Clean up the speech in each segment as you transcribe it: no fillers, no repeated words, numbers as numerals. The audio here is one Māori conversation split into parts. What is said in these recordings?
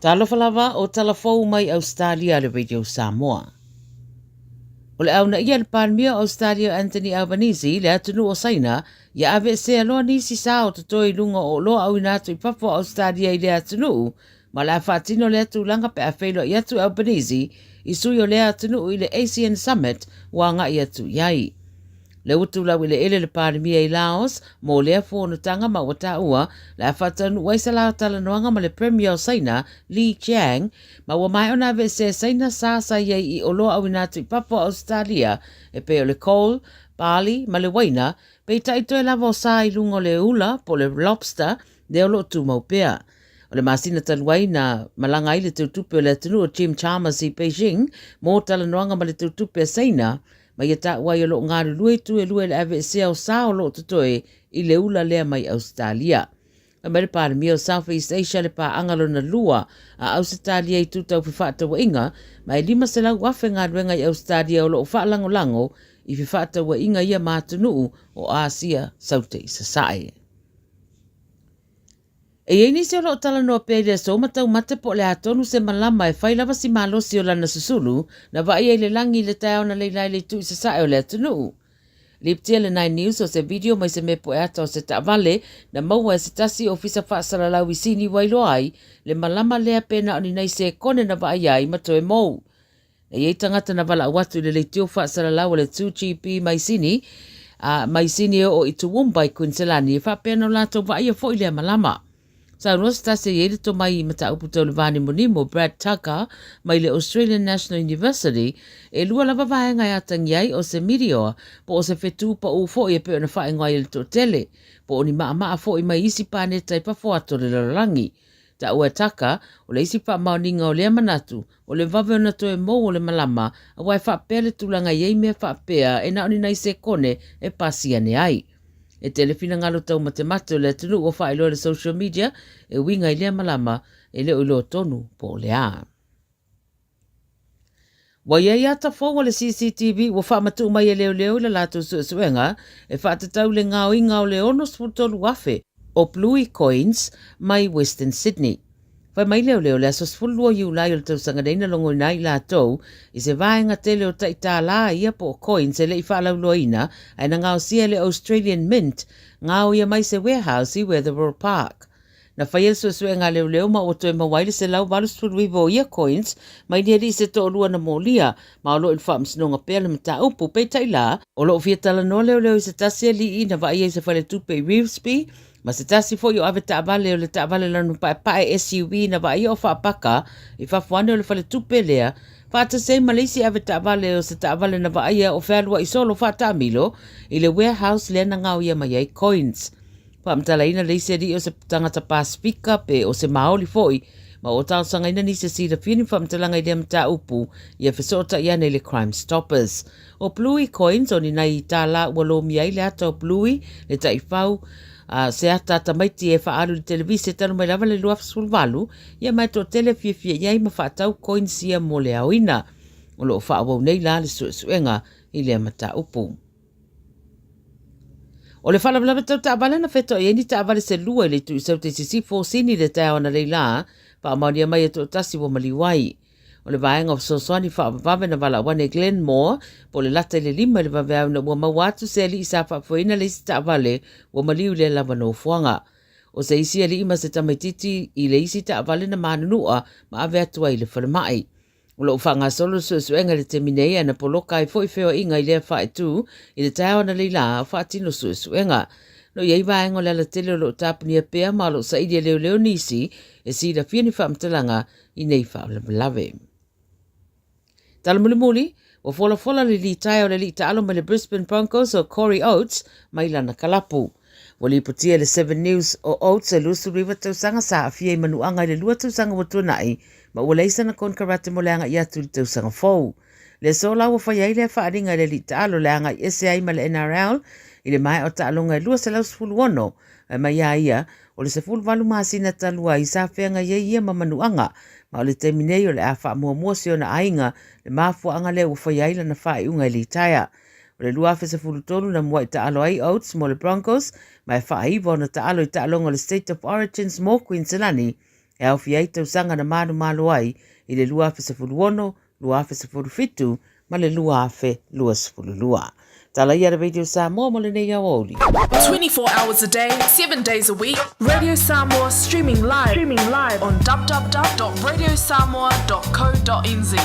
Talofalava o talafou mai Australia le Radio Samoa. O le au na ia le palmia Australia Anthony Albanese le atunu o saina, ia ave se aloa nisi sa o tatoi lunga o loa au inatu I papo Australia I le atunu, ma la whaatino le atu langa pe a whailo I atu Albanese, I sui o le atunu I le ASEAN Summit, wanga I atu iai. Le utula wile ele le parimia I Laos, mo lea whonutanga ma wata ua, la whatanu waisala talanoanga ma le Premier o Saina, Li Chiang, ma wa mai ona ve se Saina sa iei I oloa au inatu I Papua Australia, e pe o le Cole, Bali, ma le Waina, pe taito e lava o sa I lungo le ula, po le lobster, le olo tu maupea. O le masina taluai na malanga I le teutupe o le atunu o Jim Chalmers I Beijing, mo talanoanga ma le teutupe Saina, ma ia ta wai lo ngāru lue tu e lue le ave se au sa o lo tutoe I le ula lea mai Australia. A mere pāre mi o Southeast Asia le pā angalo na lua a Australia I tutau whiwhata wa inga, ma e lima se lau wafe ngā ruenga I Australia o lo whaalango lango I whiwhata wa inga ia mātunu o Asia Saute sa sae. E iei se o lo tala noa pērea so matau mate po le atonu se malama e whailawa si malosi o lana susulu na vai e le langi le tau na leilai le tui sa sae o le atunu. Liptia le 9 News o se video mai se me po e ata o se ta'vale na maua e se tasi o fisa whaasara lau I sini wailo ai le malama lea pēna o ni nei se kone na vai ai mato e mou. E iei tangata na wala watu le tio whaasara lau o le 2GP mai sini o I Tuwumbai Quinselani e whapena o lato vai e fo I lea malama. Sa rosa tase yele to mai mata upu tau le vani monimo Brad Tucker mai le Australian National University e lua lava vaenga I atangi ai o se Meteor po o se whetu pa u fo I e pe ona whaenga I le to tele po o ni maa fo I mai isi pāne tai pa fo ato le larangi. Ta ua Tucker o le isi pa maoninga o lea manatu o le vave ona to e mou o le malama a wai whapea le tulanga yei mea whapea e na oni nai se kone e pasia ne ai. E telefina ngalo tau matemate o le atunu o whaelo le social media e winga I lea malama e leo ilo tonu po lea. Wa iei ata fōwa le CCTV wa whaamatu mai e leo le lato suenga e whaatatau le ngao inga o le ono sputolu wafe o Bluey Coins mai Western Sydney. Whai mai leo le asos fulua iulai o le tausanga neina longo nai la tau I se vaenga tele o taita la ia po coins e le I whaalauloa ina ai na ngao sia le Australian Mint ngao ia mai se warehouse I Wetherall Park. Na whai elso sue ngā leo ma o toi mawaile se lau walus fulwivo ia coins mai neri se to olua na molia ma o lo il whaamsinonga pēle mta upu pei taila o lo fia tala no leo I se tasia li I na vai e se whale tupe Revesby ma se tasi fo yo ave ta'avale o le ta'avale lanu pae SUV na vai o whaapaka I whafuane o le whale tupe lea whaata se Malaysia ave ta'avale o se ta'avale na vai o whalua I solo whaata amilo I le warehouse lea na ngau ia mai coins. Whaamtala ina leise ri o se tangata Pasifika pe o se maoli foi ma o tau sanga ina ni se sira fini whaamtalanga I lea mta upu ia whesota ia nei le Crime Stoppers. O Bluey Coins o ni nai tā la walo miai le ata o Bluey le taifau se ata tamaiti e whaalu le televise tanu mai lava le luaf sulvalu ia mai to tele fia iai ma whaatau coins ia mo le auina o lo whaawau nei la le suenga I lea mta upu. O le whalawalawa tau ta'awale na wheto e ni ta'awale se lua le tu isau te sisi fōsini le tau na leila pa amaunia mai ato tasi wa maliwai. O le vaenga o soswani whaavave na wala wane Glenmore po le lata le lima le vaveau na ua mawatu se li isa whaafuina le isi ta'awale wa maliu le lava no fuanga. O se isi ali ima se tamaititi I le isi ta'awale na manunua ma ave atua I le wharamai. O lo whanga solo suenga le teminei ana poloka I foi feo inga I lea whaetu I le tau na leila whaatino suenga. No iei vaenga le la tele o lo tapunia pea ma lo saidia leo nisi e si da fiani whaamtalanga I nei whaalawalawe. Tala muli, o fola le li tai o le li taalo me le Brisbane Broncos o Corey Oates mai lana kalapu. O li putia le 7 News o Oates e lusu riva tausanga sa afia I manuanga I le lua tausanga watunai ma ua leisa na kon karate mo leanga I atu le tausanga fau. Le sola ua whaiai le whaaringa le li taalo leanga I SCA ma le NRL I le mai o taalonga lua se lau sefulu ono mai ia o le sefulu walu maasina talua I sa whenga ia ma manuanga ma o le teminei o le a wha si o na ainga le mafuanga le ua whaiaila na whaiunga I li taia. O le lua sefulu tolu na mua I taalo ai Oates mo le Broncos ma e whaiva o na taalo I taalonga le State of Origins mo Queenslandi e au fiai tausanga na manu malo ai i le lua afe sefuluono, lua afe sefulufitu, ma le lua afe lua sefululua. Tala ia Radio Samoa mo le nei au oli. 24 hours a day, 7 days a week. Radio Samoa streaming live on www.radiosamoa.co.nz.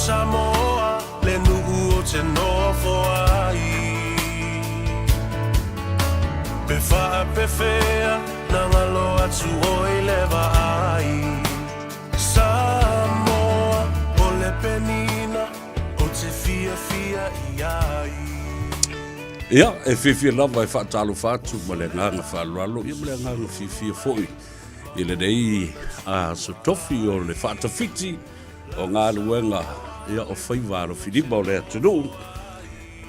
Samoa le nuu o te nofo ai Pe faa pe fea na ngalo atu oi leva ai Samoa o le penina o te fia fia i ai Ia, e fifia lava e whaatalo whātu ma le nganga whaalalo ia ma le nganga fifia foi i le nei so tofi o le whaatawhiti o ngā luenga ia o Faiva o Filipa o le atunu.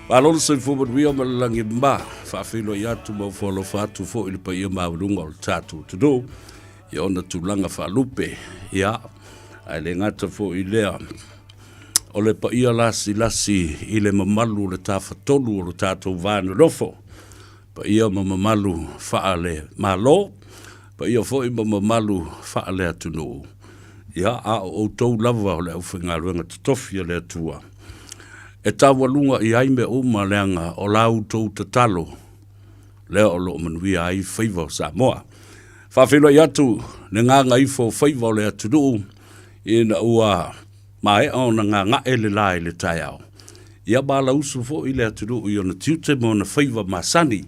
Malolo se fumon wia ma langi ma, whaafilo i atu ma wholo whaatu fo ili pa ia maurunga o tātu atunu. Ia ona tūlanga whaalupe, ia, ai le ngata fo i lea. O le pa ia lasi i le mamalu le tāwhatolu o le tātou vānu rofo. Pa ia mamalu wha le malo, pa ia fo i mamalu wha le atunu. Ia a o tau lava o le au whingaruanga tatofia le atua. E tawalunga i aime o maleanga o lau tau tatalo. Lea o lo manuia ai Faiva o Samoa. Whawhilo i atu, ne ngā Gagaifo Faiva o le atunu, i na ua mai o na ngā ele lai le tai au. Ia bala usu fo i le atunu i ona tiute mo na Faiva masani.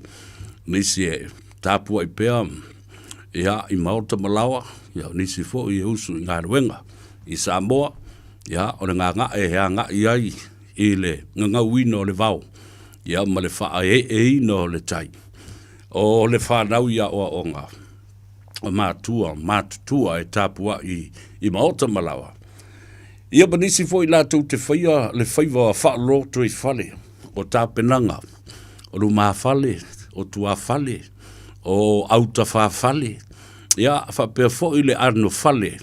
Nisi e tāpua i pēa, ia i maota malawa, ia nisi fo i usu i ngā ruenga i Samoa, ia o le ngā ngā i ai i le ngā wino le vau, ia ma le wha e no le tai. O le whanau ia o onga, o mātutua e tāpua i maota malawa. Ia ba nisi fo i lātou te whaia le Faiva a whaaloto i whale, o tāpenanga, o rumā whale, o tua whale, o auta whawhale, ia whapea fo i le arno whale,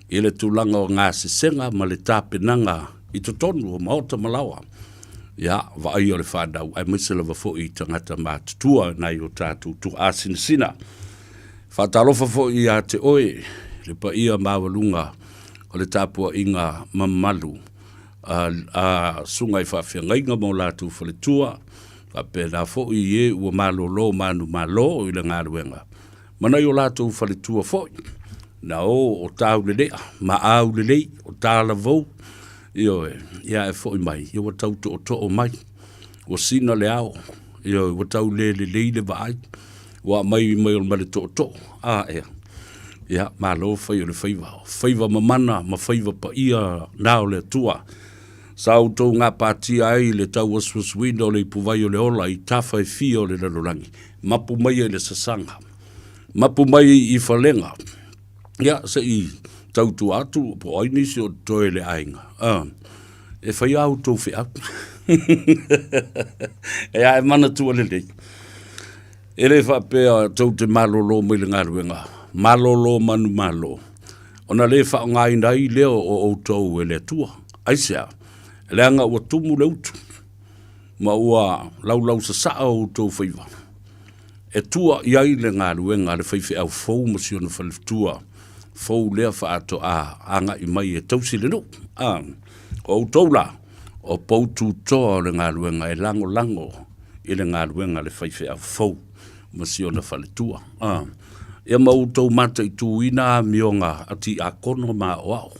i le tūlanga o ngā sesenga ma le tāpenanga i to Tono o maota malawa. Ia, vai o le whanau, ai misalawa fo i tangata mātutua nai o tātou tu asinisina. Whatalofa fo i a te oe, le pa ia mawalunga o le tāpua i ngā mamalu, a sungai whawhiangainga mo lātou whaletua, whapea nā fo i e ua malolo manu malo i le ngā ruenga. Mana i o lātou whaletua foi, na o tāu le lea, ma au le lei, o tāla vau, ia e foi mai, ia wa tau to o mai, o sina le au, ia wa tau le le vaai, wa mai o male to, ia ma lo fai o le Faiva mamana, ma Faiva pa ia nao le tua, sa auto ngā pātia ai le tau aswaswina o le puvai o le ola, i tawhai fia o le lalorangi, mapu mai le sasanga. Mapu mai i whalenga. Ia, se i tautu atu, po aini si o toe le ainga. E whai au tau whia. E ai mana tua le lei. E le whapea tau te malolo mai le ngā ruenga. Malolo manu malo. Ona le wha ngai nai leo o tau e le tua. Aisea, le anga ua tumu le utu. Ma ua lau sa saa o tau Faiva. E tua iai le ngā ruenga le whaiwhi au fau masio na whalitua. Fau lea whaato anga i mai e tausi le no. O taula, o poutu toa le ngā ruenga e lango i le ngā ruenga le whaiwhi au fau masio na whalitua. E mau tau mata i tuina mionga ati a kono ma wao.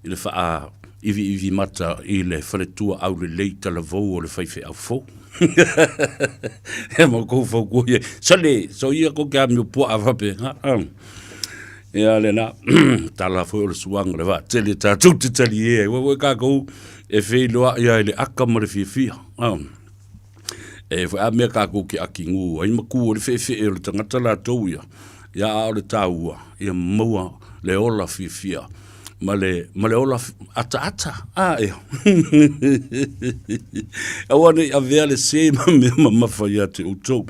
I le wha ivi mata i le whalitua au le leita la vau o le whaiwhi au fau. E mo ko fo ko ye sale so ia ko ka mi po avape ia le na tala fo le suang le va tele ta tutti tali e we ka ko e fe lo ia le akama le fia e fo a me ka ko ki akingu ai ma ku le fe le tangata la to ia o le taua ia moa le ola fia male ola ata. Eo. Awane a vea le se ma mawhaia te utou.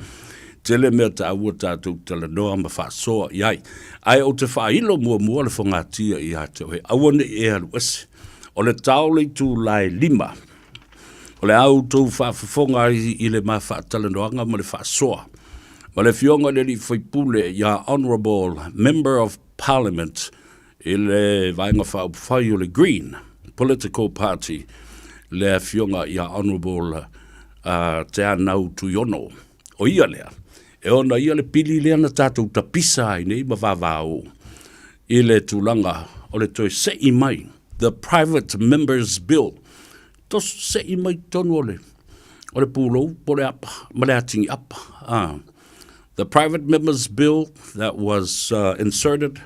Tele mea ta aua tātou tala noa ma whaasoa iai. Ai o te whailo mua le whangatia i hata he. Awane e alu ese. O le taole tu lai 5. O le au tau whaafafonga i le ma whaatala noanga ma le whaasoa. Ma le fionga le li whaipule ia Honourable Member of Parliament i le vaenga whai o le Green Political Party le fionga ia Honourable te anau Tono. O ia lea. E ona ia le pili lea na tātou tapisa i nei ma vavao i le tūlanga o le toi se i mai, the Private Members Bill. Tos se i mai tonu o le pūlou, po le apa, ma le atingi apa. The Private Members Bill that was inserted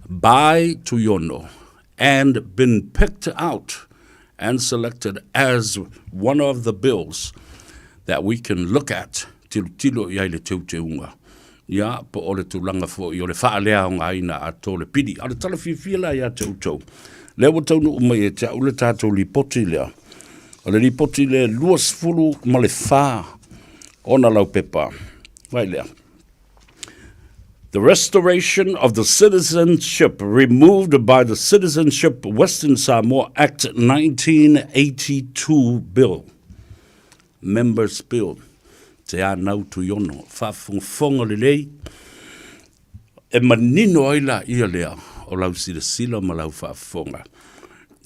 by Tono and been picked out and selected as one of the bills that we can look at tilo iai le teunga. Ia, po o le tūlanga fo i o le whaalea o ngā ina a tō le pidi. A le tala whiwhila ia teutau. Lea wa taunu umai e te au le tātou li poti lea. O le li poti lea luas fulu ma le whā ona lau pepa. Vai lea. The restoration of the citizenship removed by the Citizenship Western Samoa Act 1982 Bill. Members Bill. Te anau Tono, whafonga le lei, e manino aila ia lea, o lau sila ma lau whafonga,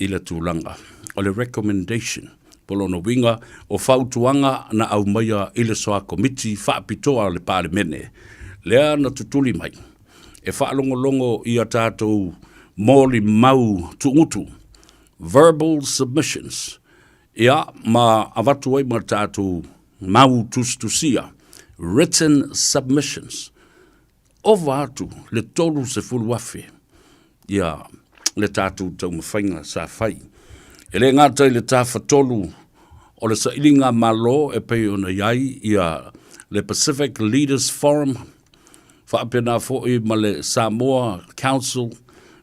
i le tūlanga, o le recommendation, polono winga, o whautuanga na au maia i le soa komiti, whaapitoa le pāle mene, lea na tutuli mai, e whaalongolongo i a tātou mōli mau tuutu, verbal submissions, ia ma avatu ai ma tātou mau tustusia, written submissions. Ova atu, le tolu se fuluafe, ia le tātou tau mawhainga sa whai. E le ngātai le tāwha tolu, o le sa ilinga malo e pei ona iai, ia le Pacific Leaders Forum, whaapena fōi ma le Samoa Council,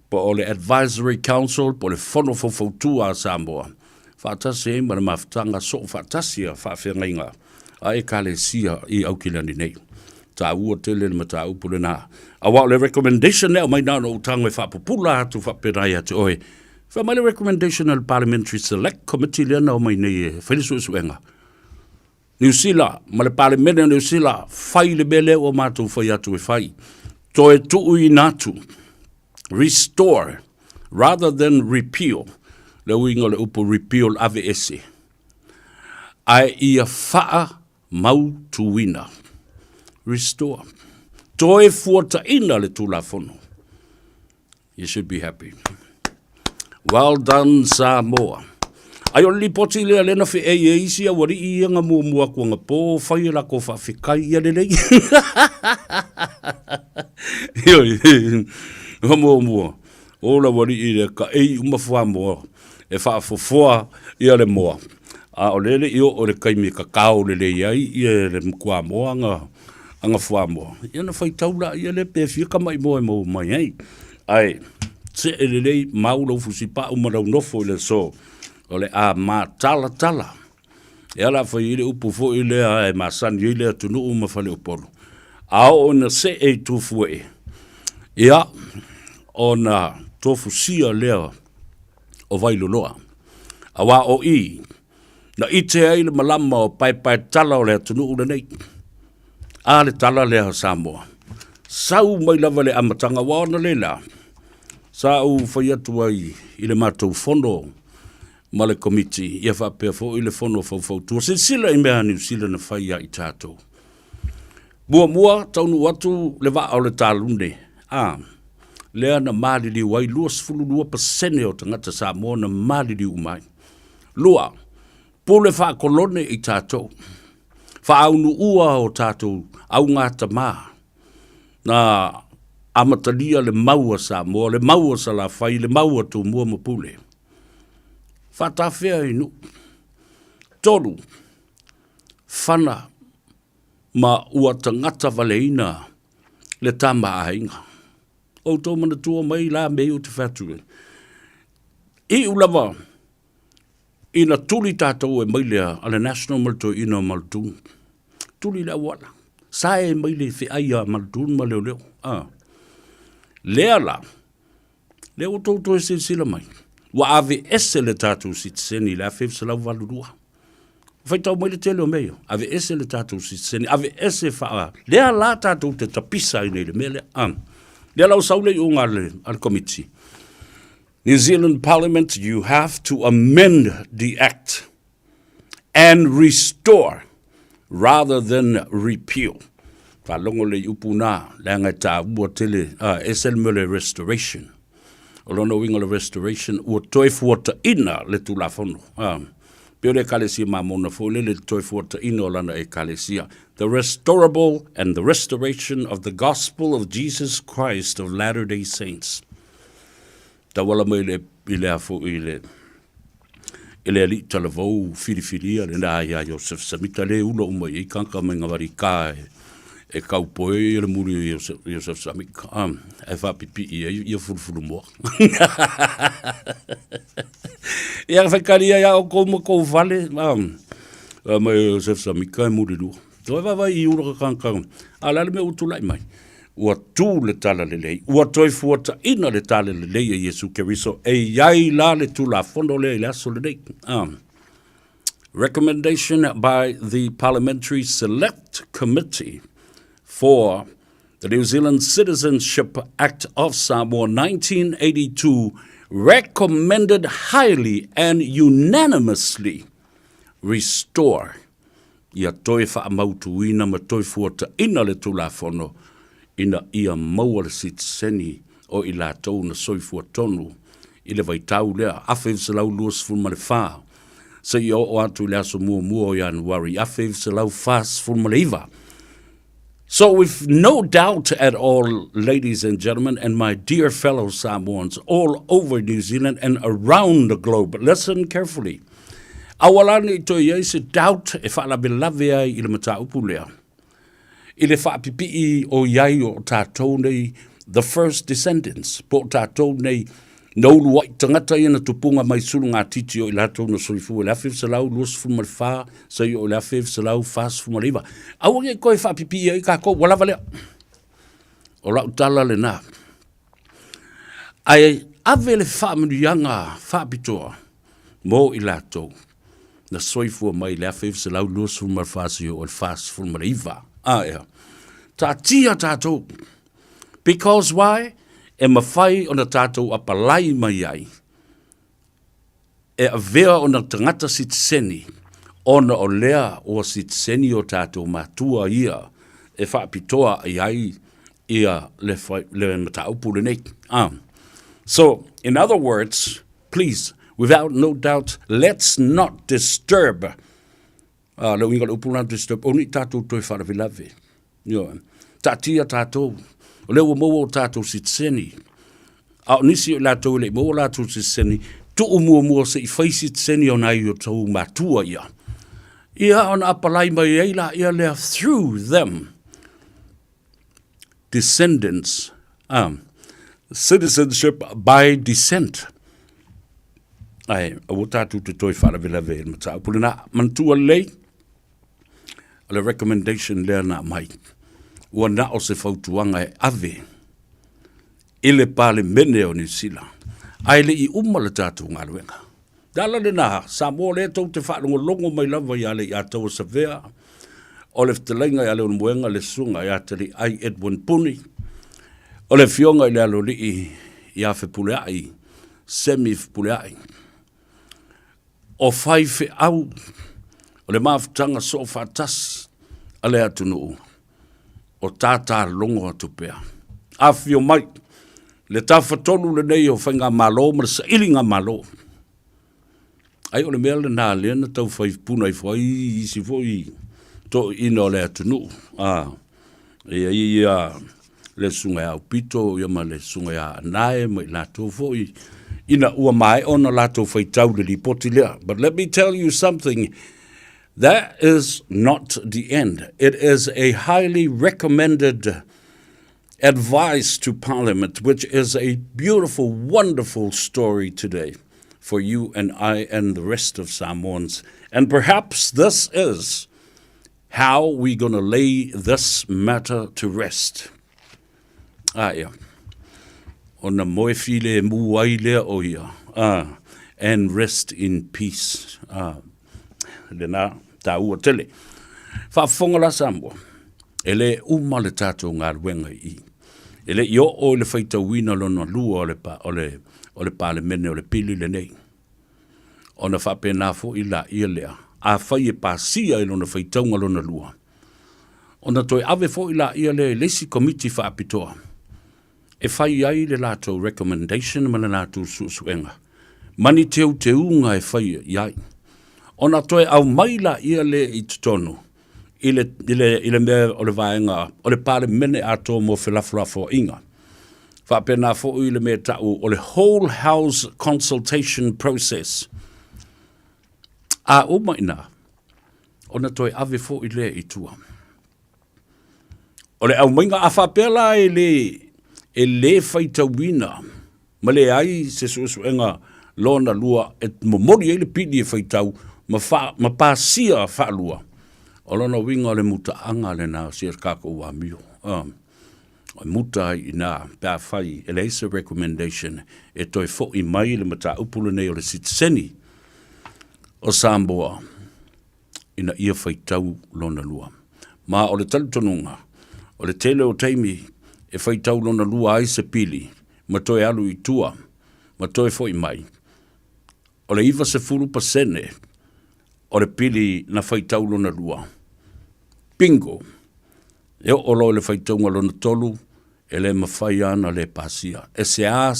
po o le Advisory Council, po le whono fōfautua a Samoa. Whaatasi e ma le mawhtanga so whaatasi a whaawhengainga. A e kale sia i au kilani nei. Tā ua tele ma tā upule nā. A wao le recommendation nea mai nā no utango e whapupula atu whaperai atu oe. Wha mai le recommendation al Parliamentary Select Committee lea nao mai nei e whailisu suenga. New Zealand, ma le Parliament New Zealand, whai le bele o mātou whai atu e whai. To e tuu i nātu. Restore, rather than repeal. Le uinga le upo repeal ave ese. Ai ia whaa mau tuina. Restore. Toi fuata ina le tulafono. You should be happy. Well done, Samoa. Ai o li poti lea lena fi e isi a wari i anga mua kua ngā pō, whai la ko whawhikai ia lelei. Mua. Ola wari i le ka ei umawhua mua. E whaafofoa ia le moa. A o lele i o le kaimi kakao lele iai i le mkua moa anga whua moa. Ia na whai taula i le pe whika mai moa e mo mai hei. Ai, te e lele maulau fusipa umarau nofo i le so. O le a ma tala. E ala whai i le upu fo i le a e masani i le atunu uma whale upolo. A o na se e tufu e. Ia, o na tofu sia lea o vailoloa. A wa o i. Na ite ai le malama o pai tala o le atunu ule nei. A le tala le ha Samoa. Sau mai lava le amatanga wana le la. Sau whai atu ai i le mātou fono ma le komiti. Ia whapea fo i le fono fau. Se sila i mea New Zealand na whai a i tātou. Mua taunu atu le wa o le tālune. Lea na mālili wai 2% o tangata Samoa na mālili umai. Lua. Pule wha kolone i tātou. Wha aunu ua o tātou au ngāta mā. Na amatalia le maua Samoa, le maua sa la whai, le maua tō mua mapule. Wha tāwhea inu. Tolu. Whana. Ma ua tangata waleina le tama ainga. O tō mana tua mai la mei o te whatue. I ulava, ina tuli tātou e mailea, ala national malto ina maltun. Tuli la wala. Sa e maile fi aia maltun ma leo. Lea la, leo tauto e sila mai. Wa ave ese le tātou citizeni la fef se lau valurua. Fai tau maile tele o meio. Ave ese le tātou citizeni. Ave ese faa. Lea la tātou te tapisa i nei le mele. Lea lau saule i unga al committee. New Zealand Parliament, you have to amend the act and restore rather than repeal. Whalongo le upuna, langa tā ua tele, esel mele restoration. Olono winga le restoration, ua toi fuata ina le tu la fono. Pio le kalesia mamona fo le toi fuata ina olana e kalesia. The restorable and the restoration of the gospel of Jesus Christ of Latter-day Saints. Ta wala mai le afo ile ali talavou filifilia le na ya Joseph Samita le ulo umai I kanka menga warika e kaupoe le muri Joseph Samika e fa pipi ia fulfulu mo ia fa kalia ya o ko vale mai Joseph Samika muri lu to va I ulo kanka ala le me utulai mai ua tū le tala le lei, ua toi fuata ina le tala le lei e Yesu Keriso, e iai la le tū la fondo le aso le lei. Recommendation by the Parliamentary Select Committee for the New Zealand Citizenship Act of Samoa 1982 recommended highly and unanimously restore ia toi wha amautuina ma toi fuata ina le tū la fondo ina ia maua le citizeni o I lātou na soifua tonu I le vaitau lea awhiv se lau luas fulma le whā. Se I o atu lea so mua o Januari, awhiv se lau whās fulma le iwa. So with no doubt at all, ladies and gentlemen, and my dear fellow Samoans all over New Zealand and around the globe, listen carefully. Awalani to se doubt e whaala belavea I le mataupu lea. I le whaapipii o iai o tātou nei the first descendants. Po tātou nei naulu wai tangata ia na tupunga mai sulu ngā titi o I lātou na soifu. I lawhiv sa lau luas fumar whā, sa I o lawhiv sa lau whās fumar iwa. Awange koe whaapipii ai kā kou walawa lea. O lau tala le nā. Ai ave le whaamurianga whaapitoa mo I lātou. Na soifu mai lawhiv sa lau luas fumar whā sa I o whās fumar iwa. Tā tia tātou. Because why? E mawhai o na tātou apalai mai ai. E avea o na tangata citizeni. Ona o lea o citizeni o tātou mātua ia. E whaapitoa ai ia le mataupu le nei. So, in other words, please, without no doubt, let's not disturb. Le winga le upuna disturb. Oni tātou toi wharawilave. Tatia tātou. O leo mo o tātou citizeni. A nisi o lātou le mo o lātou citizeni. Tu mua se I whai citizeni o nai o tau mātua ia. Ia on apalai mai eila ia lea through them. Descendants. Citizenship by descent. Ai, o tātou te toi wharawilave e matau. Pulina mantua lei. Le recommendation lea na mai. Ua na o se fautuanga e ave. Ile pale mene o New Zealand. Ai le I umma le tātou ngā ruenga. Dala le naha, Samoa le tau te whaanongo longo mai lava I ale I atau sa vea. O le ftelenga I ale on muenga le sunga I atari ai Edwin Puni. O le fionga I le alo li I afe puleai, semif puleai. O fai fe au. O le mafutanga so fatasi. Ale atunu o tata longo atu pea. Afio mai, le tawhatonu le nei o whainga malo, ma sa ilinga malo. Ai o le mea le nā lena tau whaipuna I whai isi whai to ino le atunu. Le sunga au pito, ia ma le sunga ia anae, ma I lato whai. Ina ua mai ona lato whai tau le li poti lea. But let me tell you something. That is not the end. It is a highly recommended advice to Parliament, which is a beautiful, wonderful story today for you and I and the rest of Samoans. And perhaps this is how we're going to lay this matter to rest. Ia. Ona moe file muai lea o ia. And rest in peace. Lena ta ua tele. Whaafonga la Samoa. Ele uma le tātou ngā ruenga I. Ele yo o le whaita wina lona lua o le pāle mene o le pili le nei. O na whapena fo I la ia lea. A whai e pāsia I lona whaitaunga lona lua. O na toi ave fo I la ia lea lesi komiti whaapitoa. E whai ai le lātou recommendation ma le lātou suenga. Mani teu unga e whai iai. O na toi au mai la ia lea I Tono. Ile mea o le vaenga, o le pāle mene ato mo whilafulafo inga. Whapena fo I le mea tau o le whole house consultation process. A umaina, o na toi ave fo I le I tua. O le au mainga a whapela e le whaitawina, ma le ai se suenga lona lua, et momori e le pidi e whaitau, ma pāsia whaalua. O lona winga o le mutaanga le nā sias kako ua mio. O muta I nā pā whai, e leisa recommendation, e toi fo I mai le mata upule nei o le citizenship o Samoa, ina ia whaitau lona lua. Ma o le talutonunga, o le tele o teimi, e whaitau lona lua ai se pili, ma toi alu I tua, ma toi fo I mai. O le iwa se 10%, o le pili na whaitau lona lua. Bingo. Eo olo le whaitaunga lona tolu, e le mawhai ana le pasia. E sea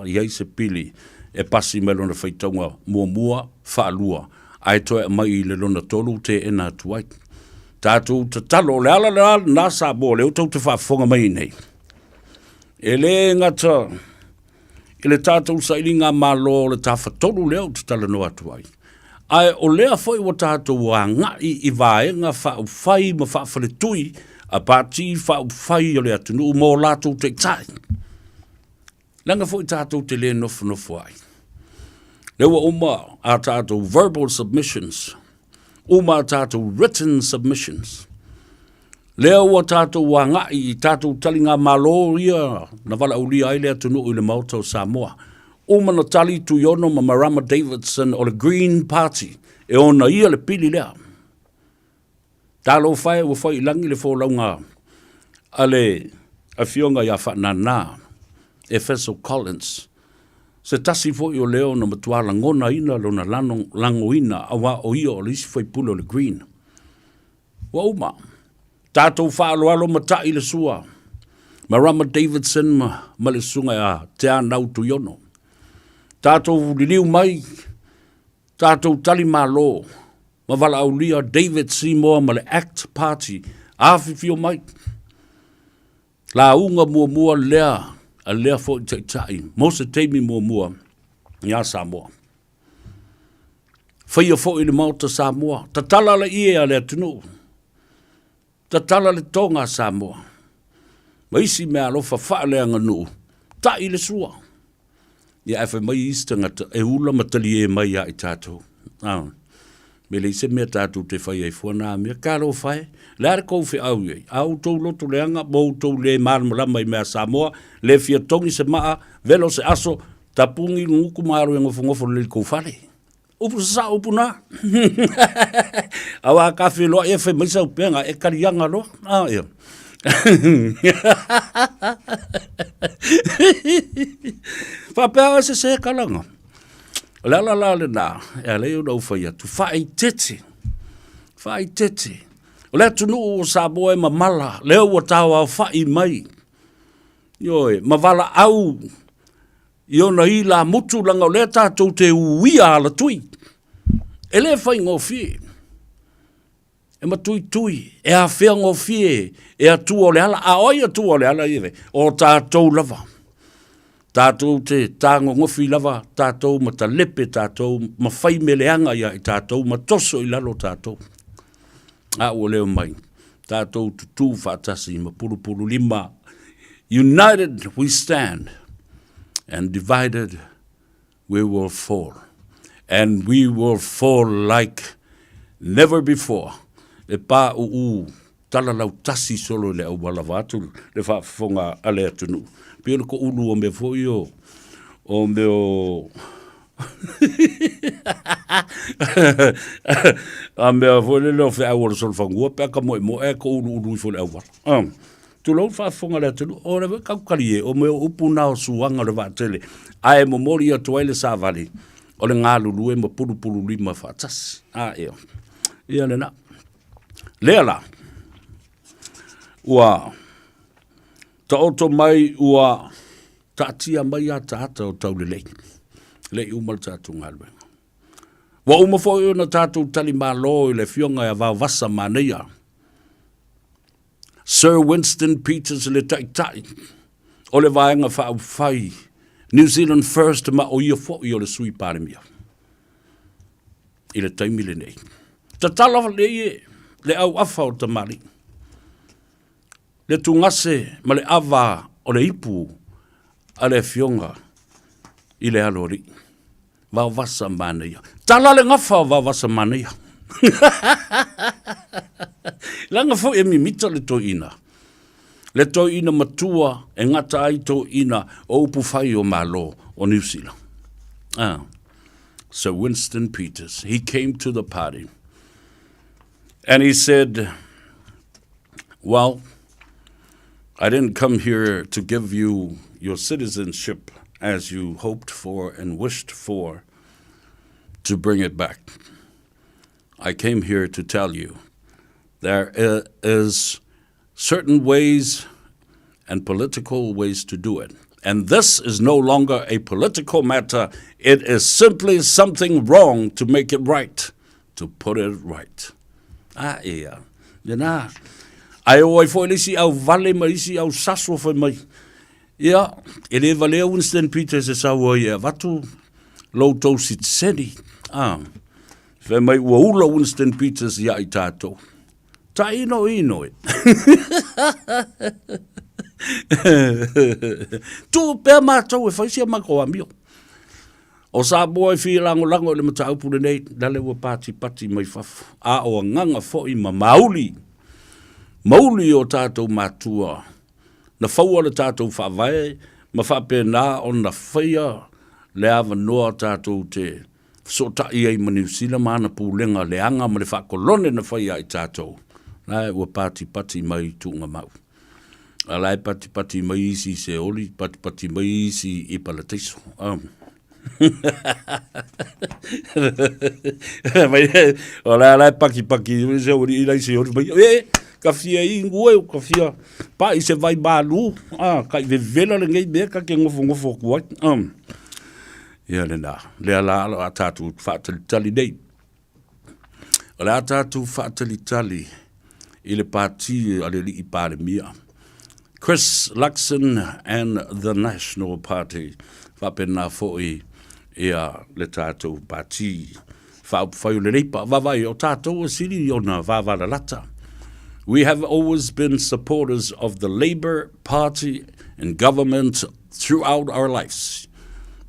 iai se pili, e pasi me lona whaitaunga mua, whaalua. Ai toi mai le lona tolu te e nā tuai. Tātou te talo, le ala nā Samoa, leo tau te whaafonga mai nei. E le ngata, e le tātou sa ili ngā malo, le tā whatolu leo te tala no atuai. Ai o lea foi wa tātou a ngai I vaenga whai ma whaafale tui, a pāti whai o le atunu mō lātou te tai. Langa foi tātou te le nofo ai. Lewa uma a tātou verbal submissions, uma a tātou written submissions. Lea ua tātou a ngai tātou talinga malo ia na wala uli ai le atunu I le mauta o Samoa. Uma na tali tu yono ma Marama Davidson o le Green Party e ona ia le pili lea. Tālo whae ua whai langi le wholaunga ale a fionga ia whanana e Fessel Collins. Se tasi fo I o leo na matuala ngona ina lona lango ina awa o ia o le isi whai pula o le Green. Wa uma, tātou whaaloalo matai le sua. Marama Davidson ma le sunga a te anau tu yono. Tātou liliu mai, tātou tali malo, ma wala au lia David Seymour ma le ACT Party, awhiwhio mai. La unga mua lea, a lea fo I teitai, mosa teimi mua, ia Samoa. Whaia fo I le mauta Samoa, ta tala le ie a lea tunu, ta tala le tonga Samoa. Ma isi mea lofa wha lea nganu, ta I le sua. Ia e whai mai istangata, e ula matali e mai a I tātou. Me le se mea tātou te whai e fuana, mea kāro whai, lare kou whi au iei, au tau loto leanga, mou tau le marmalama I mea Samoa, le fia tongi se maa, velo se aso, tapungi nguku maru e ngofo le kou whare. Upu sa upu na. Awa ka whi loa e whai mai sa upenga, e karianga loa. Ia. Whapea se kalanga. La le nā, e leo nau whai atu. Whai tete. O lea tunu o Samoa e mamala, leo o tāua whai mai. Ioi, ma wala au. Iona I la mutu langa o lea tātou te uia ala tui. E le whai ngō fie. E ma tui, e a whea ngō fie, e a tua o le ala, a oi a tua o le ala iwe, o tātou lava. Tātou te tāngo ngofi lava, tātou ma ta lepe, tātou ma whai me leanga ia I tātou, ma toso I lalo tātou. A ua leo mai, tātou tutu whaatasi, ma puru lima. United we stand, and divided we will fall. And we will fall like never before. Le pā uu tala lau tasi solo le au wala watu le whaafonga ale atunu. Pio ko ulu o me foi o me o... a mea foi le leo whi awara sol whangua pia ka moe mo e ko ulu i foi le au wala. Tu lau whaafonga le atunu o le kaukari e o me o upu nao suanga le whaatele. Ai mo mori a tuaile sa vali. O le ngā lulu e ma puru lima whaatasi. Eo. Ia le na. Lea la. Ua. Ta oto mai ua tatia mai a tata o tau le lei. Lei umal tatu ngalwe. Wa umafo i na tatu tali malo i le fionga ya vau vasa manea. Sir Winston Peters le tai. O le vaenga whau whai. New Zealand first ma o ia fo i o le sui pāremia. I le taimi le nei. Ta talawa le ie, le au afa o ta mari. Le tungase ma le ava o le ipu a le fionga i le alori. Vau vasa manea. Tala le ngafa o vau vasa manea. Langa fo e mimita le to ina. Le to ina matua e ngata ai to ina o upu whai o malo o New Zealand. Sir Winston Peters, he came to the party and he said, well, I didn't come here to give you your citizenship as you hoped for and wished for to bring it back. I came here to tell you there is certain ways and political ways to do it. And this is no longer a political matter. It is simply something wrong to make it right, to put it right. Ea. Yana. Ai oi foi lisi au vale mai isi au saso foi mai. Ia, ele valeu Winston Peters e sa oi e vatu lo to sit sedi. Fe mai ua Winston Peters ia I tātou. Ta ino e. Tu pēr mātou e whaisia mako a mio. O sa boa e whia lango le matau pule nei, dale ua pati mai whafu. A o nganga fo I ma mauli. Mauli o tātou mātua. Na whaua le tātou whawai, ma whape nā o na whaia le awa noa tātou te so ta I ma New Zealand mana pūlenga le anga ma le whakolone na whaia I tātou. Lai ua pati mai tūnga mau. Alai pati mai isi se oli, pati mai isi I palateiso. Alai paki, se oli I lai se oli mai. Kafia I ngoi, kafia. Pa I se vai balu. Kai vevela le ngei mea ka ke ngofo kuai. Ia le nā. Le ala a tātu whaatalitali nei. Le a tātu whaatalitali I le pāti a le li I pāremia. Chris Luxon and the National Party whapena fo'i ia le tātou pāti. Whau le reipa, wawai o tātou o siri o na wawara lata. We have always been supporters of the Labour Party and government throughout our lives.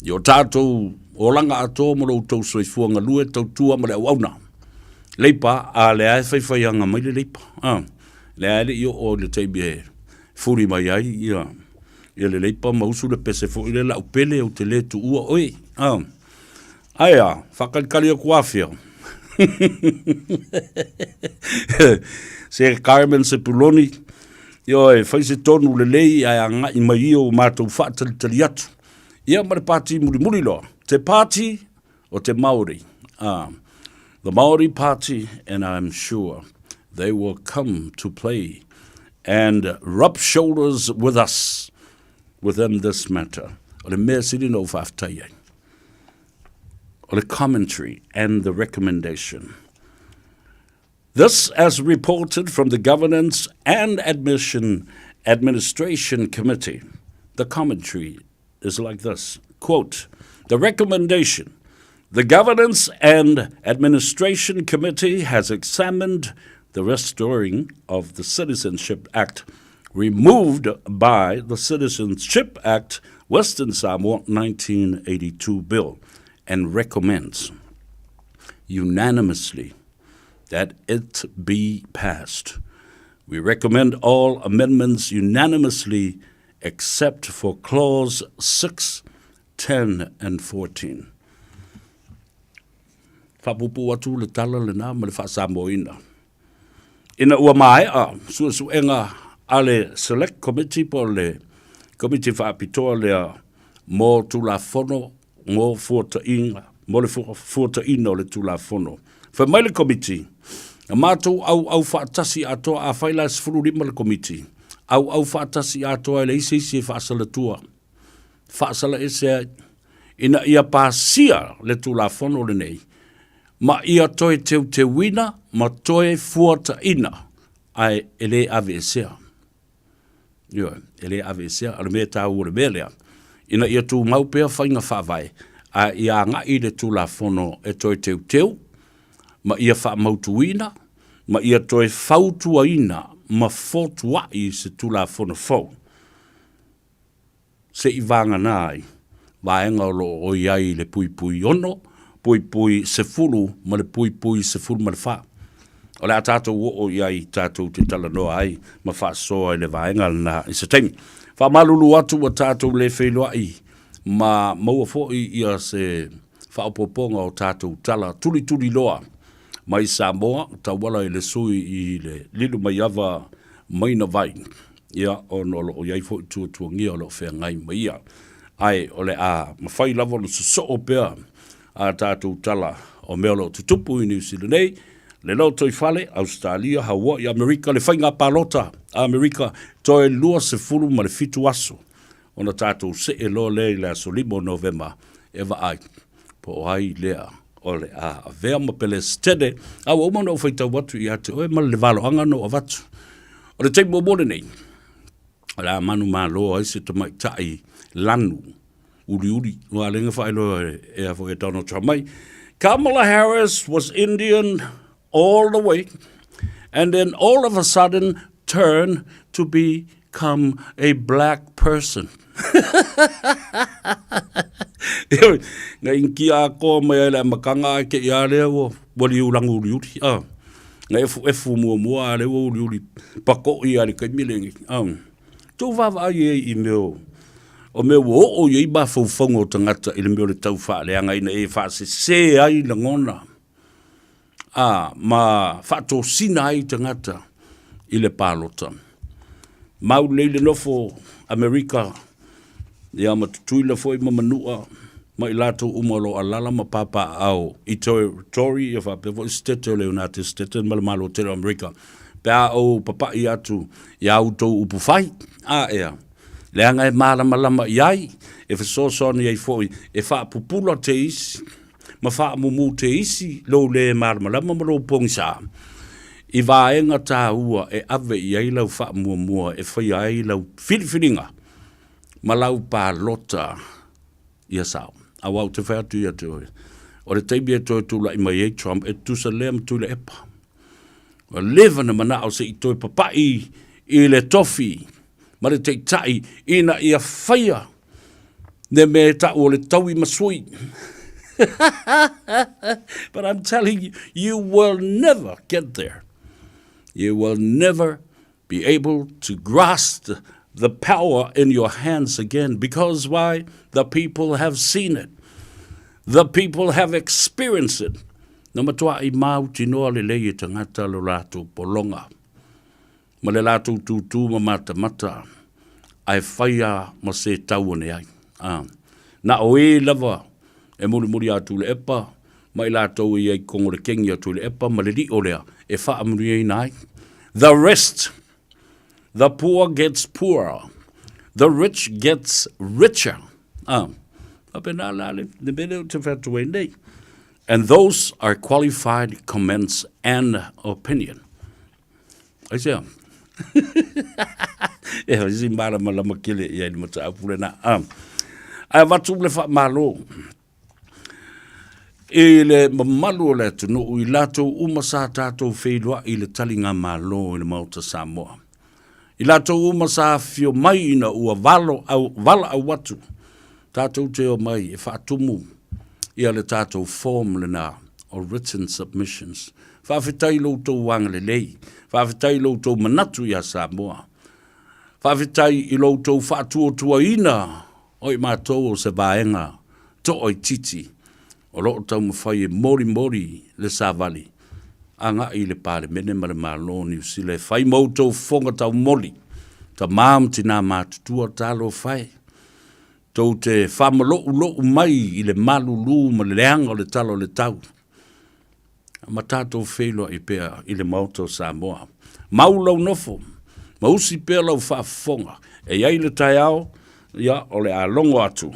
Yo tātou o langa ato mo tau soifuanga lue tau tua mo le auna. Leipa a le ai whaiwhaianga mai le leipa. Le ai le io o le teimi e furi mai ai ia. Ia le leipa mausu le pese fo ile la upele o te le tu ua oi. Aia, whakalikali o kuawhia. Se Carmen se puloni. Io e whaise tonu le lei ai anga I mai o mātou whaatalitali atu. Ia mare pāti muri loa. Te pāti o te Māori. The Maori Party, and I'm sure they will come to play and rub shoulders with us within this matter. O le mea siri no whaftai. O le commentary and the recommendation. This as reported from the Governance and Administration Committee. The commentary is like this, quote, the recommendation. The Governance and Administration Committee has examined the restoring of the Citizenship Act removed by the Citizenship Act Western Samoa 1982 bill and recommends unanimously that it be passed. We recommend all amendments unanimously except for clause 6, 10, and 14. Whapupu atu le tala le nā ma le whaasamoina. Ina ua mai suenga ale select committee po le committee whaapitoa lea mō tulafono mō fuatainga, mō le fuataina o le tulafono. Wha mai le committee, a mātou au whaatasi atoa a whaila sifuru rima le committee. Au whaatasi atoa le isi e whaasala tua. Whaasala ese ina ia pāsia le tulafono le nei. Ma ia toe te wina, ma toe fuataina ai ele avesea. Ele avesea, ale mea tā ure melea. Ina ia tū maupea whainga whawai, a ia ngai le tulafono e toe teu, ma ia wha mautuina, ma ia toe whautuaina, ma fotua i se tulafono fau. Se i vanga nai, vaenga lo o iai le pui ono, pui se fulu, ma le pui se fulu ma le wha. O le a tātou o iai tātou te tala noa ai, ma wha soa i le vaenga na i se teimi. Wha malulu atu wa tātou le wheilua i, ma maua fo ia se whaopoponga o tātou tala tuli loa. Mai Samoa, ta wala i le sui i le lilu mai ava maina vai. Ia o nolo o iai fo i tuangia o lo whea ngai mai ia. Ai o le a mawhai lava lo so o pea a tātou tala o mea lo tutupu i New Zealand nei. Le lau toi whale, Australia, Hawaii, Amerika, le whainga palota, Amerika, toi lua se furu ma le fitu aso. Ona tātou se e lo le le aso limo November, eva ai, po ai lea, o le a vea ma pele stede, a wa umano o whaita watu i ate, oe ma le valo anga no a watu. O le teipo mone nei, o le a manu maa loa, ai se tamai tai lanu, uri, o a lenga whaelo e a fo e Donald Trump mai. Kamala Harris was Indian all the way, and then all of a sudden turn to become a black person. Nga inki a ko mai le makanga ke ia le o wali ulangu uri nga efu mua le o uri pako ia le kamilengi tu va i meu o meu o ye ba fongo tangata ile meu le tau fa le anga ina e fa se ai le ngona ma fato sinai tangata ile palota mau le nofo America ia matutuila foi mamanua mai lato umalo alala ma papa au i territory of a pevo state le United States malo te America pa o papa i atu ia auto upufai ea le anga e malama iai e so ni ai foi e fa pupula te isi ma fa mumu te isi lo le malama lo pongsa i vaenga tā ua e ave iai lau fa mua e fai ai lau filifilinga ma lau pa lota ia sao a wau te whātu ia te oi o le teibia toi tula i mai e Trump e tusa lea mtula epa o levana mana o se i toi papai i le tofi ma le teitai ina ia whaia ne me ta o le tau i masui but I'm telling you, you will never get there. You will never be able to grasp the power in your hands again. Because why? The people have seen it. The people have experienced it. Na matua i mau tinoa le lei tangata lo lato polonga. Ma le lato tutu ma mata. Ai whaia ma se tau ne ai. Na oe lava e muri atu le epa. Mai lato i ai kongo le kengi atu le epa. Ma le li o lea e wha amuri ai nai. The rest, the poor gets poorer. The rich gets richer. And those are qualified comments and opinion. I say, ele mamalu le tunu i lato uma sa tatou wheilua i le talinga malo i le mauta Samoa. I lato uma sa fio mai ina ua vala au watu Tātou te o mai e whaatumu ia le tātou form le nā o written submissions. Whawhitai loutou wanga le lei. Whawhitai loutou manatu ia Samoa. Whawhitai I loutou whaatuotua ina o I mātou o se vaenga to o I titi. O loo tau mawhai e mori mori le Savali. Anga I le pāle mene ma le mālo ni usi le whai mautou whonga tau moli. Ta maam tina mātutua tālo whai. Tau te whamalo ulo mai I le malulu ma le leanga o le talo le tau. Ma tātou whelo I pēr I le mautou Samoa. Maulau nofo. Mausi pēr lau whaafonga. E iai le tai au, ia o le a longo atu.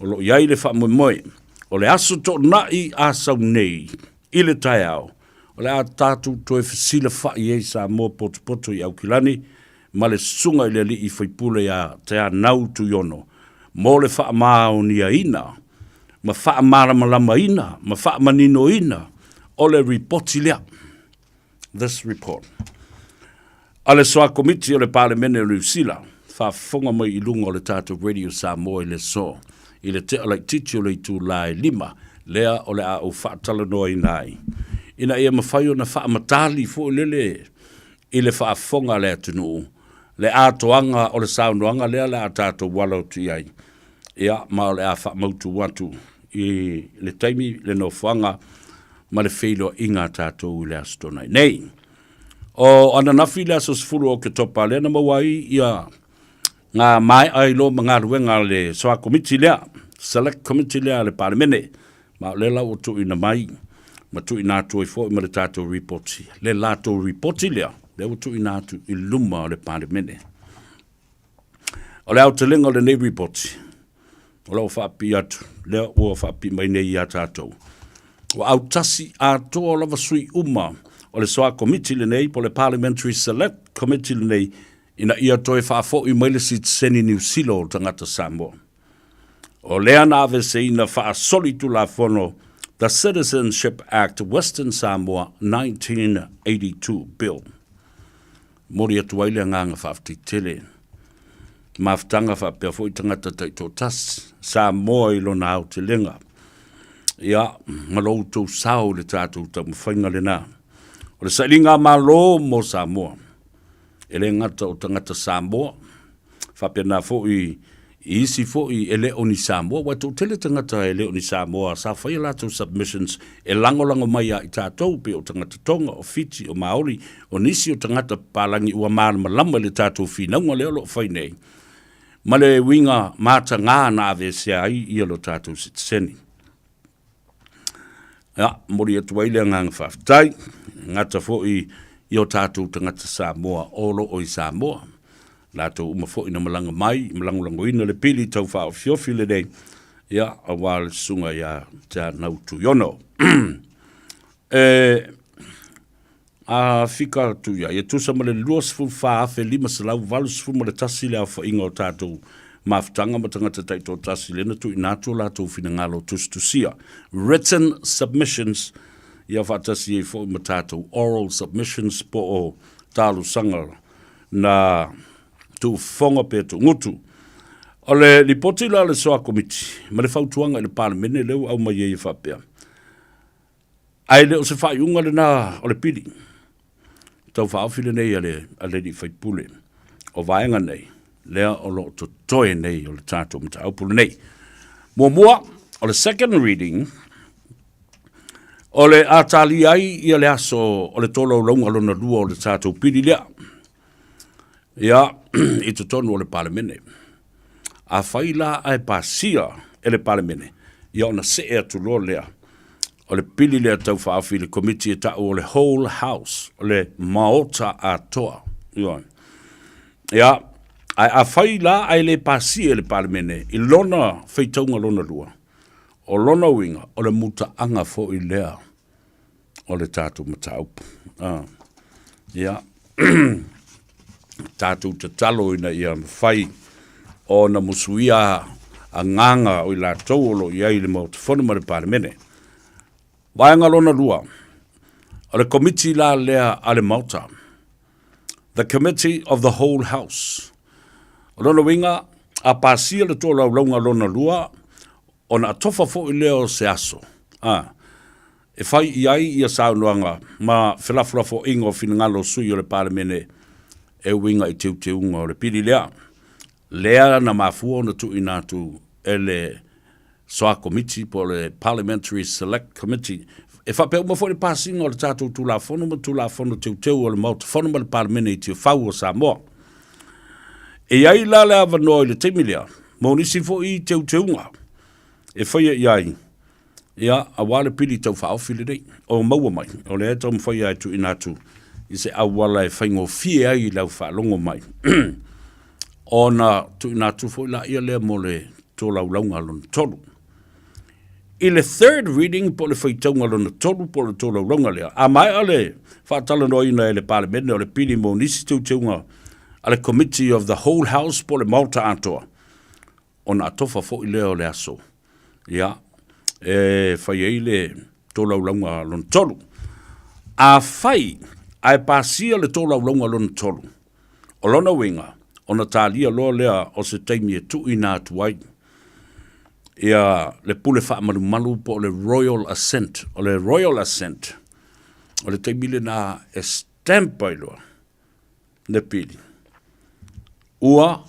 O lo iai le whaamoemoe. O le aso to nai a sau nei. I le tai au. O le a tātou toe whasila whai ei Samoa poto I au kilani. Ma le sunga I le li I whaipule a te a nau tu yono. Mo le whaamao ni a ina. Ma whaamara malama ina. Ma whaamanino ina. O le report lea. This report. A le soa komiti o le parlemene o Lusila. Whaafonga mai I lunga o le tātou radio Samoa I le so. I le te alai titi o le tu lai lima. Lea o le a o whaatala noa I nai. Ina ia mawhai o na whaamatali fo lele. I le whaafonga lea tunu. Le atoanga o le saunoanga lea le a tātou walau tu iai. Ia ma o le a whaamautu watu. I le taimi le no whanga. Ma le whelo inga tātou le astonai. Nei, o ananafi le asosfuru o ke topa le na mawai ia ngā mai ailo ma ngā ruenga le soa komiti lea, select committee lea le parlemene, ma le lau o tu ina mai, ma tu ina atu I fo I ma le tātou reporti. Le lātou reporti lea, le o tu ina atu I luma o le parlemene. O le au te lenga o le nei reporti, o lau whaapi atu, le o whaapi mai nei ia tātou. O au tasi a toa lava sui uma o le soa komiti le nei po le Parliamentary Select Committee le nei ina ia toe whaafo I maile si seni New Silo o tangata Samoa. O lea na ave se ina whaasoli tu la fono the Citizenship Act Western Samoa 1982 Bill. Mori atu waile nganga whaafti tele. Maftanga whaapea fo I tangata taito tas Samoa I lona au te lenga. Ia, malou tau sao le tātou tau mwhainga le nā. O le sailinga malo mo Samoa. E le ngata o tangata Samoa. Whapea nā fo I isi fo I e leo ni Samoa. Wai tau tele tangata e leo ni Samoa. Sa whai lātou submissions e lango mai a I tātou pe o tangata Tonga, o Fiji, o Maori, o nisi o tangata pālangi ua māna malama le tātou whinaunga leo lo whainei. Ma le winga māta ngā nā ve se ai I alo tātou sitiseni. Ja, mori atu waile nganga whaftai, ngata fo I o tātou tangata Samoa, olo o I Samoa. Lātou uma fo I na malanga mai, malangulango ina le pili tau wha o fiofi le nei, ia, a wale sunga ia te nau tu yono. A fika tu ia, ia tusa ma le luas fu wha afe lima salau, valus fu ma le tasi le au wha inga o tātou maftanga matangata taito tasi lena tu inato la tu fina ngalo tustusia. Written submissions ia fatasi e fo matato oral submissions po o talu sanga na tu fonga pe tu ngutu. O le lipoti la le soa komiti, ma le fautuanga le parlemene leu au mai e whapea. Ai le o se whaiunga le na o le pili. Tau whaafile nei a le di whaipule. O vaenga nei. Lea o lo to toe nei o le tātou mta aupule nei. Mua, o le second reading, o le atali ai ia le aso o le tolo launga lona lua o le tātou pili lea. Ia, I to Tono o le parlemene. A whaila ai pasia e le parlemene. Ia ona se e atu lo lea. O le pili lea tau whaafi le komiti e tau o le whole house, o le maota a toa. Ia, a whai la ai le pasi e le parlemene, I lona whaitaunga lona lua. O lona winga, o le muta anga fo I lea, o le tātou mataupu. Ia, tātou te talo ina ia whai, o na musuia a nganga o I la tauolo I ai le mauta whanuma le parlemene. Waanga lona lua, o le komiti la lea a le mauta. The Committee of the Whole House. O lona winga, a pasia le tō laulonga lona lua, o na tofa fo I leo se aso. E whai iai ia saunuanga, ma whilafulafo ingo whinangalo sui o le paramene, e winga I te unga o le piri lea. Lea na mafua na tu inatu e le soa committee po le Parliamentary Select Committee. E whapea uma fo le pasinga o le tātou tūlafono ma tūlafono teu o le mautafono ma le paramene I te whau o Samoa. E iai la le avanoa I le teimilea, maunisi fo I teu unga. E whaia iai, ia a wale pili tau whaofile rei, o maua mai, o le etam whaia ai tu inatu, I se awala e whaingo fie ai lau whaalongo mai. O na tu inatu fo la ia lea mo le tō laulaunga lona tolu. I le third reading po le whaitaunga lona tolu po le tō laulaunga lea, a mai ale whaatala no ina e le palemene o le pili mo nisi tūteunga a le Committee of the Whole House po le Malta atoa. O na atofa fo I lea o le aso. Ia, e whai ei le tō laulaunga lona tolu. A whai, ai pasia le tō laulaunga lona tolu. O lona winga, o na tālia loa lea o se teimi e tu ina atuai. Ia le pule wha malu po le Royal Assent. O le Royal Assent, o le teimi le na e stampai loa. Le pili. Ua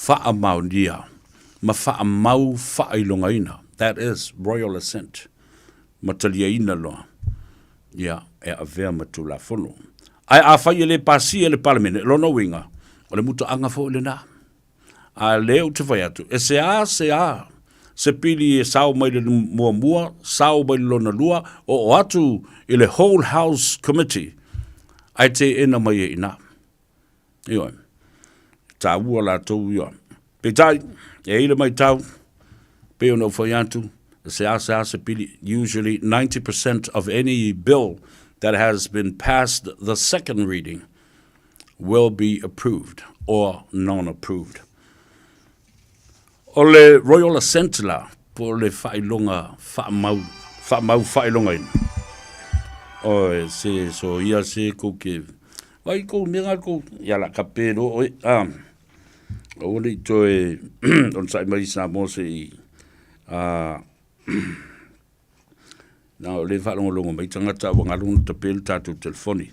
wha maunia, ma wha mau wha ilonga ina. That is Royal Assent. Matalia ina loa. Ia, e a vea matula fono. Ai a whai le pasi e le paramene, lona winga, o le muta anga fo le na. A leo te whai atu. E se a, se pili e sao mai le mua, sao mai le lona lua, o atu I le Whole House Committee. Ai te ena mai e ina. Ioi. Tā ua la tau ia. Petai, e ila mai tau, peo no whaiantu, se pili, usually 90% of any bill that has been passed the second reading will be approved or non-approved. O le Royal Assent la, po le whailonga, whailonga ina. O se, so ia se ko ke, wai ko mea ko, ia la kapero, o le to e on sai mai Samoa se na le fa longo mai tangata wa ngalung te pel tatu telefoni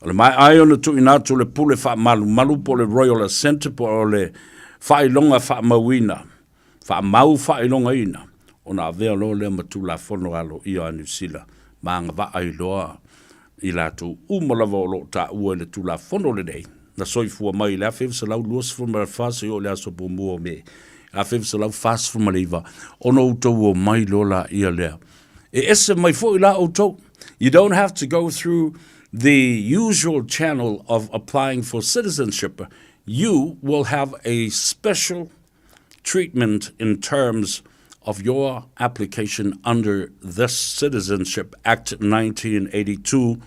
ole mai ai ona tu ina tu le pule fa malu po le Royal Assent po le fa longa fa mawina fa mau fa longa ina ona vea lo le matu la fono alo ia New Zealand manga va ai loa ila tu umola volo ta u le tu la fono le dei na soifua mai le afev se lau luas fu mar fase o le aso pomua me afev se lau fas fu maliva ono uto o mai lola ia lea e ese mai fo ila auto you don't have to go through the usual channel of applying for citizenship. You will have a special treatment in terms of your application under this Citizenship Act 1982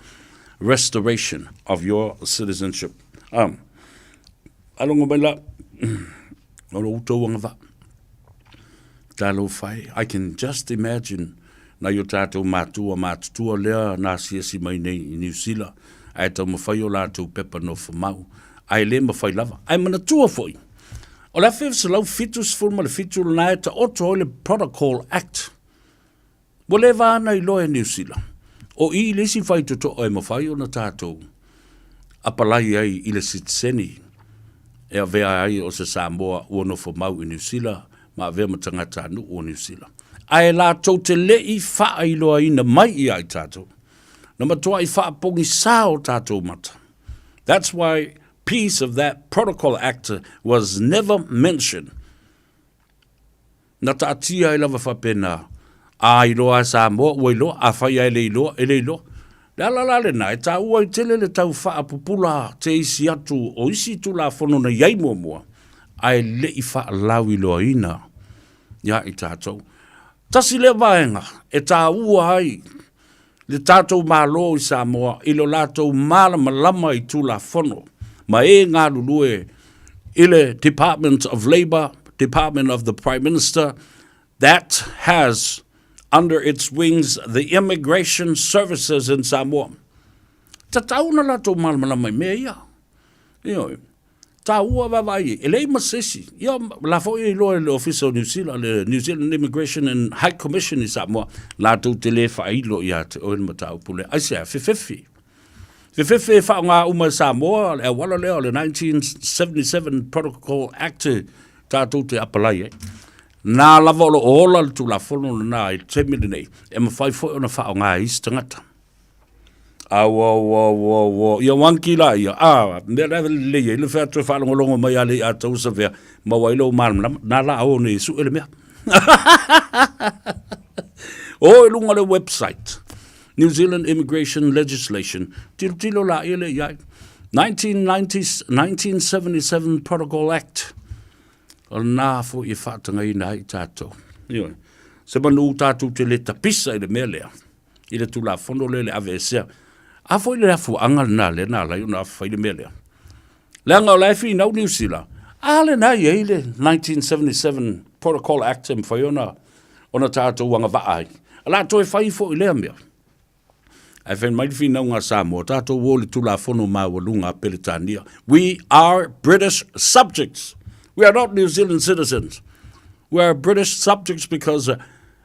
restoration of your citizenship. Alongo bela, ono uto wangava. Talo fai. I can just imagine na yo tato matua lea na siasi mai nei New Zealand. Ai tau mawhai o lato pepa no whamau. Ai le mawhai lava. Ai mana tua foi. O la whiw se lau fitus fulma le fitu nai ta oto le Protocol Act. Mo le vana I loe New Zealand. O I lesi whai toto o e mawhai o na tato. Apalai ai I le sitseni. E a vea ai o se Samoa ua no whamau I New Zealand. Ma vea matangata anu o New Zealand. Ai la tau te lei wha ai loa ina mai I ai tato. Na matua I wha pongi sao tato mata. That's why piece of that Protocol Act was never mentioned. Na taatia I lava whapena. A I loa Samoa ua I loa. A whai ai le loa. E le loa. La le na. E ta ua I tele le tau wha apupula te isi atu o isi tu la whono na iai mua. Ai le I wha lau I loa ina. Ia I tātou. Tasi le vaenga, e tā ua ai, le tātou mālo I Samoa, I lo lātou malama I tūla whono, ma e ngā lulue, I le Department of Labour, Department of the Prime Minister, that has under its wings the immigration services in Samoa. Ta tauna lātou malama I mea ia. Ta ua vavai, e lei masesi. Ia, la fo i loa le officer New Zealand, le New Zealand Immigration and High Commission i Samoa, la tau te le whailo ia te oen matau pule. Ai sea, whiwhiwhi. Whiwhiwhi e whaonga uma Samoa, e wala leo le 1977 Protocol Act, tātou te apalai, Nā lava o ola le tu la fono na I te mili nei, e mawhai fo ona whaonga isi tangata. Ia wanki la ia, mea rewa le ia, ile whea tue whalongolongo mai ale a tau sa vea, mawailo malam, nā la au ne su ele mea. O ilunga le website, New Zealand Immigration Legislation, tilo la ile ia, 1977 Protocol Act, o nā fo I whātanga I nā I tātou. Se manu tātou te le tapisa I le mea lea, I le tu la fono le avesea, a foi le afu angal na le na la una fa le mele le anga la fi no New Zealand ale na ye le 1977 Protocol Act em foi ona tato wanga vai ala to fai fo le me I fen mai fi no nga Samoa tato wo le tu la fono ma walunga peletania. We are British subjects. We are not New Zealand citizens. We are British subjects because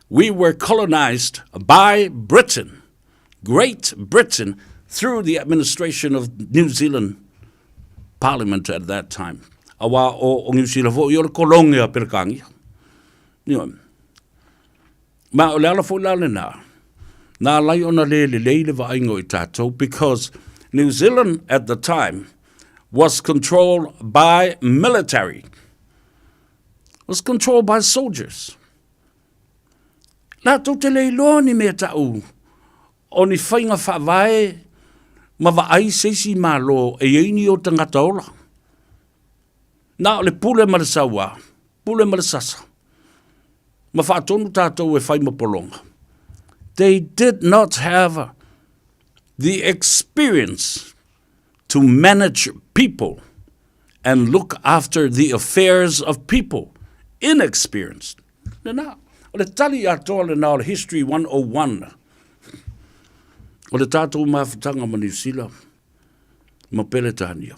we were colonized by Britain, Great Britain, through the administration of New Zealand Parliament at that time. Awa o New Zealand fo yo kolongia perkangi. Ma o la fo la na. Na lai ona le va ingo I tātou because New Zealand at the time was controlled by military. Was controlled by soldiers. La to te le loni me tau. O ni whainga whawai, ma waai seisi malo e eini o tangata ola. Nā o le pule marasawa, pule marasasa. Ma whaatonu tātou e whaima polonga. They did not have the experience to manage people and look after the affairs of people. Inexperienced. Nā, o le tali atoa le nā o le History 101. O le tātou mawhitanga ma New Zealand, ma Peletania.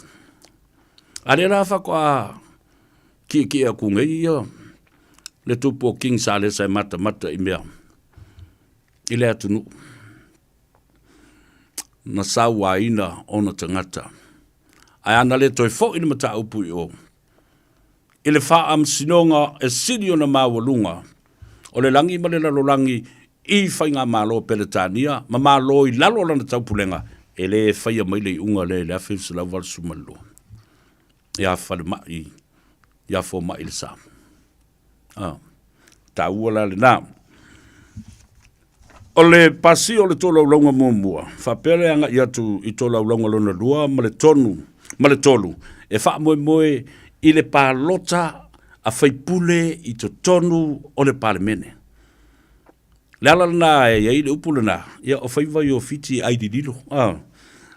A re rā whakoa kia kungei ia, le tupo King Sale sai mata I mea. I le atunu. Na sawa ina ona tangata. Ai ana le toi fo ina mata upu I o. I le wha am sinonga e siri ona mawalunga. O le langi ma le lalolangi I whainga malo Peletania, ma malo I lalo lana taupulenga, e le whaia mai le unga le awhivsa lau wal sumalo. Ia whale mai, ia fo mai le sa. Ta ua la le nā. O le pasi o le tōlau launga muamua, whapere anga I atu I tōlau launga lona lua, ma le tonu, ma le tolu, e wha moe I le pālota a whaipule I to tonu o le palemene. Le ala na e le upule na, ia o Faiva I o fiti ai di dilo.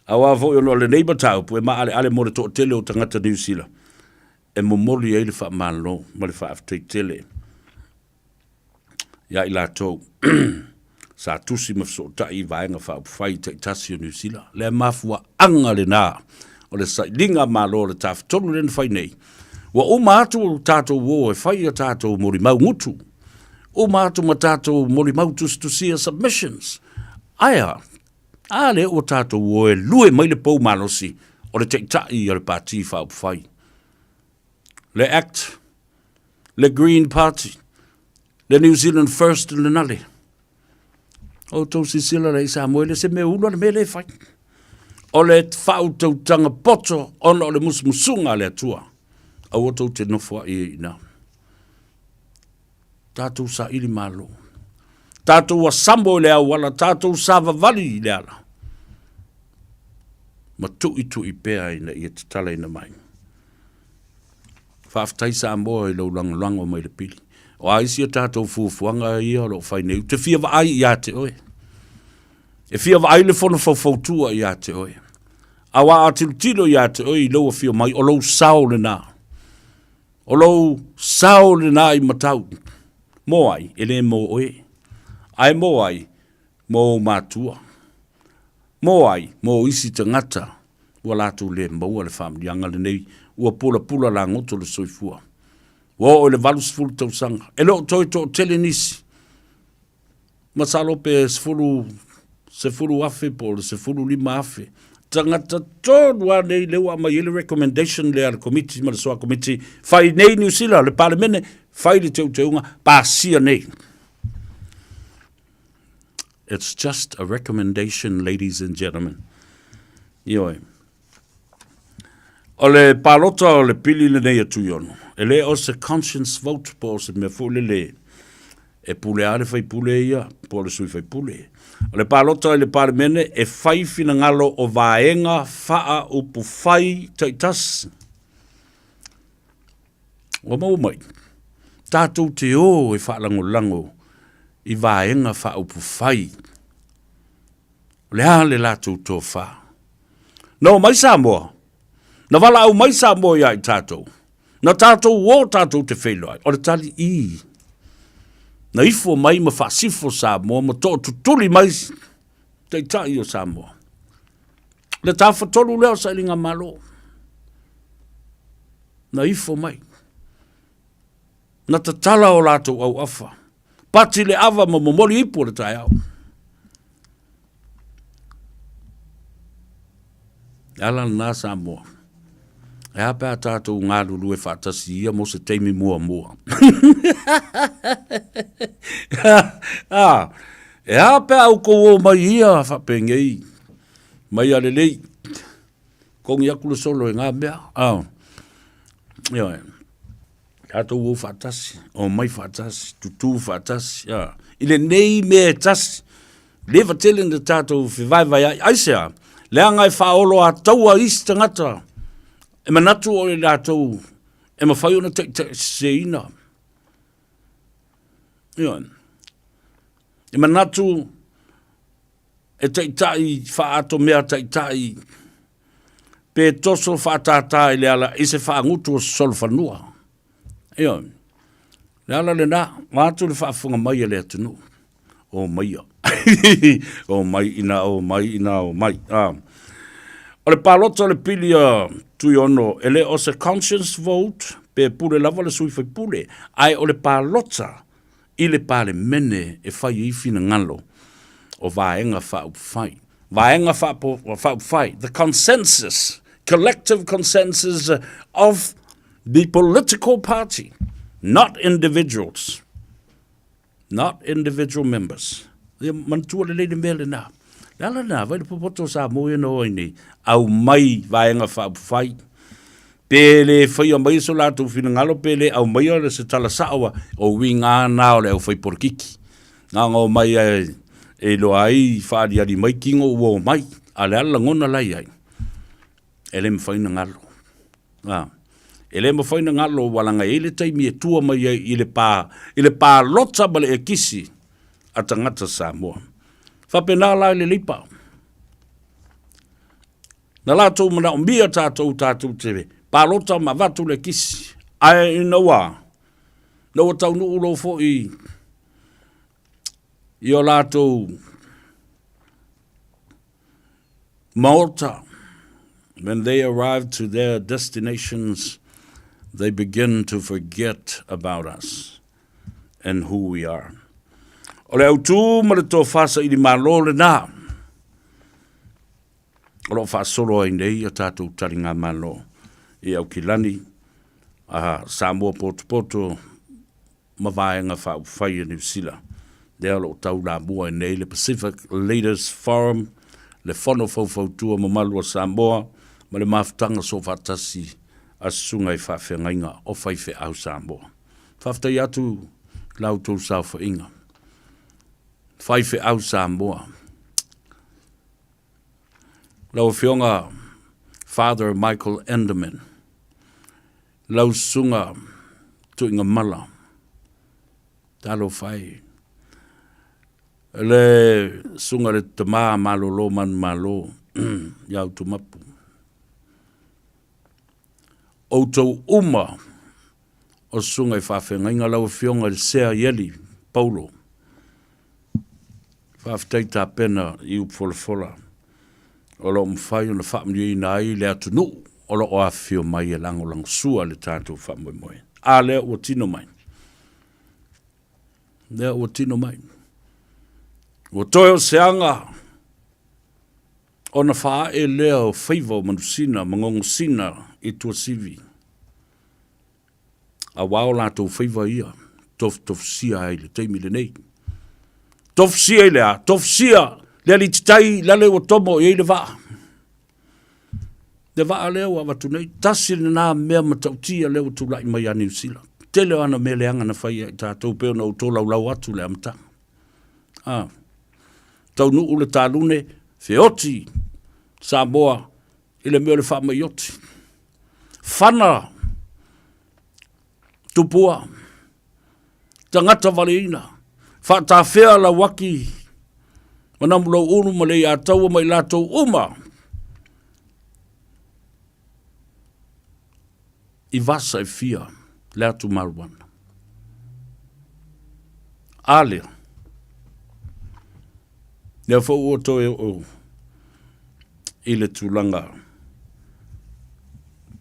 Awa fo yo le neighbor tau, pu e ma ale mo le to tele o tangata New Zealand. E mo moli e le wha malo, ma le wha aftei tele. Ia I la tau, sa tusi mafso ta I vaenga wha upwhai te tasi o New Zealand. Le mafua anga le na, o le sailinga malo le taf tonu len whai nei. Wa o mātu tātou wo e whai a tātou mori mau ngutu. O mātu matato mori mautus to see submissions. Aia, ale o tātou o e lue mai le pou malosi o le teitai o le pāti whau whai. Le ACT, le Green Party, le New Zealand First le nale. O tau sisila le isa moele se me ulo le me le whai. O le whau tau tanga poto ono le musmusunga le atua. Au o tau te nofua I ina. Tātou sa ili malo. Tātou wa sambo lea wala, tātou sa vavali lea la. Ma tui pēa ina I te tala ina mai. Whaaftai sa moa I lau lango mai le pili. O aisi a tātou fuafuanga ia lo whaineu. Te fia wa ai ia te oe. E fia wa ai le fono fautua ia te oe. Awa a tilo ia te oe I lau a fia mai o lau sao le nā. O lau sao le nā I matau. Mo ai, ele mo oe. Ai mo ai, mo mātua. Mo ai, mo isi tangata. ua lātou le maua le whamlianga le nei, ua pula la ngoto le soifua. O le valu sifuru tausanga, e leo toi to tele nisi. Masalo pe sifuru afe po le sifuru lima afe. Tangata tonu a nei lewa mai ele recommendation le al committee, ma le soa committee, fai nei New Zealand, le parlemene, fai le teunga, pasia nei. It's just a recommendation, ladies and gentlemen. Ioe. O le palota o le pili le nei atu yono. E le o se conscience vote po se me fu le. E pule ale fai pule ia, po le sui fai pule. O le palota o le parlemene e fai fina ngalo o vaenga faa upu fai taitas. O mau mai. Tātou te o e faa lango I vaenga faa upu fai. Le ale lātou tō faa. No mai Samoa. Na wala au mai Samoa ia I tātou. Na tātou o tātou te whelai. O le tali I. Na ifo mai ma whaasifo Samoa. Ma tō tutuli mai. Te tai o Samoa. Le tāwhatolu leo sa ilinga malo. Na ifo mai. Na tatala o lātou au afa. Pati le ava ma momoli ipo le tai au. Ala na Samoa. E hape a tātou ngā lulu e whātasi ia mo se teimi mua. E hape au ko o mai ia whapengei. Mai ale lei. Kongi akula solo e ngā mea. Ia tātou o whātasi. O mai whātasi. Tutu whātasi. Ile nei mea tasi. Lewa tele na tātou whivaiwai aisea. Lea ngai whaolo a taua isi tangata. E manatu o le lātou. E mawhai ona te se ina. E manatu e te tai whaato mea te tai. Pe toso whaatatai le ala i se whaangutu o sol whanua. Le ala le nā. Mātu le whaafunga mai e le atunu. O mai a. O mai ina, o mai ina, o mai. O le palota le pili tui ono, ele o se conscience vote, pe pule lava le sui fai pule, ai o le palota, I le pale mene e fai I fina ngalo, o vaenga wha upwhai. Vaenga wha upwhai, the consensus, collective consensus of the political party, not individuals, not individual members. Mantua le leile mele na. Lala na, vai le popoto sa moe no ini, au mai vaenga wha upwhai. Pele whai o mai so lātou whina ngalo pele, au mai o le se tala sawa, o wi ngā nao le au whai porkiki. Ngā ngō mai e lo ai whaari ari mai kingo uo mai, a le ala ngona lai ai. Ele me whaina ngalo. Ele me whaina ngalo walanga ele taimi e tua mai I le pā lota bale e kisi a tangata Samoa. Whapena lai le lipa. Na lātou mana o mia tātou tewe. Pālota ma watu le kisi. Ai inawa. Nawa tau nuu lo fo I o lātou Malta. When they arrive to their destinations, they begin to forget about us and who we are. O le autu ma le tō whasa I li malo le nā. O lo whasoro ai nei a tātou taringa malo. I au kilani, Samoa poto ma vaenga whai New Zealand. Dea lo tau la mua nei le Pacific Leaders Forum, le whono fau ma malua Samoa, ma le mafutanga so whatasi a sunga I whawhengainga o whaife au Samoa. Whaftai atu lau tau sau whainga. Whaife au Samoa. Lau whionga Father Michael Enderman. Lau sunga tuinga mala. Talo whai. Le sunga le tama malo lo man malo. Iau tumapu. O tau uma. O sunga I whawhengainga lau whionga le sea yeli. Paulo. Whaftai tā pena I upfolfola. O lo mwhai o na whaamni na ai le atunu. O lo o awhio mai e lango sua le tātou whaamoi moe. A lea ua tino mai. Lea ua tino mai. Ua toe o seanga. O na whaa e lea o Faiva o manusina, mangongosina i tua sivi. A wao lātou Faiva ia. Tof sia ai le teimi le nei. Tof sia i lea. Tof sia lea li titai lale o tomo i le vaa. Le vaa lea o awatu nei. Tasi le nā mea matautia lea o tūlai mai a New Zealand. Te leo ana me leanga na whai i tātou peo na uto lau atu le amata. Tau nuu le tālune, Feoti, Samoa, i le meo le wha mai oti. Whana, tupua, tangata waleina, wha tā whea la waki, manamulau unu ma le a taua mai lātou uma. I vasa e fia, le atu maruana. Ale, lea fo ua toe o i le tūlanga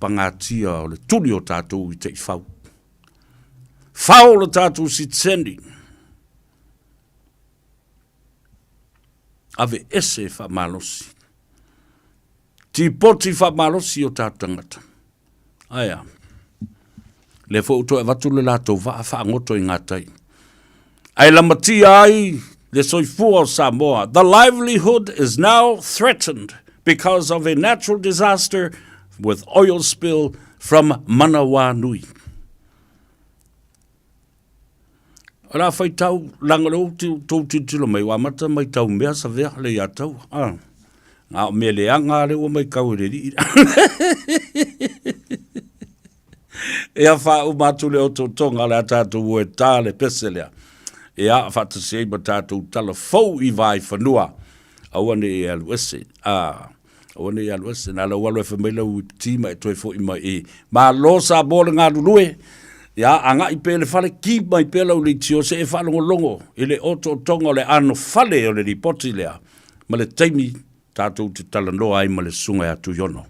pangatia o le tuli o tātou i te i whau. Whau le tātou si tsendi. Ave ese wha malosi. Ti poti wha malosi o tātou tangata. Aia. Le fo uto e watu le lātou wha ngoto i ngātai. Ai lamatia ai le soifua o Samoa. The livelihood is now threatened because of a natural disaster with oil spill from Manawanui. Ora fai tau langalo tau titilo mai wa mata mai tau mea sa vea le ia tau. Ngā me le anga le o mai kau re ri. Ea wha umatu le o tonga le atatu ue tā le pese lea. Ea whata sei ma tātou tala fau i vai whanua. Awane e aluese. Awane e aluese. Nā la walo e whamaila ui tima e toi fo i mai e. Ma lo sa bole ngā lulue. Ia anga i pele fale ki mai pele o le tio se e whalongo longo. I le oto tonga le ano fale o le ripoti lea. Ma le taimi tātou te tala noa ai ma le sunga atu yono.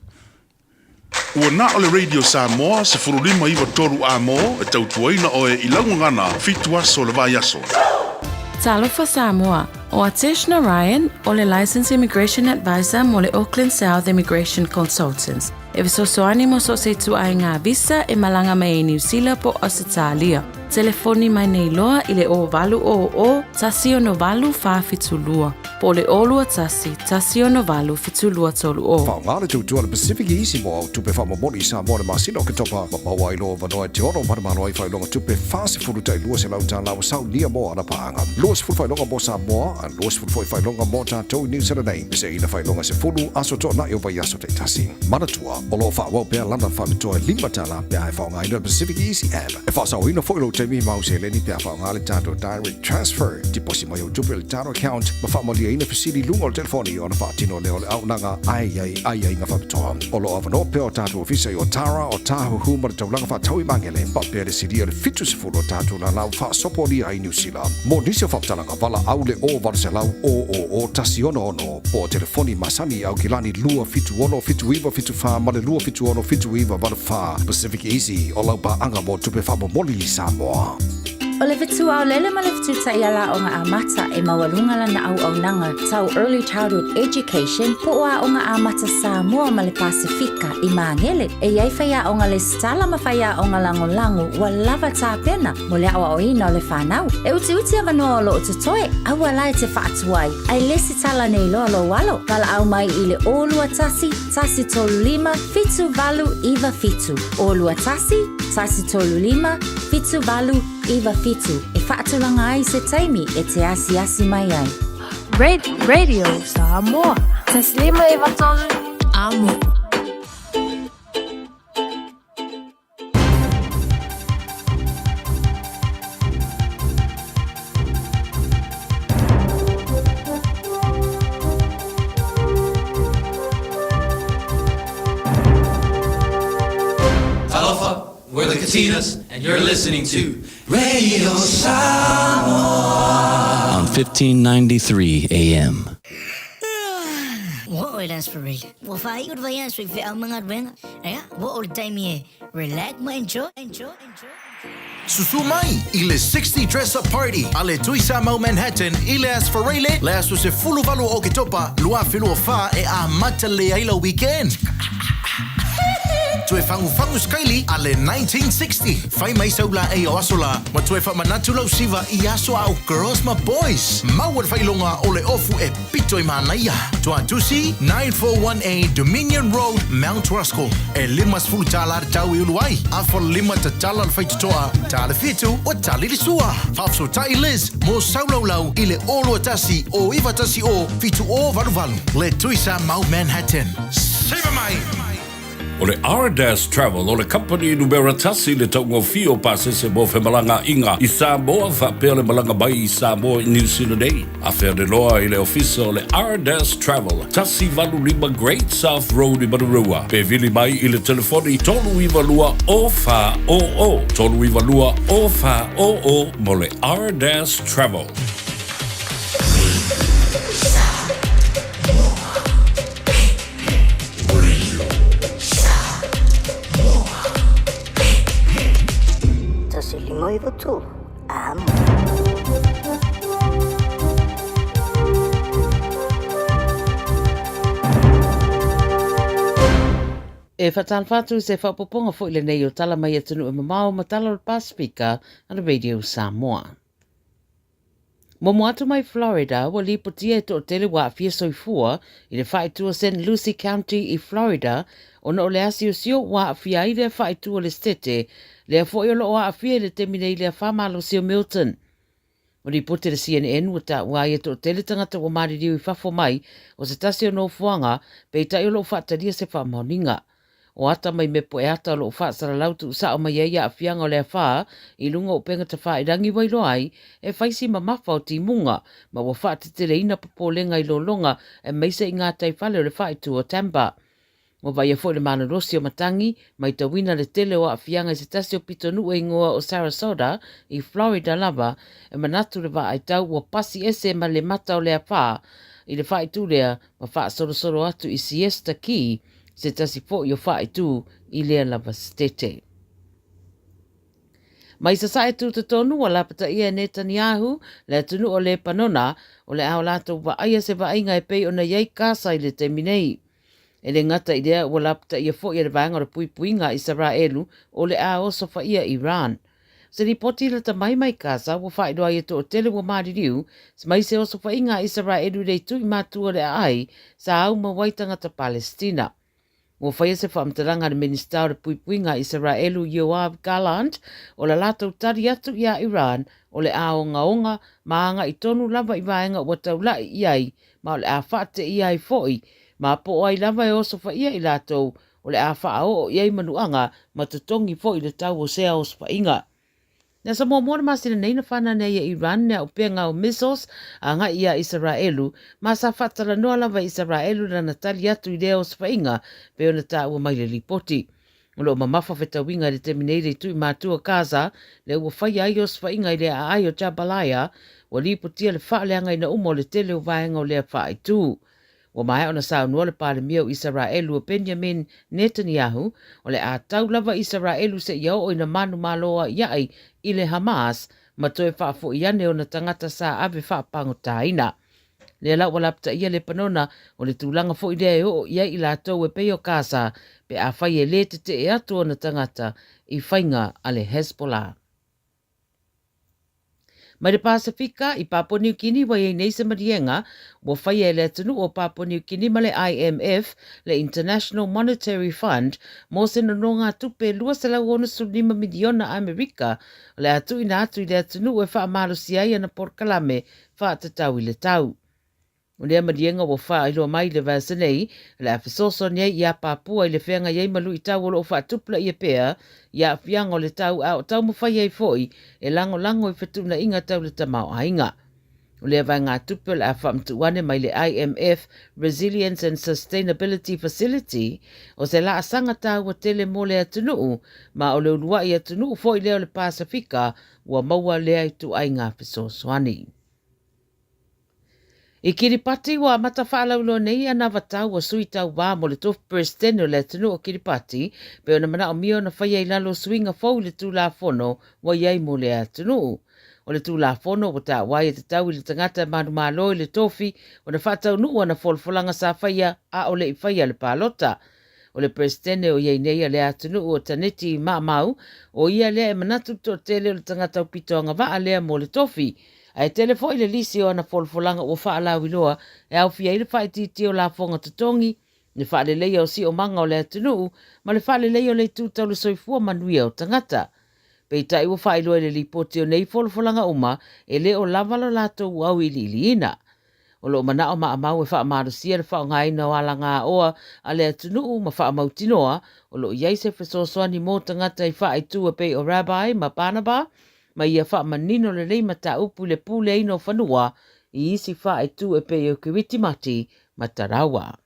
Ua na o le Radio Samoa se furulima iwa toru a mo e tautuaina o e ilaungangana fitua so le vai aso. Talofa Samoa, o Ateshna Ryan, o le Licensed Immigration Advisor mo le Auckland South Immigration Consultants. E visosoani mo so se tu ai ngā visa e malanga mai e New Zealand po Australia. Telefoni mai nei loa i le o valu o tasi o no valu wha fitulua. Po le olua tasi o no valu fitulua tolu o. Whaongare tūtua le Pacific Easy mo au tupe whamamoni sa mo le masino ke topa mapaua i loa vanoa te oro paramano ai whailonga tupe whase furutai lua se lauta lau sau nia mo ana paanga. Lua se furu whailonga mo Samoa, a lua se furu whailonga mo tātou New Zealand nei. Se ina whailonga se furu aso tō na i o vai aso te tasi. Manatua, o lo whaawau pēr lana whamitoa lima tala pēr e whaonga ina Pacific Easy app. E whaasau ina whailo te mi mau se leni pēr whaonga le tātou direct transfer. Tiposi mai o tupe le tātou account, ma whaamalia ina pasiri lunga o telefoni o na whaatino leo le aunanga ai ngā whamitoa. O lo avano pēr o tātou ofisa i o Tara o tāhuhu ma le taulanga whaatau i mangele, pa pēr e siri o le fitu se furu o tātou na lau whaasoponi ai New Zealand. Mo nisi o whaptalanga wala au le o vara se lau o tasi ono po telefoni masani au kilani lua fitu ono fitu iwa fitu wha ma le lua fitu ono fitu iwa vara wha Pacific Easy o lau pa anga mo tupe wha momoli i Samoa. O le fitu au lele ma le fitu ta ia la o ngā amata e mawalunga lana au nanga tau Early Childhood Education po a o ngā amata Samoa ma le Pasifika i mangele e iai whaia o ngā le stala ma whaia o ngā lango wa lava tā pena mo le awa o ina o le whanau. E uti avanoa o lo o tutoe au ala e te whaatuai ai lesi tala nei loa lo walo wala au mai i le olua tasi tolu lima fitu valu iwa fitu olua tasi tolu lima fitu valu iwa fitu e whaatulanga ai se taimi e te asi mai ai. Radio Samoa. Taslima iwa tolu amo. We're the Katinas, and you're listening to Radio Samoa on 1593 AM. What oil aspirate? Well, if I could buy us with the mga ring, what old time ye? Relax, enjoy. Susumai, ile 60 dress up party. Ale tuisa mau Manhattan, ile asfarele, le asu se fulu valu o kitopa, lua filu fa e a mata le aila weekend. Tue fangu skaili ale 1960. Fai mai saula e o asola. Ma tue fa manatu lau siva I aso au girls ma boys. Mawar fai longa ole ofu e pito I manaia. Tua tusi 941A Dominion Road, Mount Ruskell. E limas fulu talar tau I uluai. Afo lima ta talar fai tutoa. Tala fitu o tali li sua. Fafso tai Liz. Mo saulau lau ile olo tasi o iwa tasi o fitu o valu. Le tuisa mau Manhattan. Save mai. O le R-Dash Travel, o le company numero tasi le taungo fio pasese mo fe malanga inga I Samoa whapea le malanga bai I Samoa I New Zealand ei. A whea de loa I le ofisa o le R-Dash Travel, tasi valu lima Great South Road I Marurua. Pe vili mai I le telefoni tolu I valua o wha o o. Tolu I valua o wha o o mo le R-Dash Travel. Moi tu. Amo. E whatalwhatu se whapoponga fo ile nei o tala mai atunu e mamao matala o Pasifika ana Radio Samoa. Momo atu mai Florida wa lipotia to tele wa fia soifua I le whaitua St. Lucie County I Florida ona o le asi o sio wa fia I le whaitua le stete le fo yo lo wa fia le temine le fama lo sio Milton. O lipote le CNN wata wa ia to tele tangata wa maririu I fafo mai o se tasi o no fuanga pe ta yo lo whataria se whamaoninga. O ata mai me po e ata lo whaasara lautu sa o mai eia a fianga o lea whaa I lunga o penga ta whaa I rangi wailo ai e whaisi ma mawha o ti munga ma wa whaa te tere ina popolenga I lo longa e meisa I ngā tai whale o le whaa I tu o Tampa. Mo vai e fo le mana rosi o matangi mai ta wina le tele o a fianga I se tasi o pito nu e ngoa o Sarasota I Florida lava e manatu le whaa ai tau o pasi ese ma le mata o lea whaa I le whaa I tu lea ma whaa soro atu I Siesta Key se tasi fo yo whae tu I lea lava stete. Mai sa sae tu te tonu o lapata ia Netanyahu le tunu o le panona o le ao lato wa aia se wa inga e pei o na iei kasa I le teminei. E le ngata I lea o lapata ia fo I le vanga o le puipuinga Israelu o le ao sofa ia Iran. Se ripoti la ta mai kasa wa whae doa ia to o tele wa maririu se mai se o sofa inga Israelu le tui matua le ai sa au mawaitanga ta Palestina. Mo whaia se whaamtaranga le minister o le puipuinga Israelu Yoav Gallant o la lato tari atu ia Iran o le aonga maanga I tonu lava I vaenga o taulai iai ma o le a whaate iai foi ma po ai lava e oso whaia I lato o le a whaao o iai manuanga ma tutongi foi le tau o sea o swainga. Nā sa mōmora masina neina whana nei Iran nea o penga o missiles a nga ia Israelu, ma sa whatara noa lava Israelu na natali atu I leo swainga pe o na tā ua mai le lipoti. O lo mamafa wheta winga le terminere tui mātua Gaza, le ua whai ai o swainga I le a ai o Jabalaya, o lipotia le whaaleanga ina umo le tele o vaenga o lea whaai tū. O mai ona sa unua le pale mia o Israelu o Benjamin Netanyahu, o le a tau lava Israelu se iau o ina manu maloa iai I le Hamas, ma toe whaafo iane o na tangata sa ave whaapango taina. Le lau walapta ia le panona o le tūlanga fo idea o iai I lātou e peo Gaza, pe a whai e le te e atu o na tangata I whainga a le Hezbollah. Mai le Pasifika I Papua New Guinea wa nei se marienga wa whai e le tunu o Papua New Guinea ma le IMF, le International Monetary Fund, mo se nonga tupe lua se lau ona su 5 miliona Amerika, le atu ina atu I le tunu e wha amalo siai ana porkalame wha tatau I le tau. O lea marienga wa wha ilo mai le vasenei, le afisoso nei I a Papua I le whenga iei malu I tau o lo wha tupla I a pea, I a whianga o le tau a o tau mawhai ei foi, e lango I whetuna inga tau le tamau hainga. O lea vai ngā tupu le a whamtuane mai le IMF Resilience and Sustainability Facility, o se la asanga tau wa tele mo le atunuu, ma o le ulua I atunuu foi leo le Pasifika, wa maua lea I tu ai ngā fisosoani. I Kiripati wa matawhaalaulo nei ana watau o sui tau wā mo le tofu Preston o le tunu o Kiripati, pe ona mana o mio na whaia I lalo swinga fau le tū la fono wa iai mo le atunu. O le tū la fono o ta wai te tau I le tangata manu malo I le tofi, o na whatau nuu ana folfolanga sa whaia a o le I whaia le palota. O le Preston o iai nei a le atunu o taneti mau, o ia lea e manatu to tele o le tangata o pitoanga wa a lea mo le tofi. Ai telefo I le lisi o ana folfolanga o whaalau iloa e au fia I le whaititi o la fonga tutongi, le whaale leia o si o manga o le atunu, ma le whaale leia o le tūtau le soifua manuia o tangata. Pei tai o whaeloa le lipoti o nei folfolanga uma e le o lavalo lato au I iliina. O lo mana o maa mau e wha amarusia le wha ngaina o ala ngā oa a le atunu ma wha amautinoa o lo iai se whasosoani mō tangata I wha tu a pei o Rabbi ma Barnaba, ma ia wha manino le rei mata upu le pule ino whanua I isi wha tu e pei o kiwiti mati ma tarawa.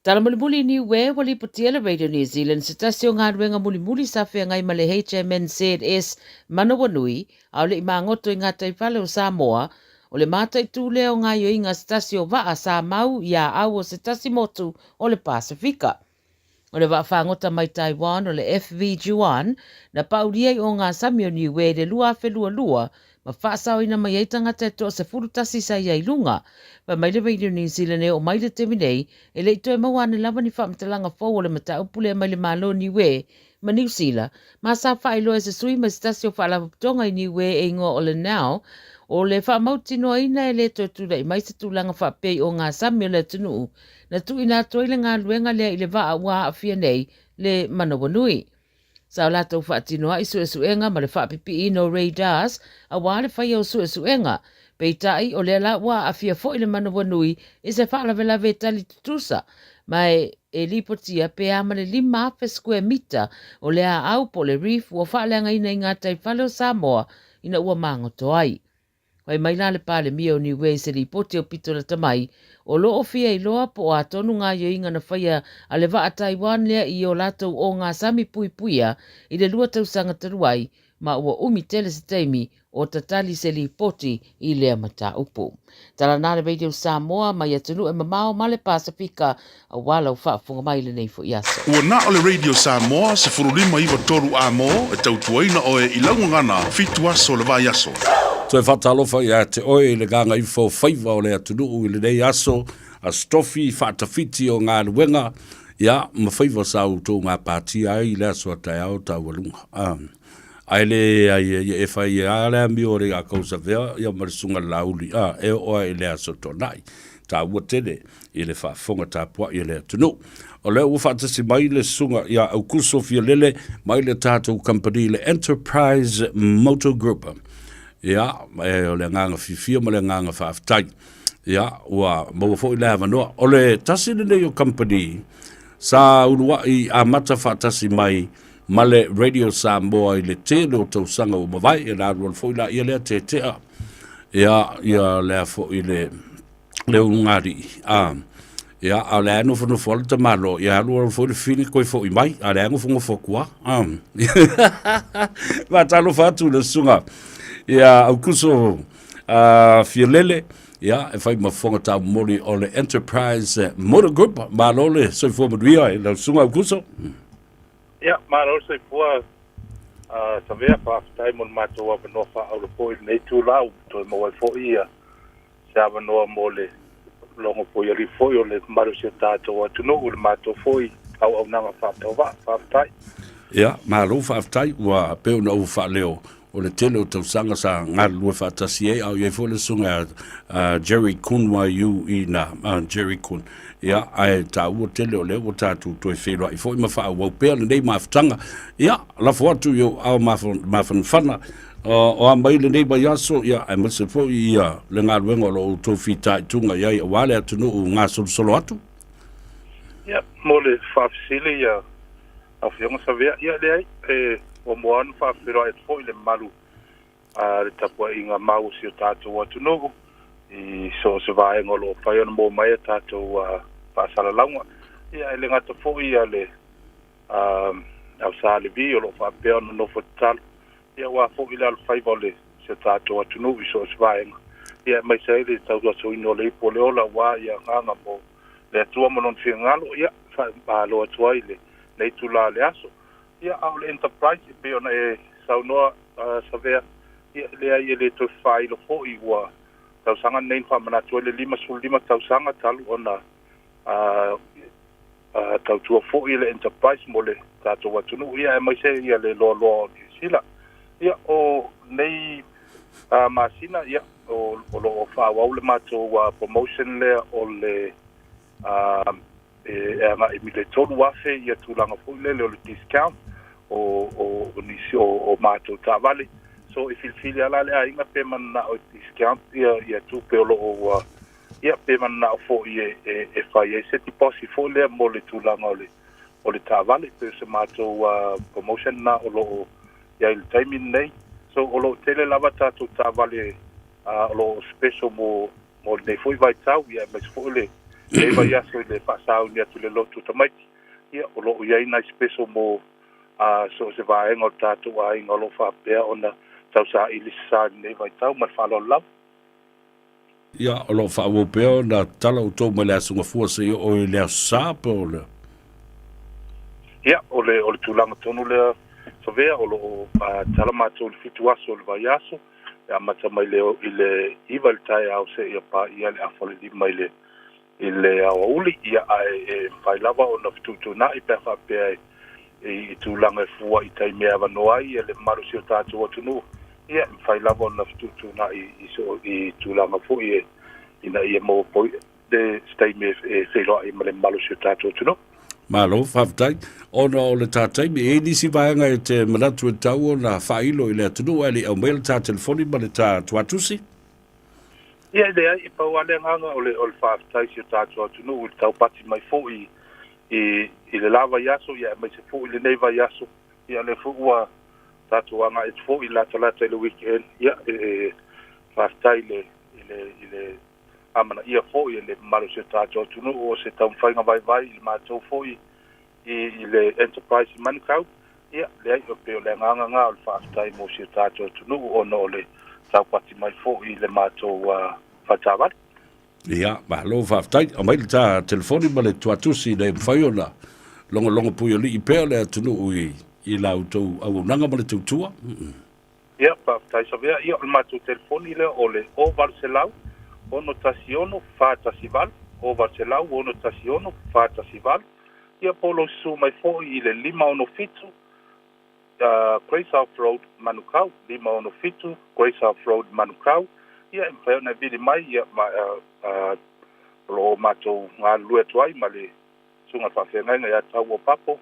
Tala mulimuli ni we wali putia le Radio New Zealand se tasio ngā ruenga mulimuli sa whea ngai ma le HMNZS Manawanui au le ima ngoto I ngā taifale o Samoa o le mātai tū leo ngā yo I ngā stasio waa sa mau ia au o se tasi motu o le Pasifika. O le whaangota mai Taiwan o le FV1 na pauria o ngā samio ni we le lua whelua lua ma whaasau ina mai eitangata e toa se furutasi sa iai lunga. Pa mai le Radio New Zealand o mai le temi nei e le itoe mawane lava ni whaamtalanga fau o le mata upule mai le malo ni we ma New Zealand ma sa whaelo e se sui ma stasio whaalaputonga I ni we e ingo o le nao o le whaamautino ina e le toa tula I mai se tūlanga whaapei o ngā samio le tunu na tu ina toile ngā luenga lea I le waa waa a fia nei le Manawanui. Sao la tau whaatinoa I suenga ma le whaapipi ino radars a wā le whaia o suenga. Pei tai o le la waa a fia fo I le Manawanui I se whaalawelawe tali tutusa mai e lipotia pe ama le 5 square meter o le a au po le reef ua whaaleanga ina I ngā taifale o Samoa ina ua mangoto ai. Wai mai la le pale mio ni we se lipoti o pito na tamai o lo o fia I loa po a tonu ngā yo inga na whaia a le wa a Taiwan lea I o latou o ngā sami pui puia I le lua tausanga taruai ma ua umi tele se teimi o tatali se lipoti I lea mata upu. Tala nā le Radio Samoa mai atunu e mamao ma le Pasifika a wala u whaafunga mai le nei fo iaso. Ua na o le Radio Samoa se furulima iwa toru a mo e tautuaina o e ilaungangana fitu aso le vai aso. Toe whatalofa ia te oe le Gagaifo Faiva o le atunu I le nei aso a stofi whaatawhiti o ngā luenga ia ma Faiva sa uto ngā pātia I le aso a tai au tau walunga. Ai le e whai a le mi o re a kausa vea ia marisunga lauli e oe le aso tonai. Ta ua tene I le whaafonga tā pua I le atunu. O le ua whaatasi mai le sunga ia au kuso fia lele mai le tātou company le Enterprise Motor Group. Ia, o le nganga fifia ma le nganga whaaftai. Ia, ua maua fo I le havanoa. O le tasi le nei o company, sa urua I a mata whaatasi mai ma le Radio Samoa I le tēne o tausanga o mawai, e nā ruan fo I la ia lea te tea. Ia lea fo I le ungari. Ia, a le anu whanu whale ta malo, ia ruan fo I le whini koe fo I mai, a le anu whunga fo kua. Ma talo whatu le sunga. Ia au kuso fia lele ia e whai mafonga tau mori o le Enterprise Motor Group ma lole soi fua maduia e lau sunga au kuso. Ia, ma lole soi fua sa vea whaafitai mon mātua wanoa wha au le poi nei tū lau toi mawai fo ia sa wanoa mo le longo poi ali foi o le maru se tātou atunu o le mātua foi au nanga whaafitai. Ia, ma lole whaafitai ua peo na u wha leo o le tele o tausanga sa ngā lua whaatasi e au iei fōle sunga Jerry Kun wa yu I na Jerry Kun. Ia, ai tā ua tele o leo o tātou toi whērua. I fōi mawha au waupea le nei maafutanga. Ia, la whatu yo au mawhan whana. O a mai le nei mai aso, ia, ai mase fōi ia le ngā luenga o tō whitai tunga iai a wale atunu o ngā solo atu. Ia, mo le whaafisili ia a whionga sa vea. Ia, le ai, o moan whaafira e fo I le malu le tapua I ngā mau si o tātou atunu I so se vae ngolo whai ana mō mai a tātou whaasala launga ia ele ngata fo I le au sa le vi o lo whaapea no fo talo ia wa fo I le al Faiva le se tātou atunu I so se vae ia mai sai le tau so ino le po le ola wa ia nganga mo le tua mo non ngalo ia fa ba lo tua ile le tula le aso ia au le enterprise pe ona e sau noa savea ia le le to fai lo fo I wa tau sanga nei fa mana tua le 5 tau sanga talu ona tau tua fo ile enterprise mo le tato wa tunu ia mai sai ia le lo sila ia o nei masina ia o lo fa wa le mato wa promotion le o le nga mi le tolu wa fe ia tulanga fu le discount o nisi o mato tavale so if you feel ala le ainga pe man na o discount ia tu pe lo ia pe man na fo e fa ia se tipo si fo le mo le tulanga o le tavale pe se mato promotion na o lo ia il timing nei so o lo tele lava tatu tavale lo special mo ne foi vai tau ia mas fo le vai ia so le pasau ia tu le lotu tamai ia o lo ia ina special mo so se vai ngo tatu ai ngolo fa pe ona tau sa ilisa ne vai tau ma fa lo love ia o lo fa wo pe ona tala o to mo le asunga fu se o le sa po le ia o le tulanga tonu le so vea o lo tala mato le fitu aso le vai aso ya mata mai le ile ival tai au se ia pa ia le afole di mai le ile au uli ia e fai lava o na fitu na I pe fa pe e tulanga fu I tai mea vanoai ia le maru si o tatu o tunu ia fai lava o na fitu na I so I tulanga fu ia ina ia mo po de stai me se lo I male maru si o tatu o tunu malo faftai ona o le tatai me e nisi vaenga e te manatu e tau o na whailo I le atunu ali au mail ta telefoni ma le ta tuatusi ia le ai I pau ale nganga o le faftai si o tatu o tunu I tau pati mai fo I le lava yaso ia mai se fo I le neiva yaso ia le fo ua tatu anga e fo I la talata I le weekend ia faftai le amana ia fo I le malu se tatu o tunu o se tau whainga vai I le mātou fo I le enterprise manikau ia le ai o peo le nganga ngā o le whaaftai mo se tatu o tunu o no le tau pati mai fo I le mātou whatawari ia malo faftai o mai le ta telefoni ma le tuatusi le mwhaiona longo pui o li I peo le atunu I lautou au nanga ma le tautua ia faftai sa vea ia o le mātou telefoni le o le o Valselau ono tasiono fatasival o Valselau ono tasiono fatasival ia polo su mai fo I le 515 Grace House Road Manukau 515 Grace House Road Manukau ia e na vidi mai ia lo mato ngā lue tuai ma le sunga whawhenga ia tau o papo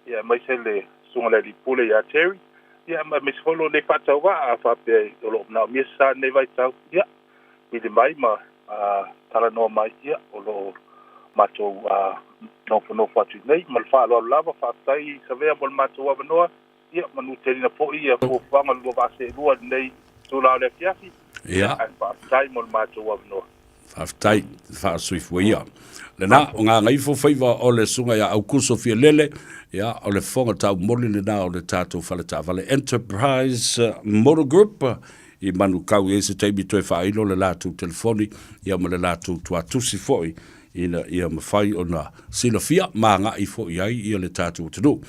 ia mai se le sunga le lipule ia Terry ia mai holo le whatau wa a whape o lo na miesa ne vai tau ia vidi mai ma tala noa mai ia o lo mato no whatu nei ma le wha lava whatai sa vea mo le mato wa noa ia manu terina po ia ko whanga lua vase lua nei tula le fiasi ia whatai mo le mato wa noa faftai fa suifua ia le na o ngā Gagaifo Faiva o le sunga ia au kuso fia lele ia o le fonga tau moli le na o le tātou whale tāwale Enterprise Motor Group I manukau e se teimi toe whailo le lātou telefoni ia ma le lātou tuatusi foi ia mawhai o na silafia mā ngā I foi ai ia le tātou tunu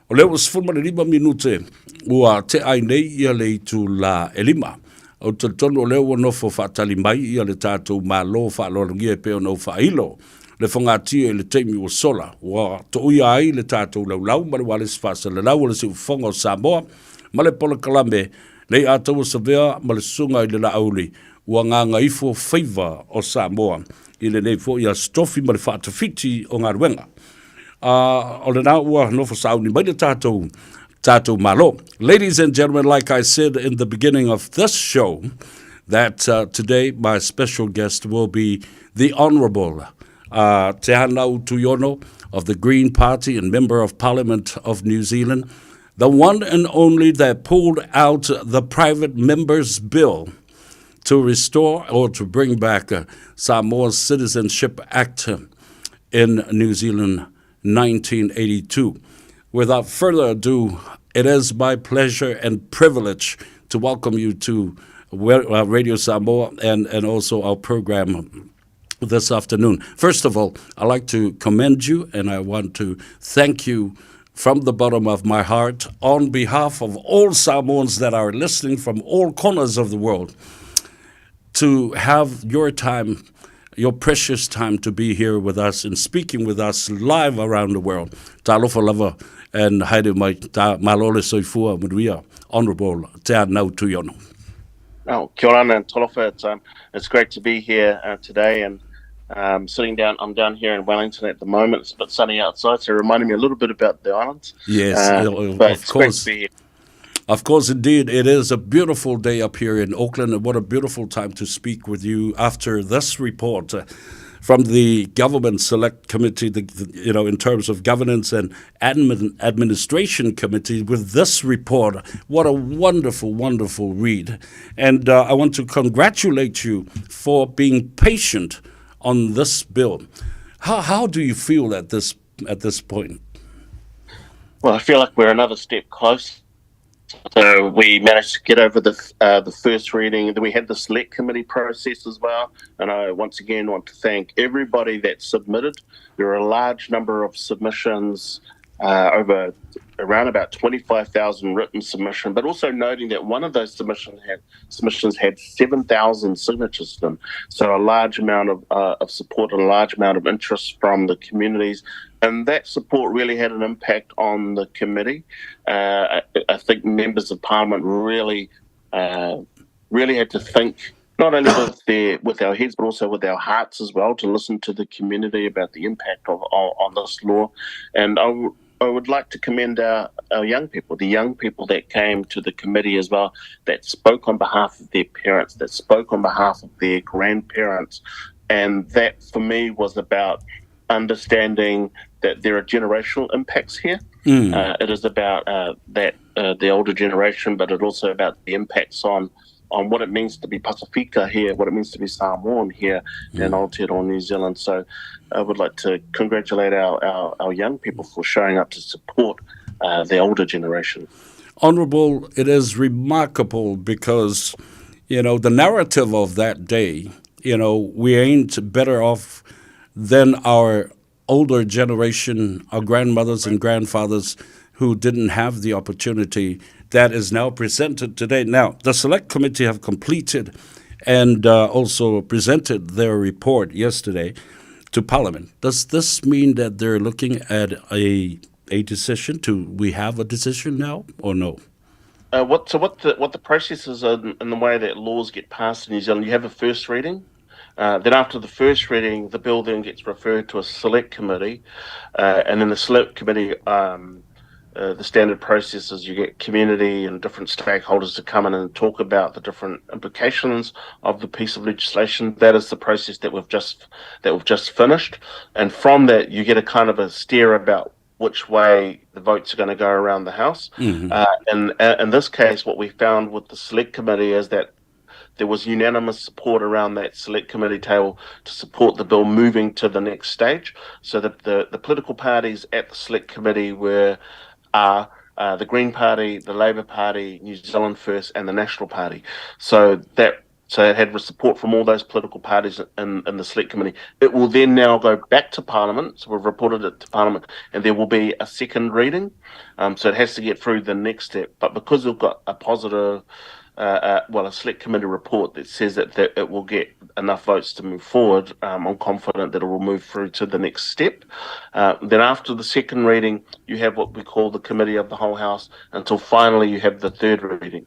o leo o 5 minute ua te ai nei ia le itu la elima o te tono leo o nofo whaatali mai ia le tātou mālo whaalolongia e peo no whailo le whangatia le teimi o sola ua to uia ai le tātou laulau ma le wale sifasa le lau o le si ufonga o Samoa ma le pola kalame le atau sa vea ma le sunga I le la auli ua ngā Gagaifo Faiva o Samoa I le nei fo ia stofi ma le whaatawhiti o ngā ruenga o le nā ua nofo sauni mai le tātou malo. Ladies and gentlemen, like I said in the beginning of this show, that today my special guest will be the Honourable Te Hanau Tuiono of the Green Party and Member of Parliament of New Zealand, the one and only that pulled out the private member's bill to restore or to bring back Samoa's Citizenship Act in New Zealand 1982. Without further ado, it is my pleasure and privilege to welcome you to Radio Samoa and also our program this afternoon. First of all, I'd like to commend you, and I want to thank you from the bottom of my heart on behalf of all Samoans that are listening from all corners of the world, to have your time, your precious time to be here with us and speaking with us live around the world. Talofa lava and haere mai ta malole soifua muria. Honorable te anau tuiono. Oh, kia ora and talofa. It's great to be here today, and sitting down. I'm down here in Wellington at the moment. It's a bit sunny outside, so it reminded me a little bit about the islands. Yes, but of it's course. Great to be here. Of course, indeed, it is a beautiful day up here in Auckland, and what a beautiful time to speak with you after this report from the Government Select Committee, in terms of governance and administration committee. With this report, what a wonderful, wonderful read. And I want to congratulate you for being patient on this bill. How do you feel at this point? Well, I feel like we're another step close. So we managed to get over the first reading, and then we had the select committee process as well. And I once again want to thank everybody that submitted. There are a large number of submissions, around about 25,000 written submission, but also noting that one of those submissions had 7,000 signatures to them. So a large amount of support and a large amount of interest from the communities. And that support really had an impact on the committee. I think members of Parliament really had to think not only with our heads, but also with our hearts as well, to listen to the community about the impact on this law. And I would like to commend our young people, the young people that came to the committee as well, that spoke on behalf of their parents, that spoke on behalf of their grandparents. And that, for me, was about understanding that there are generational impacts here. It is about the older generation, but it's also about the impacts on what it means to be Pasifika here, what it means to be Samoan here in Aotearoa, New Zealand. So I would like to congratulate our young people for showing up to support the older generation. Honourable, it is remarkable because, the narrative of that day, we ain't better off than our older generation, our grandmothers and grandfathers who didn't have the opportunity that is now presented today. Now, the Select Committee have completed and also presented their report yesterday to Parliament. Does this mean that they're looking at a decision? We have a decision now or no? What the process is in the way that laws get passed in New Zealand, you have a first reading. Then after the first reading, the bill then gets referred to a select committee, and then the select committee, the standard process is you get community and different stakeholders to come in and talk about the different implications of the piece of legislation. That is the process that we've just finished, and from that you get a kind of a steer about which way the votes are going to go around the House. And in this case, what we found with the select committee is that there was unanimous support around that select committee table to support the bill moving to the next stage. So that the political parties at the select committee are the Green Party, the Labour Party, New Zealand First, and the National Party. So it had support from all those political parties in the select committee. It will then now go back to Parliament. So we've reported it to Parliament, and there will be a second reading. So it has to get through the next step. But because we've got a positive, a select committee report that says that it will get enough votes to move forward, I'm confident that it will move through to the next step. Then after the second reading, you have what we call the Committee of the Whole House, until finally you have the third reading.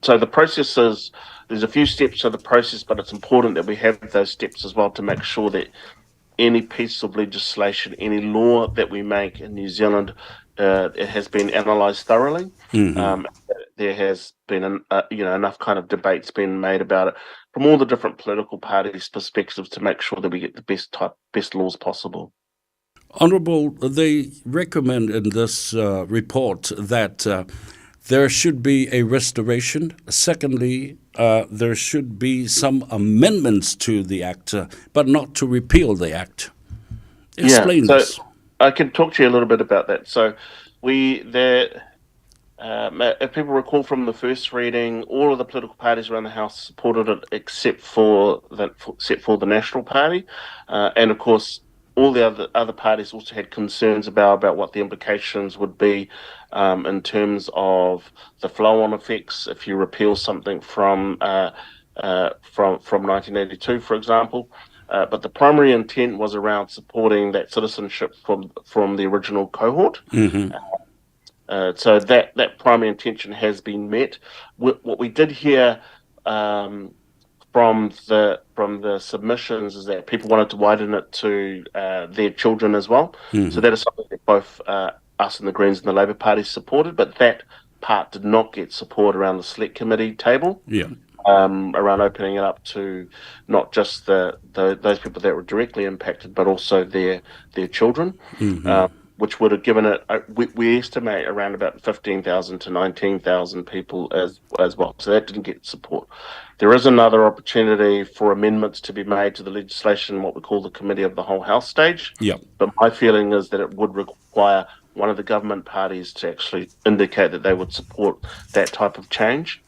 So the process is, there's a few steps to the process, but it's important that we have those steps as well to make sure that any piece of legislation, any law that we make in New Zealand, it has been analysed thoroughly. There has been enough kind of debates being made about it from all the different political parties' perspectives to make sure that we get the best laws possible. Honourable, they recommend in this report that there should be a restoration. Secondly, there should be some amendments to the Act, but not to repeal the Act. Explain this. I can talk to you a little bit about that. So if people recall from the first reading, all of the political parties around the House supported it except for the National Party, and of course all the other parties also had concerns about what the implications would be in terms of the flow-on effects if you repeal something from 1982, for example. But the primary intent was around supporting that citizenship from the original cohort. Mm-hmm. So that primary intention has been met. What we did hear from the submissions is that people wanted to widen it to their children as well. Mm-hmm. So that is something that both us and the Greens and the Labour Party supported, but that part did not get support around the Select Committee table. Yeah. Around opening it up to not just those people that were directly impacted, but also their children. Mm-hmm. Which would have given it, we estimate around about 15,000 to 19,000 people as well. So that didn't get support. There is another opportunity for amendments to be made to the legislation, what we call the Committee of the Whole House stage. Yeah. But my feeling is that it would require one of the government parties to actually indicate that they would support that type of change.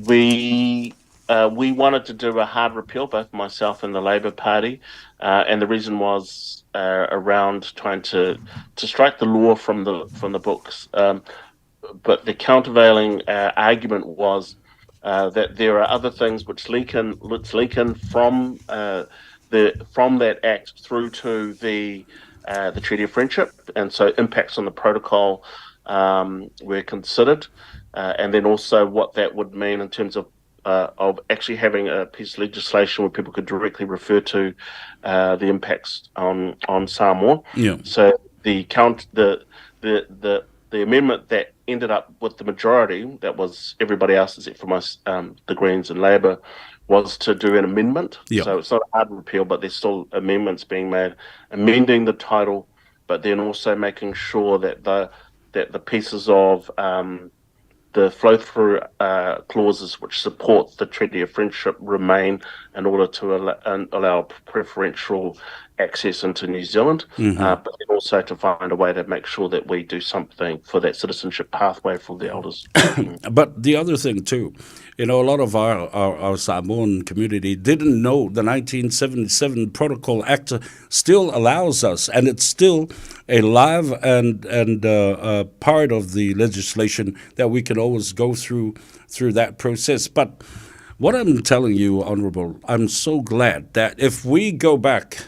We wanted to do a hard repeal, both myself and the Labour Party, and the reason was around trying to strike the law from the books. But the countervailing argument was that there are other things which leak in from that act through to the Treaty of Friendship, and so impacts on the protocol were considered, and then also what that would mean in terms of actually having a piece of legislation where people could directly refer to the impacts on Samoa. Yeah. So the amendment that ended up with the majority, that was everybody else except for the Greens and Labour, was to do an amendment. Yeah. So it's not a hard repeal, but there's still amendments being made, amending the title, but then also making sure that the pieces of the flow-through clauses which support the Treaty of Friendship remain in order to allow preferential access into New Zealand, Mm-hmm. But then also to find a way to make sure that we do something for that citizenship pathway for the elders. But the other thing too, a lot of our Samoan community didn't know the 1977 Protocol Act still allows us, and it's still a live and part of the legislation that we can always go through that process. But what I'm telling you, Honourable, I'm so glad that if we go back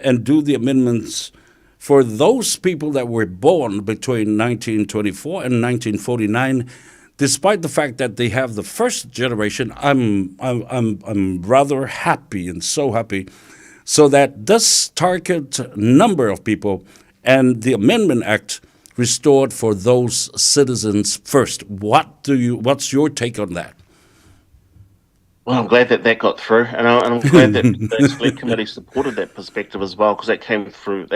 and do the amendments for those people that were born between 1924 and 1949, despite the fact that they have the first generation, I'm rather happy and so happy, so that this target number of people and the Amendment Act restored for those citizens first. What's your take on that? Well, I'm glad that got through, and I'm glad that the Select Committee supported that perspective as well, because that came through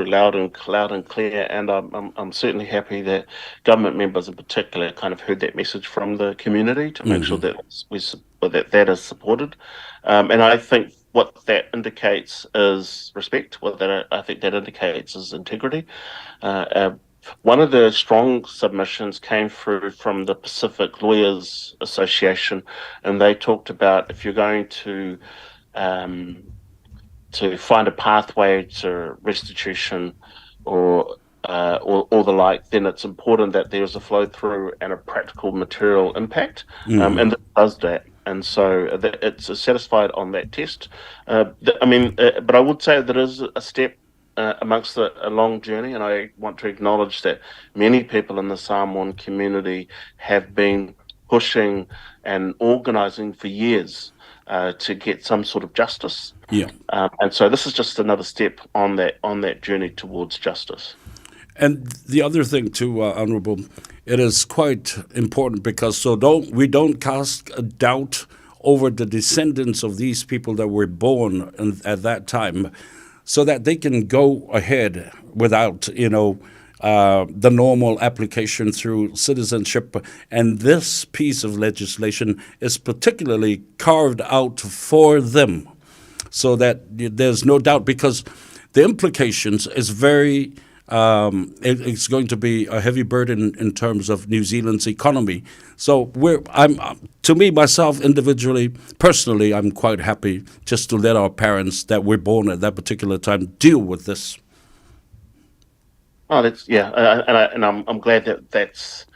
loud and clear, and I'm certainly happy that government members in particular kind of heard that message from the community to make sure that that is supported, and I think what that indicates is respect. I think that indicates is integrity. One of the strong submissions came through from the Pacific Lawyers Association, and they talked about if you're going to find a pathway to restitution or the like, then it's important that there's a flow through and a practical material impact, and it does that. And so it's satisfied on that test. But I would say there is a step amongst a long journey, and I want to acknowledge that many people in the Samoan community have been pushing and organising for years to get some sort of justice. Yeah. And so this is just another step on that journey towards justice. And the other thing too, Honourable, it is quite important because we don't cast a doubt over the descendants of these people that were born at that time, so that they can go ahead without, the normal application through citizenship. And this piece of legislation is particularly carved out for them, so that there's no doubt, because the implications is very it's going to be a heavy burden in terms of New Zealand's economy. So to me, myself, individually, personally, I'm quite happy just to let our parents that were born at that particular time deal with this. Oh, I'm glad that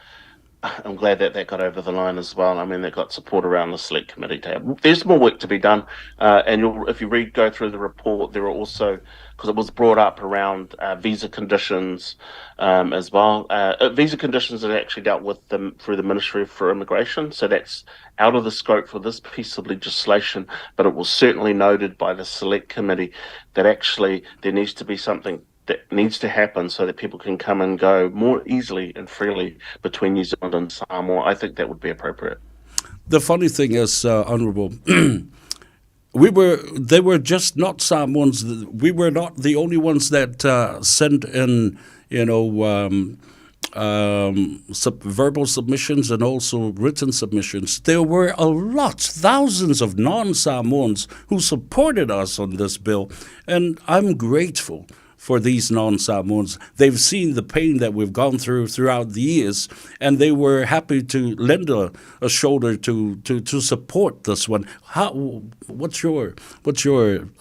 I'm glad that got over the line as well. I mean, they got support around the select committee tab. There's more work to be done, and if you go through the report, there are also, because it was brought up around visa conditions as well. Visa conditions are actually dealt with them through the Ministry for Immigration, so that's out of the scope for this piece of legislation. But it was certainly noted by the select committee that actually there needs to be something that needs to happen so that people can come and go more easily and freely between New Zealand and Samoa. I think that would be appropriate. The funny thing is, Honourable, they were just not Samoans. We were not the only ones that sent in, verbal submissions and also written submissions. There were a lot, thousands of non-Samoans who supported us on this bill, and I'm grateful for these non-Samoans. They've seen the pain that we've gone throughout the years, and they were happy to lend a shoulder to support this one. What's your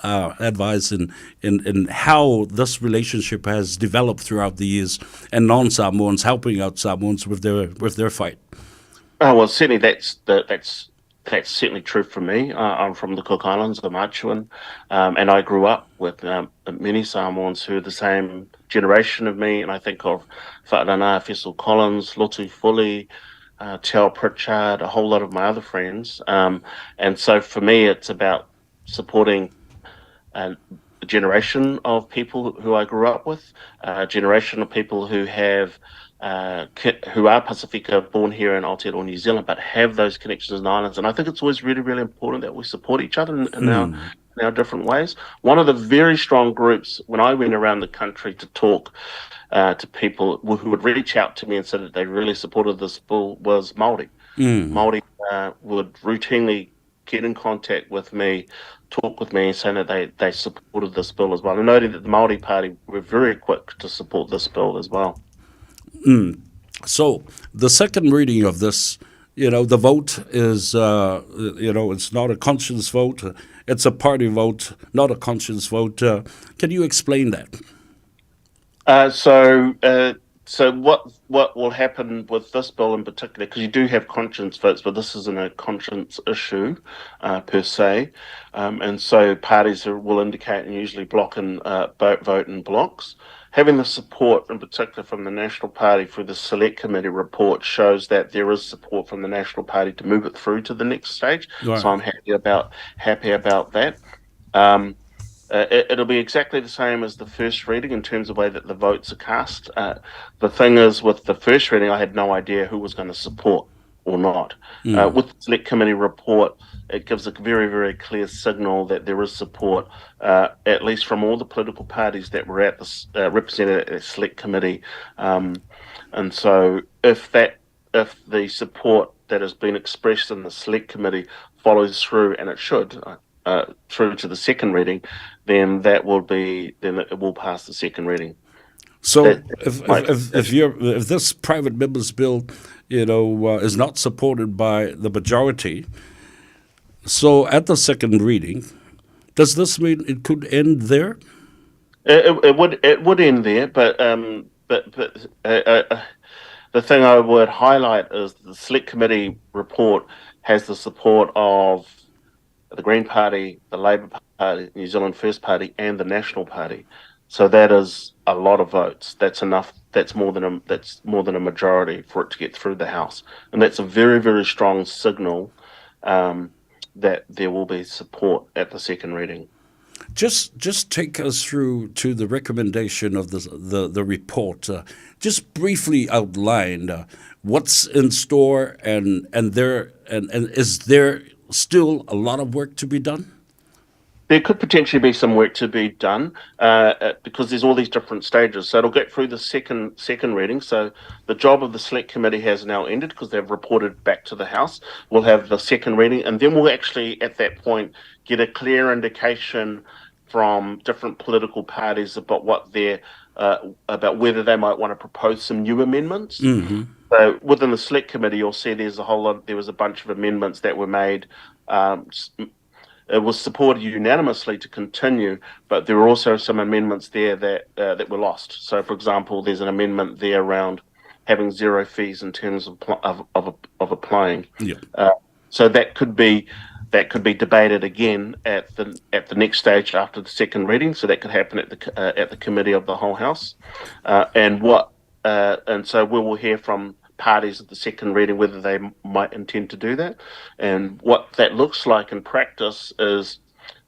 advice in how this relationship has developed throughout the years, and non-Samoans helping out Samoans with their fight? Oh well, certainly that's certainly true for me. I'm from the Cook Islands, the Machuan, and I grew up with many Samoans who are the same generation of me, and I think of Whaarana, Fessel Collins, Lotu Fully, Tell Pritchard, a whole lot of my other friends. And so for me, it's about supporting a generation of people who I grew up with, a generation of people who have who are Pacifica, born here in Aotearoa, New Zealand, but have those connections in islands. And I think it's always really, really important that we support each other in our different ways. One of the very strong groups, when I went around the country to talk to people who would reach out to me and say that they really supported this bill, was Māori. Māori would routinely get in contact with me, talk with me, saying that they supported this bill as well. And noting that the Māori Party were very quick to support this bill as well. So the second reading of this, the vote is, it's not a conscience vote. It's a party vote, not a conscience vote. Can you explain that? So what will happen with this bill in particular, because you do have conscience votes, but this isn't a conscience issue per se, and so parties will indicate and usually block and vote in blocks. Having the support in particular from the National Party through the Select Committee report shows that there is support from the National Party to move it through to the next stage. Right. So I'm happy about that. It'll be exactly the same as the first reading in terms of the way that the votes are cast. The thing is, with the first reading, I had no idea who was going to support or not. With the Select Committee report, it gives a very, very clear signal that there is support, at least from all the political parties that were at the represented at the Select Committee. And so, if the support that has been expressed in the Select Committee follows through, and it should, through to the second reading, then it will pass the second reading. So if this private members bill, is not supported by the majority, so at the second reading, does this mean it could end there? It would end there, but the thing I would highlight is the Select Committee report has the support of the Green Party, the Labour Party, New Zealand First Party, and the National Party. So that is a lot of votes. That's enough. That's more than a majority for it to get through the House, and that's a very, very strong signal that there will be support at the second reading. Just take us through to the recommendation of the report. Just briefly outline what's in store, and is there still a lot of work to be done? There could potentially be some work to be done because there's all these different stages. So it'll get through the second reading. So the job of the Select Committee has now ended because they've reported back to the House. We'll have the second reading, and then we'll actually, at that point, get a clear indication from different political parties about what their about whether they might want to propose some new amendments. So within the select committee, you'll see there was a bunch of amendments that were made. It was supported unanimously to continue, but there were also some amendments there that were lost. So, for example, there's an amendment there around having zero fees in terms of applying. So that could be debated again at the next stage after the second reading. So that could happen at the committee of the whole house, and so we will hear from parties at the second reading whether they might intend to do that. And what that looks like in practice is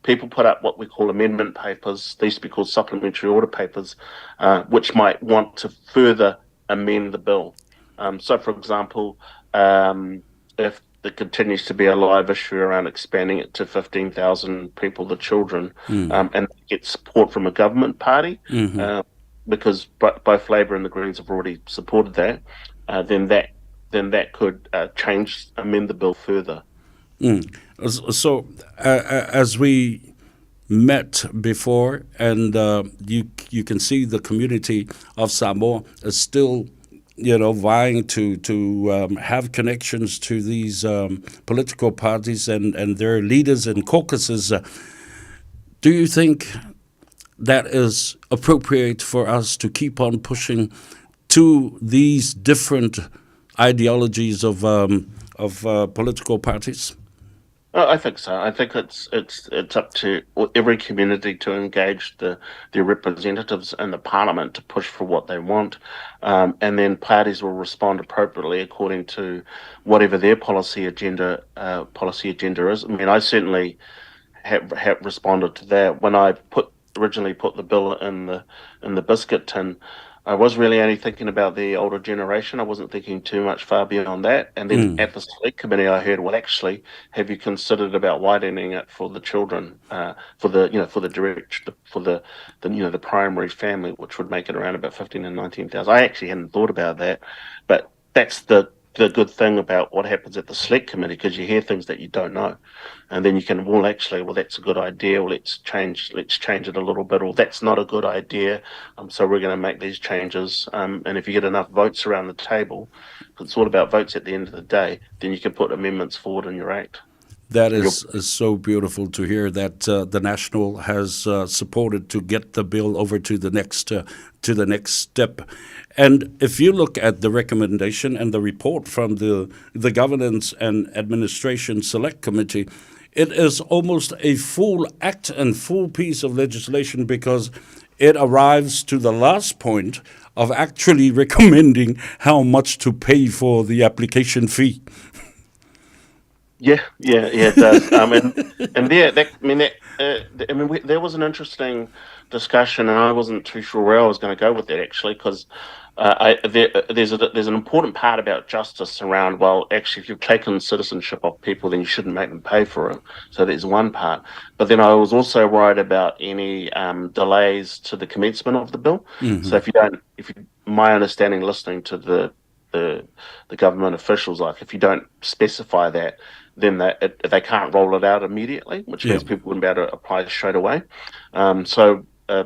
people put up what we call amendment papers. They used to be called supplementary order papers, which might want to further amend the bill. So, for example, if there continues to be a live issue around expanding it to 15,000 people, the children, and get support from a government party, because both Labor and the Greens have already supported that, then that could amend the bill further. So, as we met before, and you can see the community of Samoa is still, vying to have connections to these political parties and their leaders and caucuses. Do you think that is appropriate for us to keep on pushing to these different ideologies of political parties? I think so. I think it's up to every community to engage their representatives in the parliament to push for what they want, and then parties will respond appropriately according to whatever their policy agenda is. I mean, I certainly have responded to that when I originally put the bill in the biscuit tin. I was really only thinking about the older generation. I wasn't thinking too much far beyond that. And then at the select committee, I heard, well, actually, have you considered about widening it for the children, for the primary family, which would make it around about 15 and 19,000. I actually hadn't thought about that, but that's the good thing about what happens at the select committee, because you hear things that you don't know, and then you can, that's a good idea. Well, let's change it a little bit, or that's not a good idea. So we're going to make these changes. And if you get enough votes around the table, it's all about votes at the end of the day, then you can put amendments forward in your act. That is so beautiful to hear that the National has supported to get the bill over to the next step. And if you look at the recommendation and the report from the Governance and Administration Select Committee, it is almost a full act and full piece of legislation, because it arrives to the last point of actually recommending how much to pay for the application fee. Yeah, it does. There was an interesting discussion, and I wasn't too sure where I was going to go with that, actually, because there's an important part about justice around, well, actually, if you've taken citizenship off people, then you shouldn't make them pay for it. So there's one part. But then I was also worried about any delays to the commencement of the bill. So my understanding, listening to the government officials, like, if you don't specify that, then they can't roll it out immediately, which means people wouldn't be able to apply straight away. So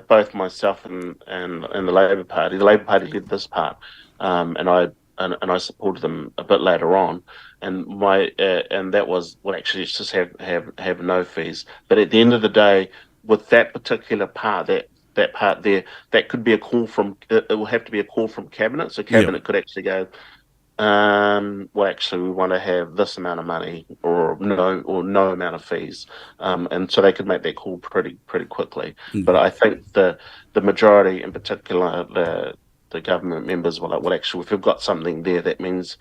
both myself and the Labor Party led this part, and I supported them a bit later on, and that was, well, actually, it's just have no fees. But at the end of the day, with that particular part, that part there, that could be a call from. It will have to be a call from cabinet. So cabinet could actually go, well, actually, we want to have this amount of money, or no amount of fees, and so they could make that call pretty quickly. But I think the majority, in particular, the government members, were like, well, actually, if we've got something there, that means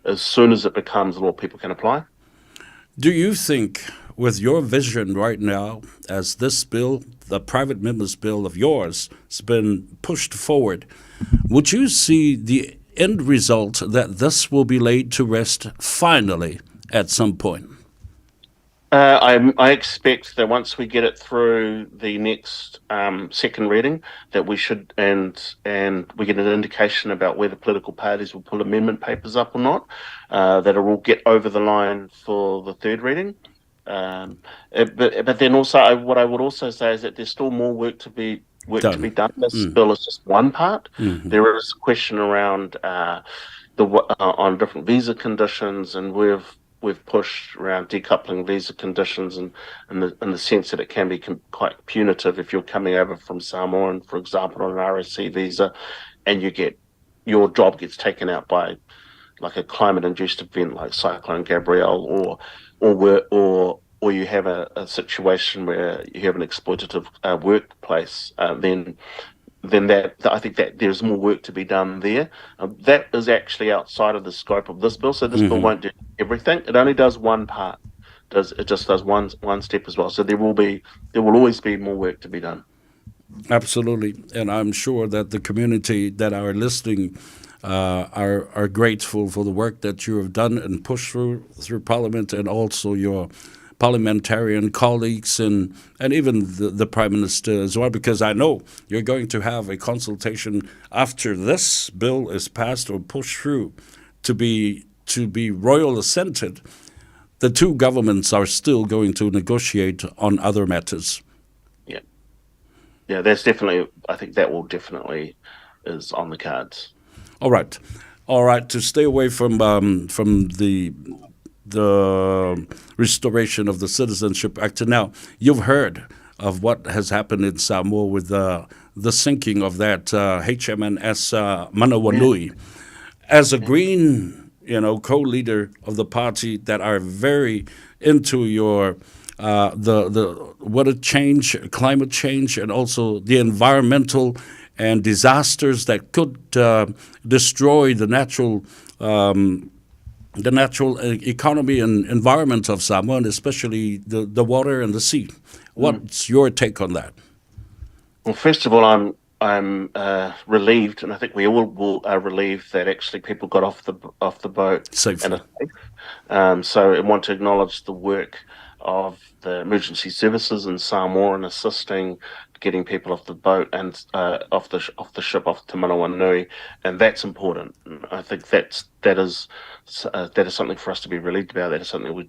as soon as it becomes law, people can apply. Do you think, with your vision right now, as this bill, the private members' bill of yours, has been pushed forward, would you see the end result that this will be laid to rest finally at some point? I expect that once we get it through the next second reading, that we should, and we get an indication about whether political parties will pull amendment papers up or not, that it will get over the line for the third reading. But then also, what I would also say is that there's still more work to be done. This bill is just one part. Mhm. There is a question around on different visa conditions, and we've pushed around decoupling visa conditions, and in the sense that it can be quite punitive if you're coming over from Samoa, and for example, on an RSC visa, and your job gets taken out by like a climate-induced event like Cyclone Gabrielle, or you have a situation where you have an exploitative workplace, then that I think that there's more work to be done there. That is actually outside of the scope of this bill, so this bill won't do everything. It only does one part. It just does one step as well. So there will always be more work to be done. Absolutely, and I'm sure that the community that are listening are grateful for the work that you have done and pushed through Parliament, and also your parliamentarian colleagues and even the Prime Minister as well, because I know you're going to have a consultation after this bill is passed or pushed through to be royal assented. The two governments are still going to negotiate on other matters. Yeah, that's definitely, I think that will definitely is on the cards. All right. To stay away from the restoration of the Citizenship Act. Now, you've heard of what has happened in Samoa with the sinking of that HMNS Manawanui. As a Green, co-leader of the party that are very into your climate change, and also the environmental and disasters that could destroy the natural economy and environment of Samoa, and especially the water and the sea. What's your take on that? Well, first of all, I'm relieved, and I think we all are relieved that actually people got off the boat safely. So I want to acknowledge the work of the emergency services in Samoa in assisting getting people off the boat and off the ship off to Manawanui, and that's important. I think that is something for us to be relieved about. That is something we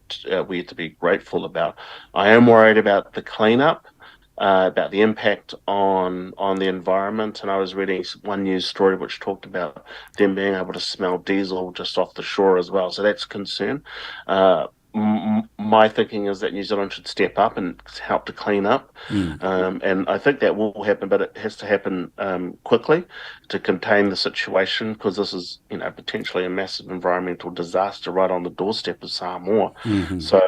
have to be grateful about. I am worried about the cleanup, about the impact on the environment, and I was reading one news story which talked about them being able to smell diesel just off the shore as well. So that's a concern. My thinking is that New Zealand should step up and help to clean up, and I think that will happen, but it has to happen quickly to contain the situation, because this is potentially a massive environmental disaster right on the doorstep of Samoa. So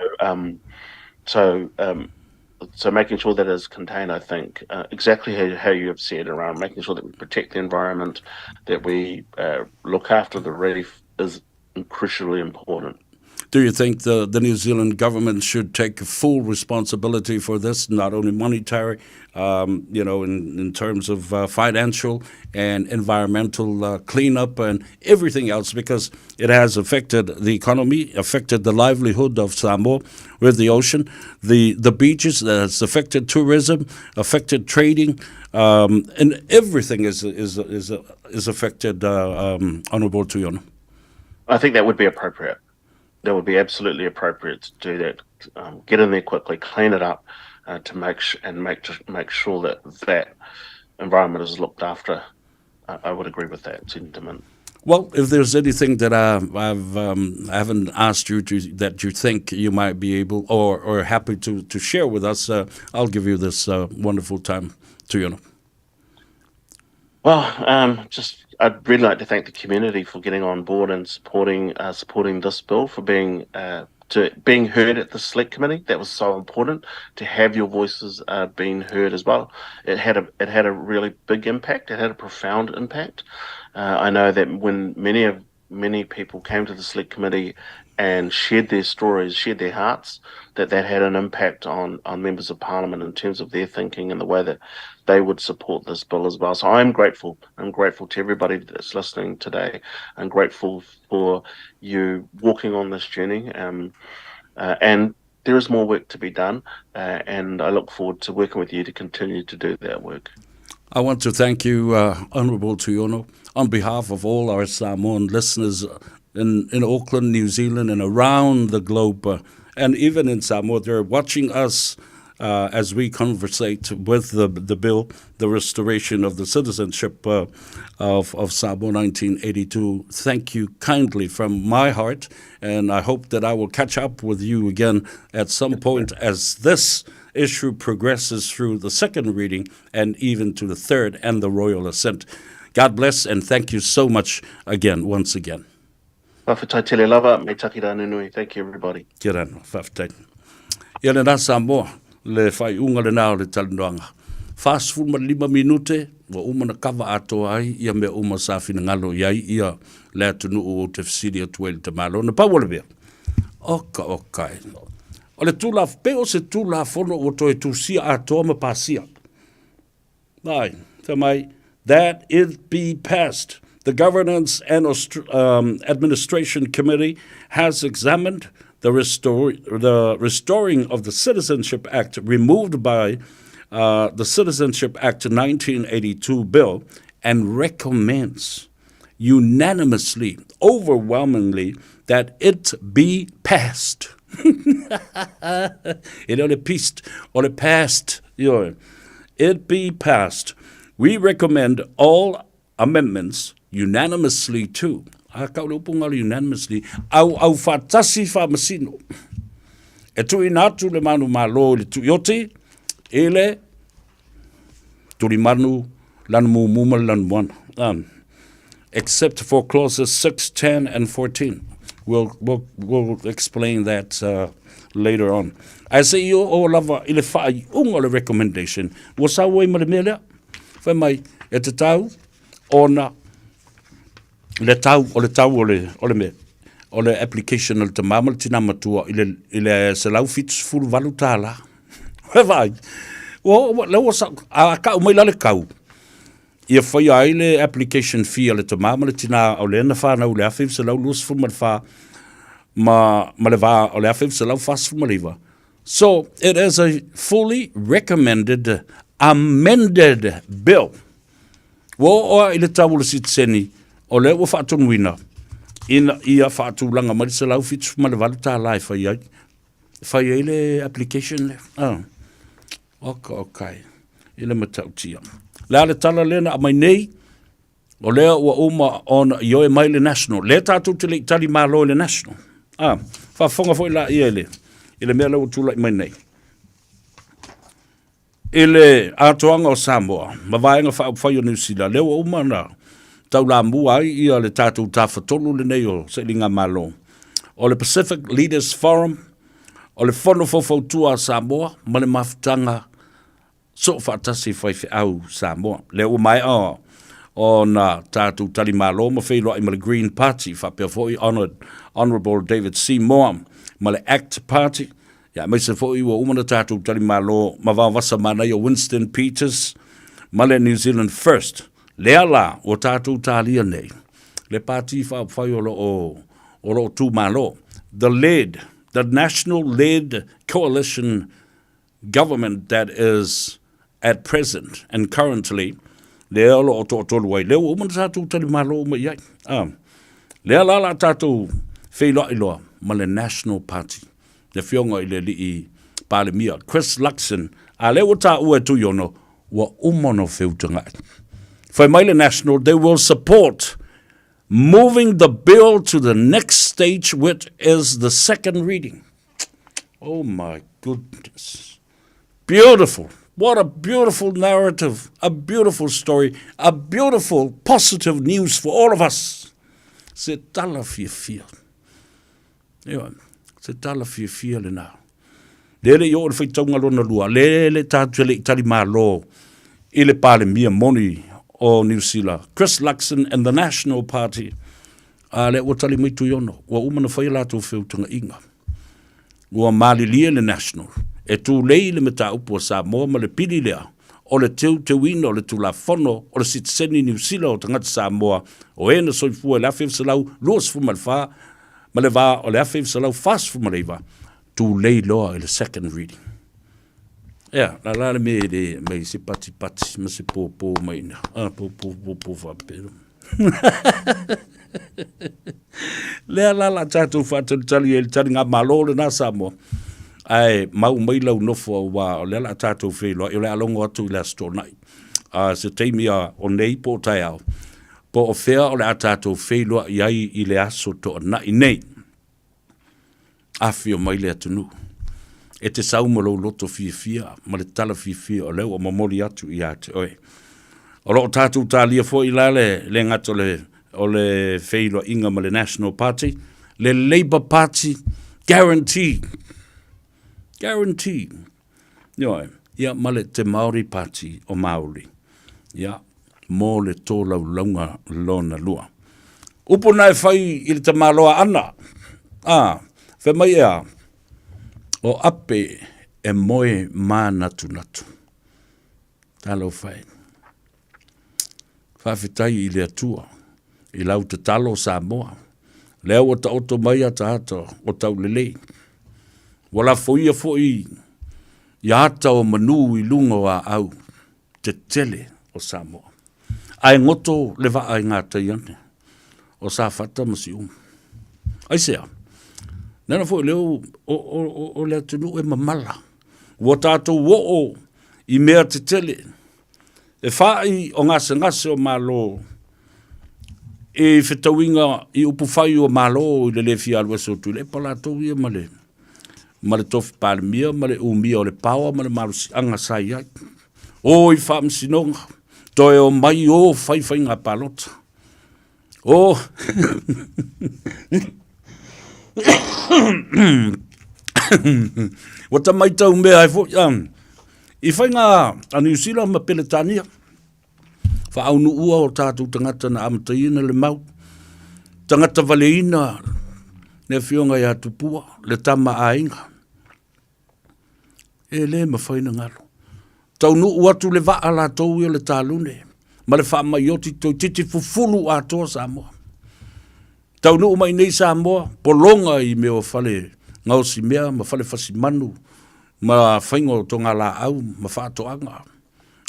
making sure that is contained, I think, exactly how you have said, around making sure that we protect the environment, that we look after the reef is crucially important. Do you think the New Zealand government should take full responsibility for this, not only monetary, in terms of financial and environmental cleanup and everything else, because it has affected the economy, affected the livelihood of Samoa with the ocean, the beaches, has affected tourism, affected trading, and everything is affected, Honourable Tono? I think that would be appropriate. That would be absolutely appropriate to do that. Get in there quickly, clean it up, to make sure that environment is looked after. I would agree with that sentiment. Well, if there's anything that I haven't asked you that you think you might be able or happy to share with us, I'll give you this wonderful time, Tono. Well, I'd really like to thank the community for getting on board and supporting this bill, for being heard at the Select Committee. That was so important, to have your voices being heard as well. It had a really big impact. It had a profound impact. I know that when many people came to the Select Committee and shared their stories, shared their hearts, that had an impact on members of Parliament in terms of their thinking and the way that they would support this bill as well. So I'm grateful. I'm grateful to everybody that's listening today. I'm grateful for you walking on this journey. And there is more work to be done. And I look forward to working with you to continue to do that work. I want to thank you, Honourable Tono, on behalf of all our Samoan listeners in Auckland, New Zealand, and around the globe. and even in Samoa, they're watching us as we conversate with the bill, the restoration of the citizenship of Samoa 1982. Thank you kindly from my heart, and I hope that I will catch up with you again at some point as this issue progresses through the second reading and even to the third and the royal assent. God bless, and thank you so much again, once again. Whawhataitele lava, me takira nunui. Thank you, everybody. Kia rana, whawhatai. Ia le nā Samoa, le whai unga le nao le talanoanga. Fast food ma 5 minute, wa umana kawa atoa ai, ia mea uma sāwhina ngalo iai, ia le atunu o te whasiri atu ele te malo. Na pawale bea. Oka okai. O le tūla, peo se tūla whono o toi tūsia atoa ma pāsia. Ai, te mai, that it be passed. The Governance and Administration Committee has examined the restoring of the Citizenship Act removed by the Citizenship Act 1982 bill and recommends unanimously, overwhelmingly, that it be passed. It only passed, or passed. It be passed. We recommend all amendments unanimously too. Unanimously. Au whatasi whamasino. E tui nātu le manu malo le tuioti, ele turi manu lan mumuma lan one. Except for clauses 6, 10, and 14. We'll explain that later on. I say you all lava ile whai unga le recommendation. Wasa wai marimele? Whai mai e te tau ona le tau o le me o le application o le tamama le tina matua ile se lau fits full valu tala. Vai. Le wasa a ka mai la le kau. Ia whai ai le application fee o le tamama le tina o le na whanau le awhiv se lau lus full ma le wā o le awhiv se lau fast full ma. So it is a fully recommended amended bill. Wo o ile tawula sitseni o le wo whaatunuina ina ia whaatulanga mari se lau fits ma le walu tā lai whai ai le application le. Okay. Ile matautia. Lea le tala lena a mai nei o lea ua uma on ioe mai le national. Le tātou te le itali mālo le national. Whafonga fo ila ia ele. Ile mea lau tula i mai nei. Ile atoanga o Samoa, mawaenga whai o New Zealand, leo uma na tau la mua ai ia le tātou tāwhatolu le nei o se linga malo. O le Pacific Leaders Forum, o le whono fofautua Samoa, ma le mafutanga so whaatasi whai au Samoa. Leo mai o na tātou tali malo, ma whailo ai ma le Green Party, whapea foi Honourable David C. Moore, ma le ACT Party, ya mai se foi ua umana tātou tali malo, ma wawasa mana i o Winston Peters, ma le New Zealand First. Lea la o tātou tālia nei. Le party whai o lo tū malo. The national-led coalition government that is at present and currently, lea lo o tōtolu ai. Lea umana tātou tali malo ma iai. Lea la tātou whaila iloa, ma le National Party. Le fionga i le li i pāle mia. Chris Luxon, a leo tā ua tu yono, wa umono whiutanga. For Maile National, they will support moving the bill to the next stage, which is the second reading. Oh my goodness. Beautiful. What a beautiful narrative, a beautiful story, a beautiful positive news for all of us. Se tala fia. Se tala fia le nā. Lele i o le whaitaunga lona lua, lele tātua le itali mālo, i le pāle mia moni o New Zealand. Chris Luxon and the National Party, le o tali mai tuiono, ua umana whai lātou whiutanga inga. Ua mālilia le National, e tū lei le meta upu o Samoa ma le pili lea, o le teu wina, o le tūla whono, o le citizeni New Zealand o tangata Samoa, o e na soifua le awhiv sa lau, luas fu malwha, ma le wā o le awhiv sa lau fast fu maleiva, tū lei loa i le second reading. La la me de me se pati me se po mai na. Po whapero. Lea la tātou whātalitali e tari ngā malo le nā Samoa. Ai, mau mai lau nofo wa o lea la tātou whelo, i lea longo atu i lea sto nai. Se teimia o nei po tai au. Po o whea o lea tātou whelo i ai i lea so to nai nei. Awhi o mai lea tunu. E te saumalo loto fia, ma le tala fia o leo o mamori atu i ate oe. O lo tātou tā lia fo i la le ngato o le whelo inga ma le National Party, le Labour Party, guaranteed. Ia ma le te Māori Party o Māori. Ia, mō le tōlau launga lona lua. Upo nai whai i le te māloa ana. Whe mai ea, o ape e moe mā natu. Talo whai. Whawhitai i le atua, i lau te talo Samoa. Leo o ta oto mai a ta hata o tau lelei. Wala foia foi i ata o manu i lunga wa au te tele o Samoa. Ai ngoto le va ai ngata iane o sa fata masi Ai sea. Nana foi leo o le tunu e mamala. Wa tātou wo o i mea te tele. E whai o ngase o malo e whetauinga i upu whai o malo i le lefi alwa so tu le pala tau ia male. Male tofi pale mia, male umia o le pawa, male marusi anga sai ai. O i whaam sinonga, toi o mai o whai ngā palota. O, wata mai tau mea ai fo, i whai ngā a New Zealand ma Peletania, wha au nu ua o tātou tangata na amataina le mau, tangata valeina, ne fionga ia tupua, le tama ainga. E le mawhaina ngalo. Tau nu uatu le vaa la tau ia le tālune. Ma le wha mai oti tau titi fufulu a toa Samoa. Tau nu mai nei Samoa, polonga i meo whale ngau si mea, ma whale whasi manu, ma whaingo tonga la au, ma whaatoanga.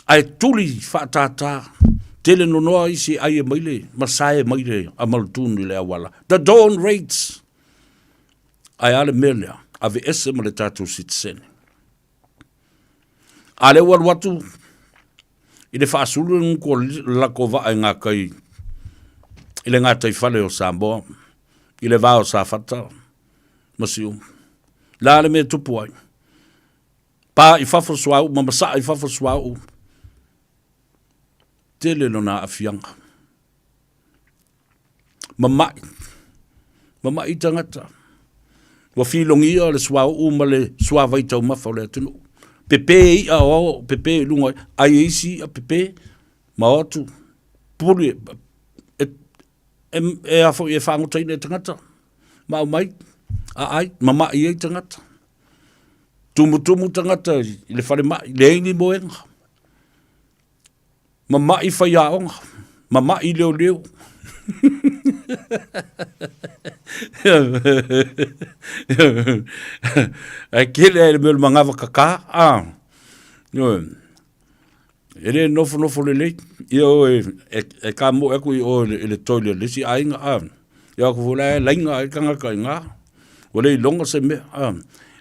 Ai tuli whaatata, tele nonoa isi ai e maile, ma sae maile a malutunu le awala. The dawn rates. Ai ale melea, ave ese ma le tātou citizen. Ale watu, i le whaasulu ko lako waa ngā kai, i le ngā taifale o Samoa, i le vāo sa whata, masiu. La ale me tupu ai. Pa i whawhaswau, mamasa i whawhaswau, tele no nā awhianga. Mamai tangata. Wa filongia le swau uma le swavai tau mafa le tunu. Pepe i a o, pepe lunga, ai eisi a pepe, ma otu, puri, e afo i e whangotaina e tangata, ma mai, a ai, mama i e tangata. Tumu tangata, i le whare mai, le eini moenga. Mama i whaiaonga, mama i leo. Ai kele e mele mangawa kaka, ele nofo lele, io e ka mo eku i o le toile lesi ainga, ia ko fula e lainga e kanga kainga, wale i longa se me,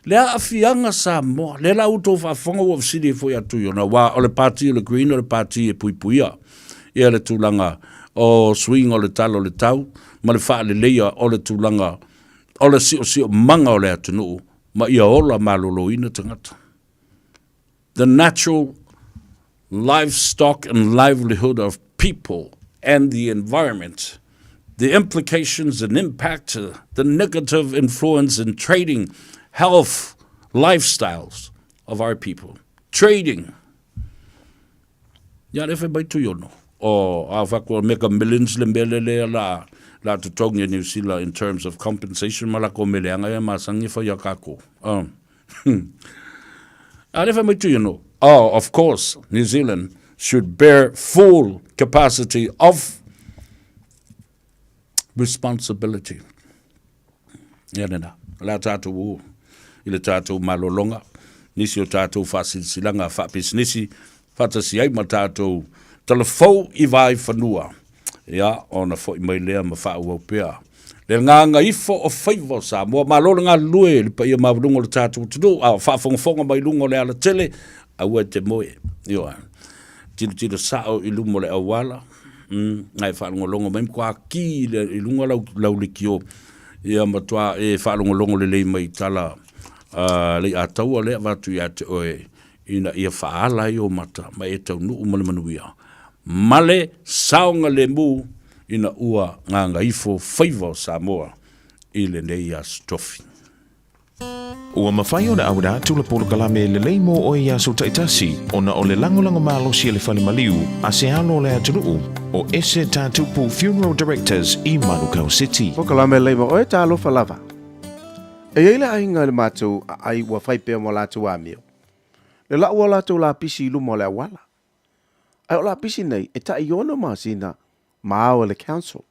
lea afianga Samoa, le la uto whafonga wa fsiri fo ya tuyo, na wa o le party o le green o le party e puipuia, ia le tūlanga o swing o le talo le tau, ma le wha le leia o le tūlanga, o le sio manga o le atunu, ma ia ola malolo ina tangata. The natural livestock and livelihood of people and the environment, the implications and impact, the negative influence in trading, health, lifestyles of our people. Trading. Ya lefe bai tu yono. O a whakua meka millions le mele lea la tutongia New Zealand in terms of compensation malako meleanga e masangi fa yakako. A lefe mai tu yono. Oh, of course, New Zealand should bear full capacity of responsibility. Yanena, la tātou u, ile tātou malolonga, nisi o tātou whasilanga whapisnisi, whatasi ai ma tātou talafou I vai whanua. Ia, ona fo I mai lea ma whau au pia. le nganga ifo o Faiva o Samoa malolo ngā lue le pa ia mawrungo le tātou tunu a whaafongafonga mai lungo le ala tele a ua te moe ioa tilo sao i lumo le awala ngai whaalongolongo mai kwa ki le i lungo lau likio ia matua e whaalongolongo le lei mai tala le a taua le watu ia te oe ina ia whaala i o mata mai e tau nuu male manuia male saonga le mu ina ua nganga ifo Faiva o Samoa i le nei a stofi. Ua mawhai o na aura tula polo kalame le leimo o ia so taitasi o na o le langolango malosi le whale maliu a se alo le atunuu o ese tātupu funeral directors i Manukau City. O kalame leimo o e tālo falava. E eile ainga le mātou ai ua whaipea mo lātou amio. Le la ua lātou la pisi ilu mo le awala. Ai o la pisi nei e ta iona masina Mao le council.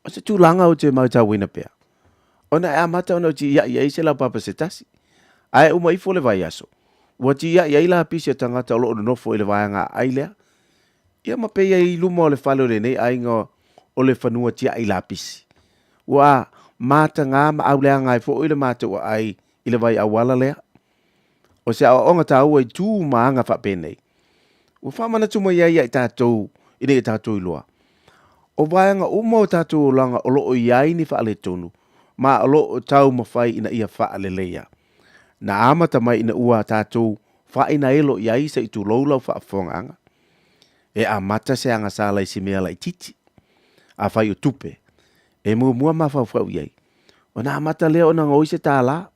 O se tūlanga o te mauta wina pea. O na e amata o na ti ia ia se la papa se tasi. Ai uma ifo le vai aso. Ua ti ia ia la pisi tangata o loo nofo i le vai anga ailea. Ia ma pe ia i luma o le falo le nei ainga o le whanua ti ia i la pisi. Ua mata ngā ma au lea ngai fo i le mata ua ai i le vai awala lea. O se a onga ta ua i tū maanga whapenei. Ua whamana tuma ia ia i tātou i nei tātou i loa. O vaianga umo tātou langa o loo iai ni whaale tonu, ma o loo tau mawhai ina ia whaale leia. Na amata mai ina ua tātou whaina elo iai sa i tu loulau whaafonga. E a mata se anga sālai si mea lai titi. A whai o tupe. E mua mawhau iai. O na amata lea o na ngoi se tāla.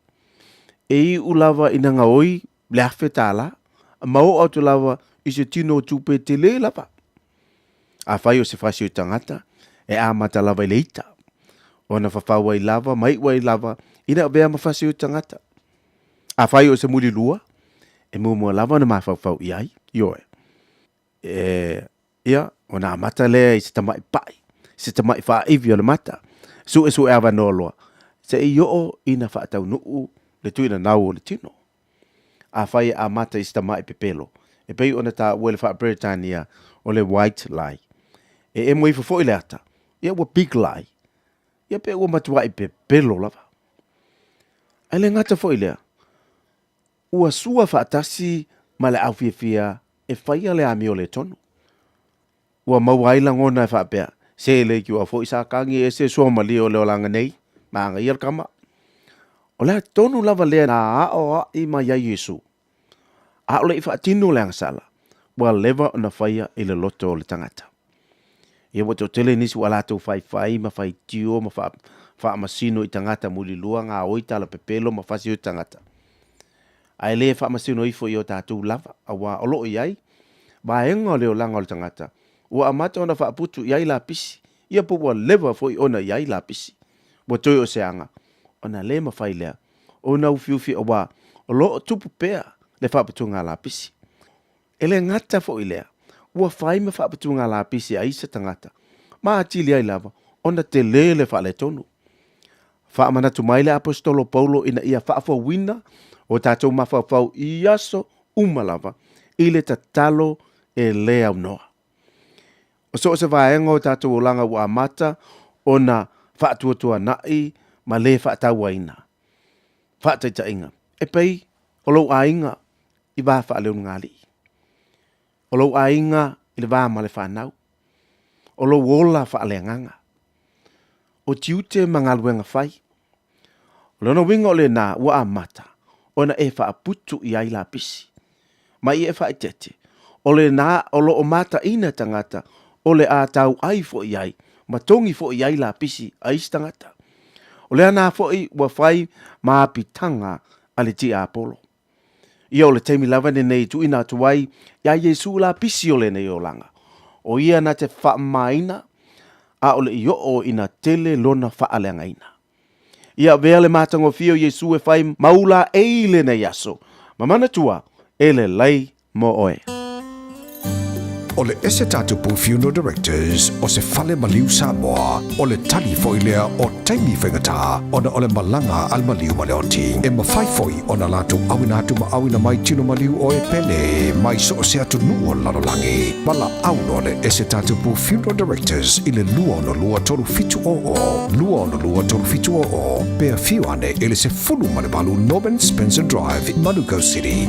E i ulava ina ngoi leafe tāla. Mau au tu lava i se tino tupe te le lava. A whai o se whasi o tangata, e a mata lava i leita. O na whawhaua i lava, mai ua i lava, ina vea ma whasi o tangata. A whai o se muri lua, e mua lava na mawhawhau i ai, ioe. Ia, o na mata lea i se tamai pai, se tamai wha iwi o na mata. Su e awa noloa, se i o ina whaatau nuu, le tuina nau o le tino. A whai a mata i se tamai pepelo, e pei o na ta uele wha Britania o le white lie. E mo i fo ile ata. Ia ua big lie. Ia pe ua matua i pe pelo lava. Ai le ngata fo ilea. Ua sua whaatasi ma le au fia e whaia le ami o le tonu. Ua mauaila ngona e whaapea. Se le ki ua fo isa kangi e se sua mali o leo langa nei. Maanga iar kama. O le tonu lava lea na a o a i ma ia Yesu. A o le i whaatino le angasala. Ua leva o na whaia i le loto o le tangata. Ia wato tele nisi wala tau whai ma whai tio ma wha masino i tangata muli lua ngā oita la pepelo ma whasi o tangata. Ai le wha masino ifo i o tātou lava a wā olo i ai. Ba enga leo langa o le tangata. Ua amata ona wha putu i ai la pisi. Ia po wa leva fo i ona i ai la pisi. Wa toi o seanga. Ona le ma whai lea. Ona ufiufi o wā olo o tupu pea le wha putu ngā la pisi. Ele ngata fo i lea. Ua whai me whaapatunga la pisi a isa tangata. Ma atili ai lava, ona te lele wha le tonu. Whaamanatu mai le apostolo Paulo ina ia whaafau wina, o tātou mawhawhau i aso umalava, i le tatalo e lea unoa. O so se vaenga o tātou olanga ua amata, ona whaatuatua nai, ma le whaataua ina. Whaataita inga. E pei, o lau a inga, i wā whaaleun ngali. O lau a inga i le vā ma le whanau. O lau ola whaaleanganga. O tiute mangaluenga whai. O lona winga o le nā ua a mata. O na e whaaputu i ai la pisi. Ma i e whaitete. O le nā o lo o mata ina tangata. O le a tau ai fo i ai. Ma tongi fo i ai la pisi a isi tangata. O le ana fo i ua whai ma pitanga a le ti a Apollo. Ia o le teimi lava nei tu ina tuai, ia Yesu la pisi o le nei o langa. O ia na te whaamaina, a o le io o ina tele lona whaaleanga ina. Ia vea le matango fio Yesu e whai maula e le nei aso. Mamana tua, e le lei mo oe. o le ese tatupu funeral directors o se fale maliu Samoa o le tali foilea o taimi whengata o na o le malanga al maliu ma le oti. E mawhai foi o na lato awina atu ma awina mai tino maliu o e pele mai so o se atu nuo lalolangi. Mala auno le ese tatupu funeral directors i le lua o na lua toru fitu o. Lua o na lua toru fitu o. Pea fiu ane ele se fulu ma le balu Norman Spencer Drive, Manuka City.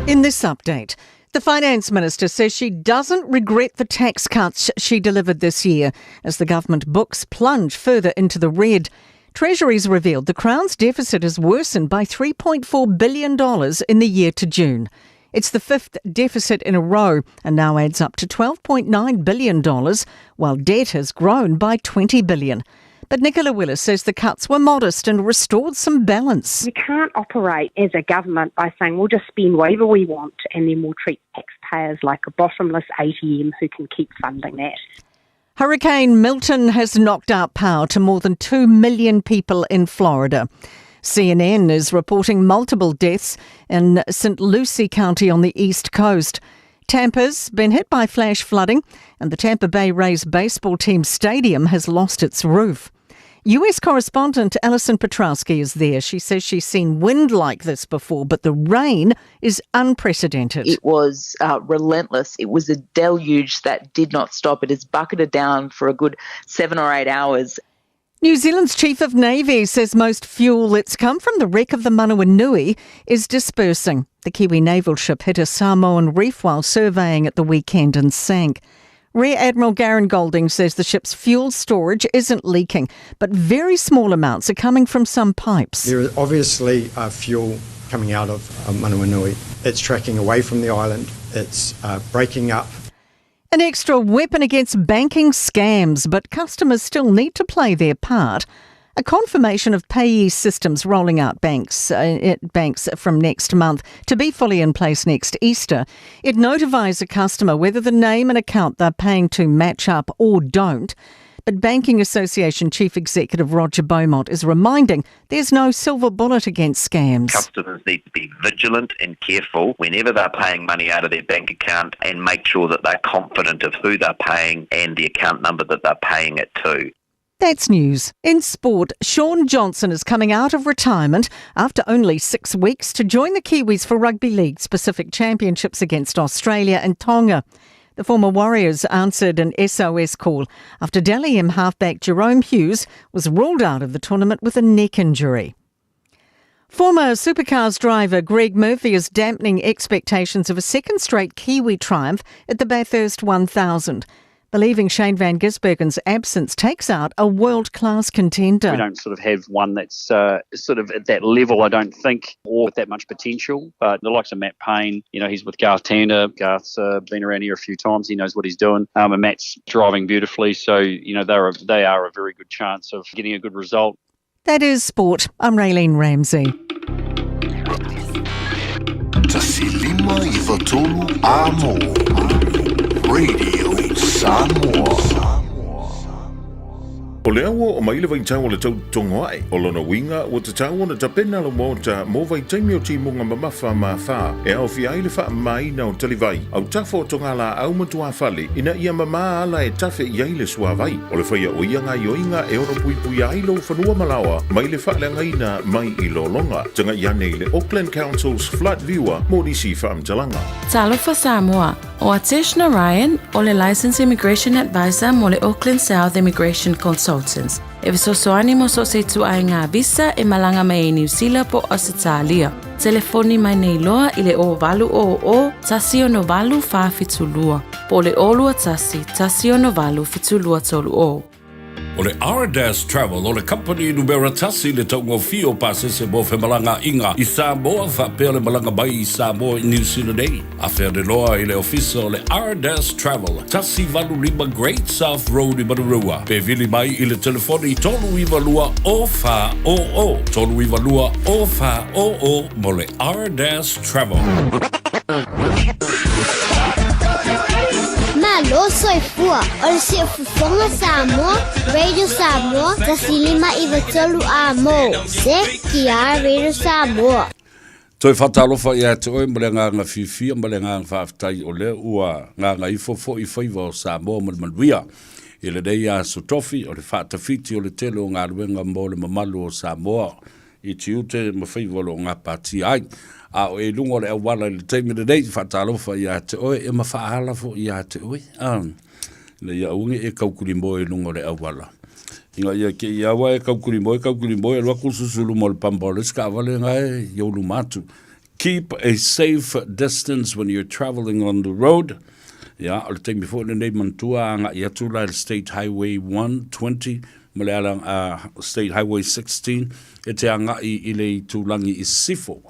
In this update, the Finance Minister says she doesn't regret the tax cuts she delivered this year as the government books plunge further into the red. Treasury's revealed the Crown's deficit has worsened by $3.4 billion in the year to June. It's the fifth deficit in a row and now adds up to $12.9 billion, while debt has grown by $20 billion. But Nicola Willis says the cuts were modest and restored some balance. You can't operate as a government by saying we'll just spend whatever we want and then we'll treat taxpayers like a bottomless ATM who can keep funding that. Hurricane Milton has knocked out power to more than 2 million people in Florida. CNN is reporting multiple deaths in St. Lucie County on the East Coast. Tampa's been hit by flash flooding and the Tampa Bay Rays baseball team stadium has lost its roof. US correspondent Alison Petrowski is there. She says she's seen wind like this before, but the rain is unprecedented. It was relentless. It was a deluge that did not stop. It has bucketed down for a good 7 or 8 hours. New Zealand's Chief of Navy says most fuel that's come from the wreck of the Manawanui is dispersing. The Kiwi naval ship hit a Samoan reef while surveying at the weekend and sank. Rear Admiral Garen Golding says the ship's fuel storage isn't leaking, but very small amounts are coming from some pipes. There is obviously fuel coming out of Manawanui. It's tracking away from the island. It's breaking up. An extra weapon against banking scams, but customers still need to play their part. A confirmation of payee systems rolling out banks from next month to be fully in place next Easter. It notifies a customer whether the name and account they're paying to match up or don't. But Banking Association Chief Executive Roger Beaumont is reminding there's no silver bullet against scams. Customers need to be vigilant and careful whenever they're paying money out of their bank account and make sure that they're confident of who they're paying and the account number that they're paying it to. That's news. In sport, Sean Johnson is coming out of retirement after only 6 weeks to join the Kiwis for Rugby League's Pacific Championships against Australia and Tonga. The former Warriors answered an SOS call after Dally M halfback Jerome Hughes was ruled out of the tournament with a neck injury. Former Supercars driver Greg Murphy is dampening expectations of a second straight Kiwi triumph at the Bathurst 1000. Believing Shane Van Gisbergen's absence takes out a world-class contender. We don't sort of have one that's sort of at that level, I don't think, or with that much potential. But the likes of Matt Payne, he's with Garth Tander. Garth's been around here a few times. He knows what he's doing. And Matt's driving beautifully. So, they are a very good chance of getting a good result. That is sport. I'm Raylene Ramsey. Tasilima i Tonu Amo. Radio Samoa. O lea ua o maile vai tau o le tau tongo ai. O lona winga o te tau o na tapena lo mo ta mo vai taimi o ti munga mamafa ma fa. E au fi aile fa mai na o talivai. Au tafo o tonga la au matua fale. Ina ia mama ala e tafe i aile sua vai. O le whaia o ia ngai o inga e ora pui pui ailo whanua malawa. Maile fa le ngai na mai I lo longa. Tanga iane le Auckland Council's flood viewer mo nisi fa amtalanga. Talofa Samoa. O Ateshna Ryan, o le Licensed Immigration Advisor mo le Auckland South Immigration Consultants. E visosoani mo so se tu ai ngā visa e malanga mai New Zealand po Australia. Telefoni mai nei loa I le o valu o tasi o no valu wha fitulua. Po le olua tasi o no valu fitulua tolu o. O le R-Dash Travel, o le company numera tasi le taungo fio pasese mo fe malanga inga i Samoa whapea le malanga mai i Samoa i New Zealand ei. A whea de loa i le ofisa o le R-Dash Travel, tasi valu lima Great South Road i Marurua. Pe vili mai i le telefoni tolu iwa lua o wha o o. Tolu iwa lua o wha o o mo le R-Dash Travel. Malo soy fua, o se fufonga Samoa, Radio Samoa, tasilima i vatolu amo, se kia Radio Samoa. Toi whatalofa ia te oi male nganga whiwhia, male nganga whaafitai o le ua nganga i fofo i Faiva o Samoa manuia. I le dei a sotofi o le whaatawhiti o le tele o ngā ruenga mo le mamalu o Samoa i tiute ma Faiva o ngā pāti ai. A o e lungo le awala le teimi le dei whaatalofa ia te oi e mawhaahala fo ia te oi. Le ia unge e kaukuri mo e lungo le awala. Inga ia ke ia wa e kaukuri mo e lua kususulu mo le pambole ska awale ngai iolu matu. Keep a safe distance when you're traveling on the road. Ya, o le teimi fo le nei mantua anga ia tula le State Highway 120 Malayalang State Highway 16 e te anga i le tulangi i sifo.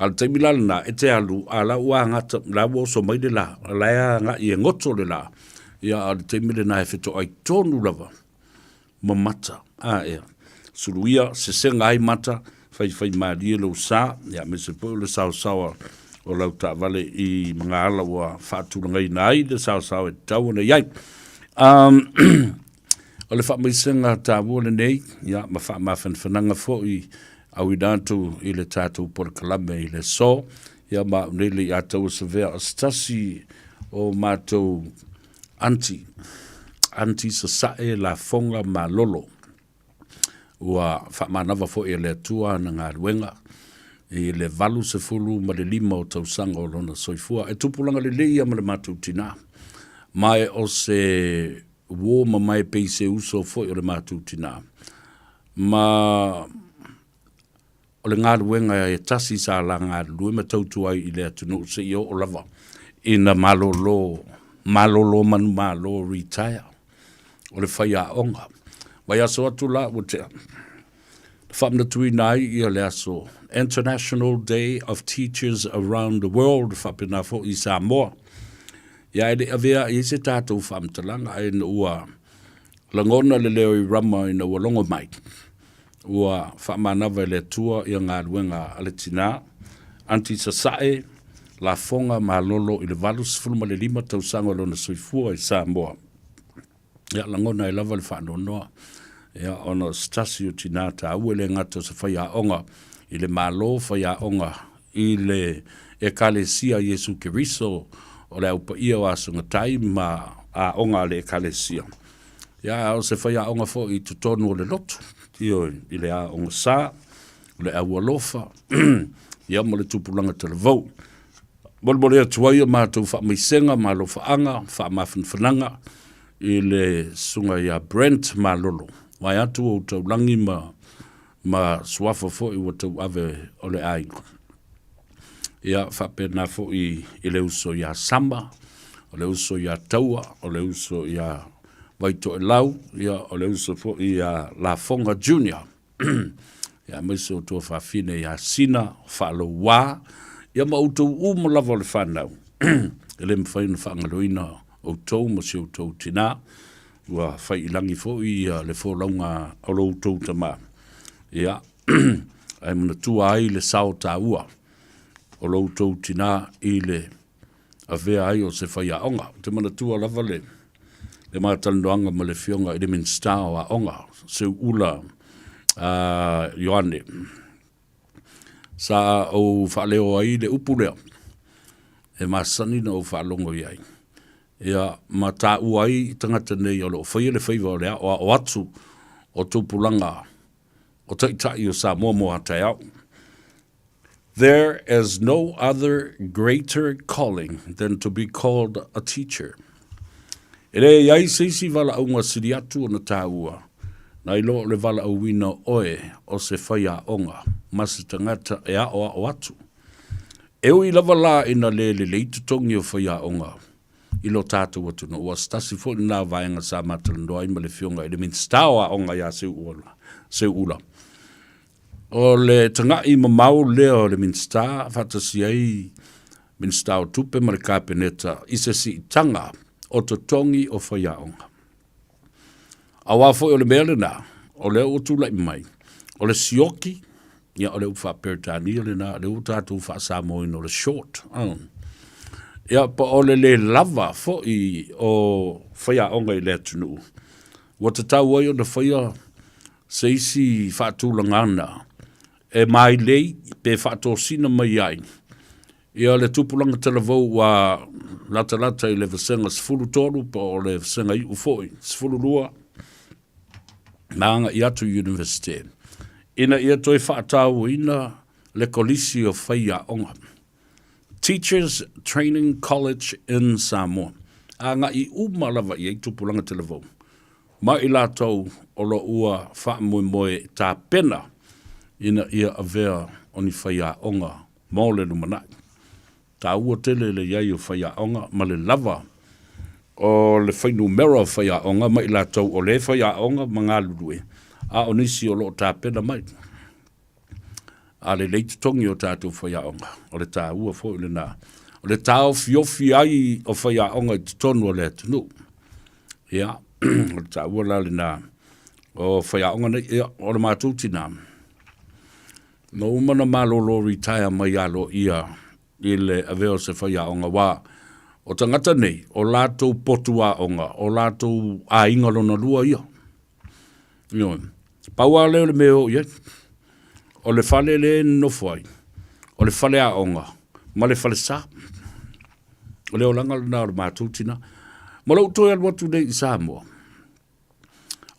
Al te milana e te alu ala ua ngata la wo so mai de la nga i ngoto le la ia al te milana e feto ai tonu lava mamata suluia se senga ai mata fai mai lo sa ia me se po le sa o lau ta vale i mga ala wa fatu ngai nai de sa e tau na yai o le fa mai senga ta wo le nei ia ma fa ma fananga fo i au idantu i le tātou por kalame i le so, ia ma unele i atau se vea stasi o mātou anti sa sae la fonga ma lolo. Ua whamanawa fo i le atua na ngā ruenga, i le valu se fulu ma le lima o tausanga o lona soifua, e tupulanga le leia ma le mātou tina. Mai o se wō ma mai pei se uso fo i le mātou tina. Ma o le ngā ruenga e tasi sa la ngā rue ma tautu ai i le atunu se i o lava ina malolo manu malo retire o le whaia onga mai aso atu la o te whamna tui nai i le aso International Day of Teachers Around the World whapena fo i Samoa ia ele avea i se tātou whamtalanga e na ua langona le leo i rama i na walongo mai ua whamanawa le tua i ngā ruenga aletina anti sa sae la fonga ma lolo i le valus fulma le lima tausanga lona soifua i Samoa ia langona i lava le whanonoa ia ono stasi o tina ta uele ngata sa whaia onga i le malo whaia onga i le e kalesia Jesu Keriso o le aupa ia o asunga tai ma a onga le e kalesia ia o se whaia onga fo i tutonu o le lotu i le a onga sa, le a walofa, ia mo le tupulanga te le vau. Mole atuai o mātou whaamaisenga, mālofa anga, whaamawhanwhananga, i le sunga ia Brent Malolo. Wai atu o taulangi ma suafa fo i watau ave o le aingo. Ia whapena fo i le uso ia Samba, o le uso ia Taua, o le uso ia Waito e lau, ia o le uso fo i La Fonga Junior. Ia maiso o tua whawhine ia Sina, whaalo wā, ia ma utou umalawa le whanau. E le mwhaina whaangaroina o tau, mo se o tau tina, ua whai ilangi fo i le wholaunga o lo utou tama. Ia, ai mana tua ai le sao tā ua, o lo utou tina i le avea ai o se whai a onga. Te mana tua lava le mātalanoanga ma le fionga i le minstao a onga, se ula Ioane. Sa o whaleo ai le upulea, e masani na o whalongo iai. Ia ma tā uai tangata nei o lo whaia le Faiva o lea, o atu o tupulanga, o taitai o Samoa mo hatai au. There is no other greater calling than to be called a teacher. Ele iai seisi vala au ngā siri atu o na tāua. Na ilo le vala au wina oe o se whaia onga. Masi tangata e a o atu. E ui lava la ina le leitutongi o whaia onga. I lo tātou atu no. Ua stasi fo ni nā vaenga sa matalandoa i ma le fionga i le minstawa onga ia se ula. O le tanga i mamau leo le minsta, fatasi ai minsta o tupe ma le kapeneta, i se si tanga o totongi o whaiaonga. A wafo o le mele nā, o le o tula i mai, o le sioki, ia o le ufa peritania le nā, le utatu ufa Samoan o le short. Ia pa o le lava fo i o whaiaonga i le atunu. Wata tau ai o na whaia se isi whaatulangana, e mai lei pe whaatosina mai ai. Ia le tupulanga telavou wa lata i le vasenga sifuru toru pa o le vasenga i ufoi, sifuru lua, maanga i atu university. Ina ia toi whaatau ina le kolisi o Whaiaonga. Teachers Training College in Samoa. A nga i umalawa i tupulanga telavou. Ma i lātou o lo ua whaamoe tā pena ina ia avea o ni Whaiaonga mō le lumanai. Tā ua tele le iai o Whaiaonga ma le lava o le whainumera o Whaiaonga ma i lātou o le Whaiaonga ma ngā lurue. A o nisi o lo tā pena mai. A le leitutongi o tātou Whaiaonga. O le tā ua fo le nā. O le tā o fiofi ai o Whaiaonga i Tono o le atunu. Ia, o le tā ua la le nā. O Whaiaonga nei, o le mātuti nā. No umana malolo retire mai alo ia i le aveo se Whaiaonga wā. O tangata nei, o lātou potua onga, o lātou a ingalona lua ia. Ioi, paua leo le meo ia. O le whale le nofai, o le whale a onga, ma le whale sa. O leo langa lana o le mātutina. Ma lau toi alwatu nei i Samoa.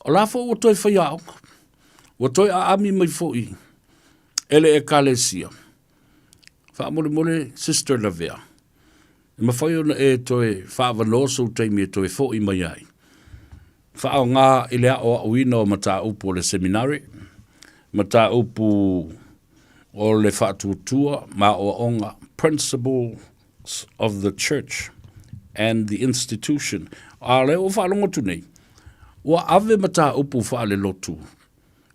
O la fo o toi Whaiaonga. O toi a ami mai fo i. Ele e kalesia. Wha mole sister la vea. E mawhai ona e toi whaava noso teimi e toi fo i mai ai. Wha o ngā i lea o auina o mata upu o le seminari. Mata upu o le whaatutua ma o onga principles of the church and the institution. A le o whaalongo tu nei. Ua ave mata upu wha le lotu.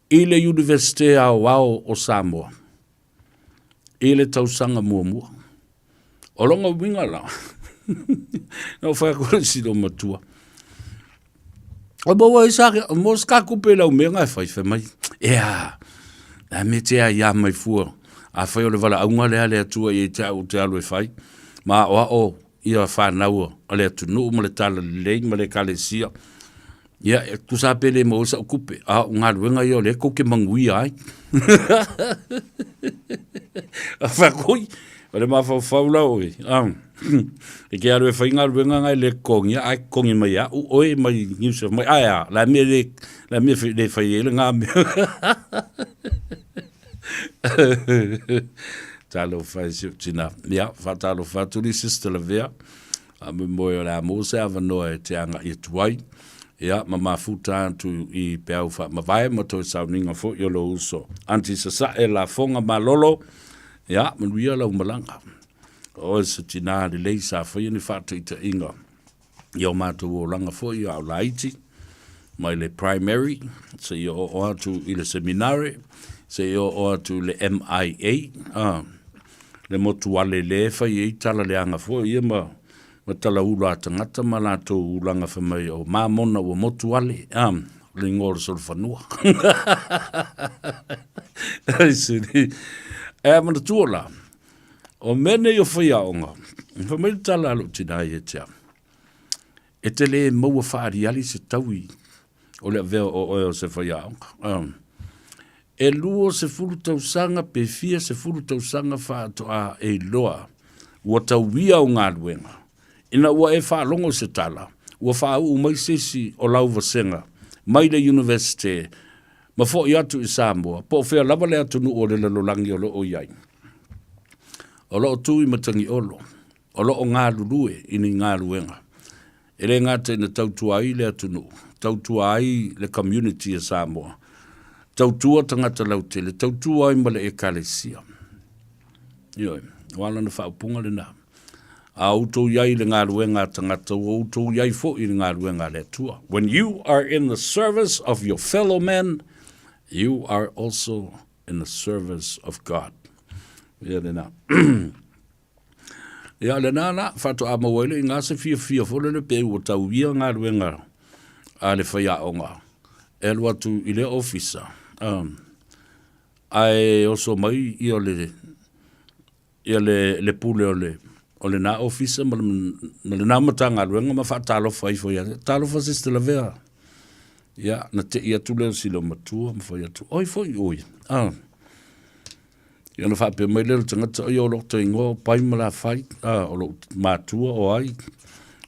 I le universite a wao o Samoa. I le tausanga mua. O longa winga la. Nau whakakore si do matua. O bawa i sake, o mos ka kupe lau mea ngai whai mai. Ea, a me te a ia mai fua. A whai o le wala aunga lea lea tua i te au te alu e whai. Ma oa o, ia whanaua. O lea tunu, ma le tala lei, ma le kalesia. Ia, kusa pele mo sa kupe. A ngā ruenga i o le koke mangui ai. A whakoi. O le mawhau la oi. E ke aru e whai ngā ruenga ngai le kongi. Ai kongi mai a. Oi mai ngiusa mai. Ai a. La mea le whai ele ngā mea. Talo whai siu tina. Ia, whatalo whaturi sister la vea. A me moe o la mose a wanoa e te anga i tuai. Ia, ma mafuta tu i peau wha mawai ma toi sauninga fo i lo uso. Anti sa e la fonga malolo. Ia, manuia la umalanga. O se tina li lei sa fo i ni whatu i te inga. Ia o mātou o langa fo i au laiti. Mai le primary. Se i o atu i le seminari. Se i o atu le MIA. Le motu wale le fa i tala le anga fo i ma. Ma tala ula tangata ma lātou ulanga whamai o māmona o motu ale. Le ngora sora whanua. E mana tuola. O mene i o Whaiaonga. Whamai tala alo tina i e tea. E te le maua whaari ali se taui. O le veo o se Whaiaonga. E luo se furu tausanga pe fia se furu tausanga whaatoa e loa. Ua tau wia o ngā luenga. Ina ua e whaalongo se tala. Ua whaau mai sesi o lau vasenga. Mai le university. Ma fo i atu i Samoa. Po whea lava le atu nu o le lalolangi o lo o iai. O lo o tui matangi olo. O lo o ngā lulue ini ngā luenga. E le ngāte na tautua ai le atu nu. Tautua ai le community a Samoa. Tautua tangata lautele. Tautua ai male e kalesia. Ioi. Wala na whaupunga le nā. A utou iai le ngā ruenga tangata, o utou iai fo I le ngā ruenga le tua. When you are in the service of your fellow men, you are also in the service of God. Ia le nā. Ia le nā na, whato a mawaile I ngā se fia fole le peu o tau ia ngā ruenga a le whaia o ngā. E lua tu I le ofisa. Ai oso mai I o le pule o le nā ofisa, ma le nā matanga ruenga ma wha talofa I fo ia. Talofa se stela vea. Ia, na te ia tule o silo matua, ma wha ia tu. Oi fo I oi. Ia na wha pe mai lero tangata o lo to ingo pai mala fai o lo matua o ai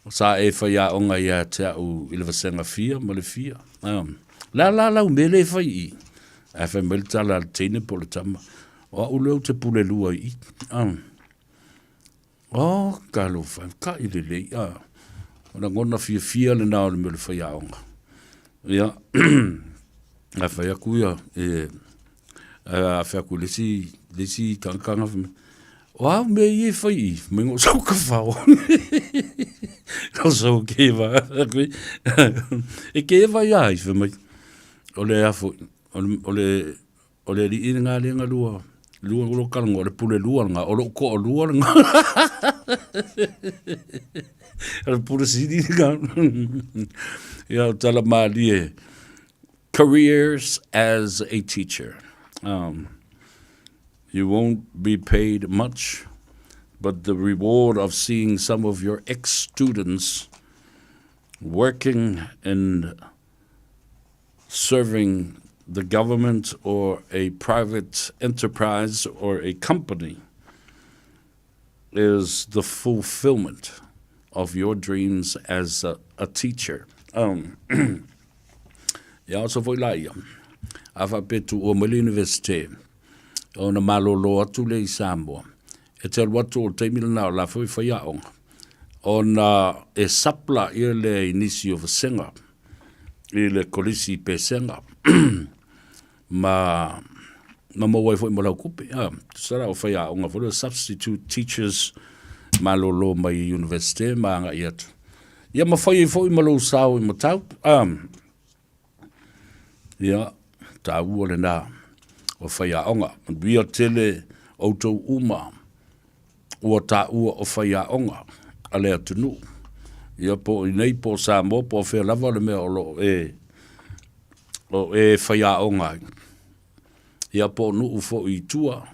sa e fa ia onga ia te au I le vasenga fia ma le fia la umele fai I a fa mel tala tene po le tama o ulo te pule lua I o kalo fa ka I le ona ngona fia le na o le mele fai onga ia a fa ia kuia a fa ku lesi kanga wa me I fai me ngo so ka fa ko so ke va e ke va ya I fa me ole afo ole li nga le nga lua lo ka ngo le pule lua nga o lo ko lua nga le pule si di nga ya tala mali careers as a teacher. You won't be paid much, but the reward of seeing some of your ex-students working and serving the government or a private enterprise or a company is the fulfillment of your dreams as a teacher. Ja, so voi laia. Afa petu o Mali University. O na malolo atu le I Samoa. E te alwatu o te mila nao la fai aonga. O na e sapla I le inisi o vasenga. I le kolisi pe senga. Ma mawai fai mo lau kupe. Sara o fai aonga. Fai substitute teachers malolo mai university ma nga iatu. Ia ma fai mo lau sao I matau. Ia tau o le nā. O whaia onga. Bia tele autou uma ua tā ua o whaia onga a lea tunu. Ia po I nei po Samoa po whea lava le mea o whaia onga. Ia po nuu fo I tua.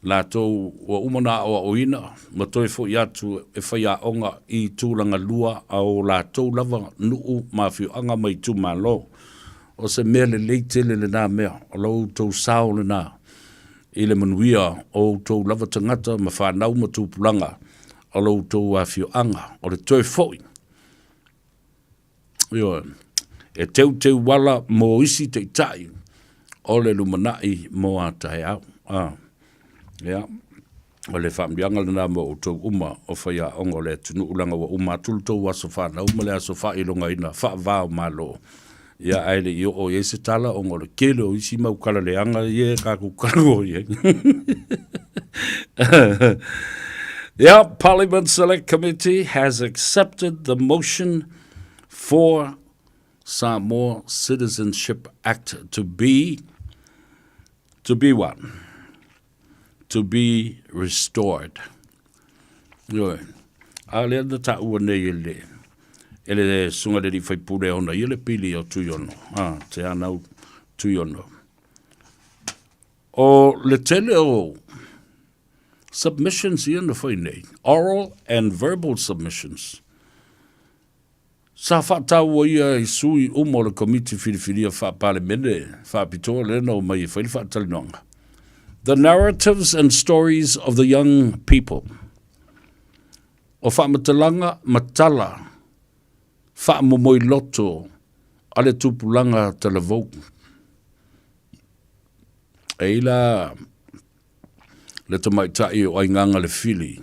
La tau ua umana o ina. Ma toi fo I atu e whaia onga I tūlanga lua au la tau lava nuu ma whio anga mai tu malo. O se mea le leitele le nā mea, o lau tau sao le nā, I le manuia o tau lava tangata ma whanau ma tūpulanga, o lau tau a whio anga, o le toi foi. E teu wala mō isi te tai, o le lumanai mō a tae au. O le whambianga le nā mō o tau uma o whaia onga le tunu ulanga wa uma tulu tau aso whanau ma le aso whailonga ina, wha malo. Ia aile I o se tala o ngore kele o isi mau kala le anga ie ka kukara o ie. The Parliament Select Committee has accepted the motion for Samoa Citizenship Act to be what? To be restored. Ale da ta ua nei ele. Ele sunga de fai pure ona ele pili o tuyono te anau tuyono o le tele o submissions in the fai nei oral and verbal submissions sa fa ta wo ia I sui umo le committee filifilia fa parliamente fa pito le no mai fai fa talnonga the narratives and stories of the young people o fa matalanga matala fa mo moi loto ale tupulanga televou. Eila le tamai tai o inganga le fili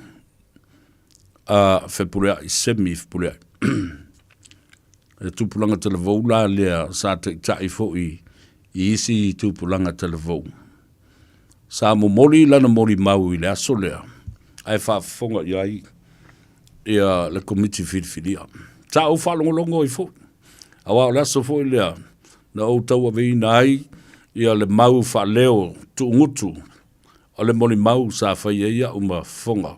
fe pulea I semi pulea. Le tupulanga televou la lea sa te tai fo I isi tupulanga televou. Sa mo moli lana moli mau I le aso lea. Ai fa fonga iai ia le komiti whiriwhiria. Ta o whalongolongo i fo. Awa o laso fo i lea, na o tau a veina ai, ia le mau whaleo tu ngutu, o le moni mau sa whaia ia uma fonga.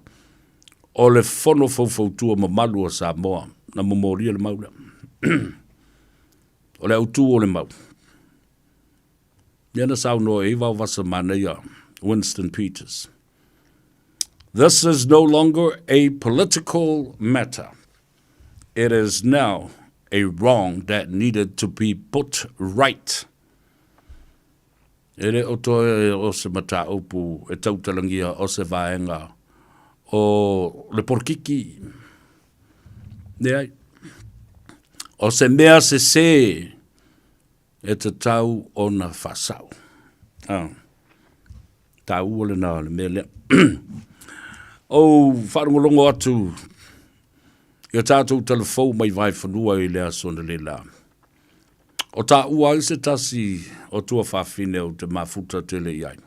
O le fono fau ma malu o Samoa, na momoria le mau lea. O le autu o le mau. Iana sau no e wau wasa mana ia, Winston Peters. This is no longer a political matter. It is now a wrong that needed to be put right. Ere o toe o se mata upu e tautalangia o se vaenga o le porkiki. Nei, o se mea se e te tau o na whasau. Tau o le nā le mea lea. O wharungolongo atu, ia tātou telefou mai vai whanua i lea sona le la. O tā ua i se tasi o tua whawhine o te mafuta te le iai.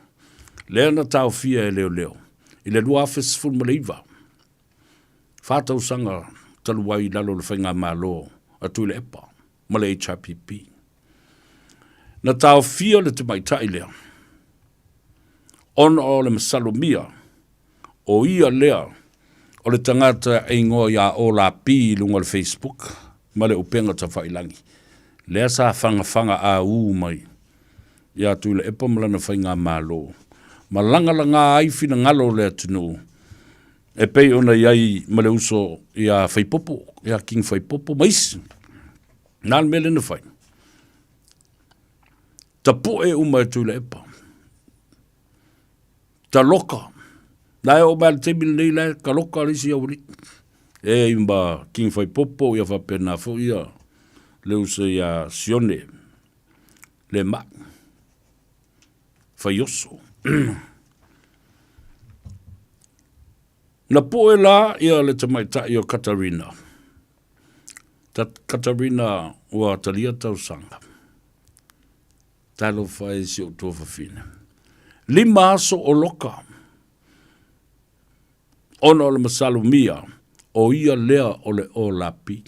Lea na tāu fia e leo leo. I le lua awhis fulma le iwa. Whātau sanga taluai lalo le whainga mālo a tui le epa, ma le HRPP. Na tāu fia le te maitai lea. Ona o le masalomia, o ia lea, o le tangata e ingoa ia o la pi lunga le Facebook, ma le upenga ta whailangi. Lea sa whanga a mai, ia tui le epa malana whainga mālo. Ma langa ai fina ngalo lea tunu, e pei ona iai ma le uso ia whaipopo, ia king whaipopo maisi. Nān mele na whai. Ta po e uma e tui le epa. Ta loka. Nai o mai te mil nei lai, ka loka risi au ri. E imba king fai popo, ia fa pena fo ia, le usa ia sione, le ma, fai oso. Na po e la, ia le te mai tai o Katarina. Katarina ua talia tau sanga. Talo fai si o tofa fine. Lima aso o loka. Ona o le masalumia, o ia lea o le o lapi.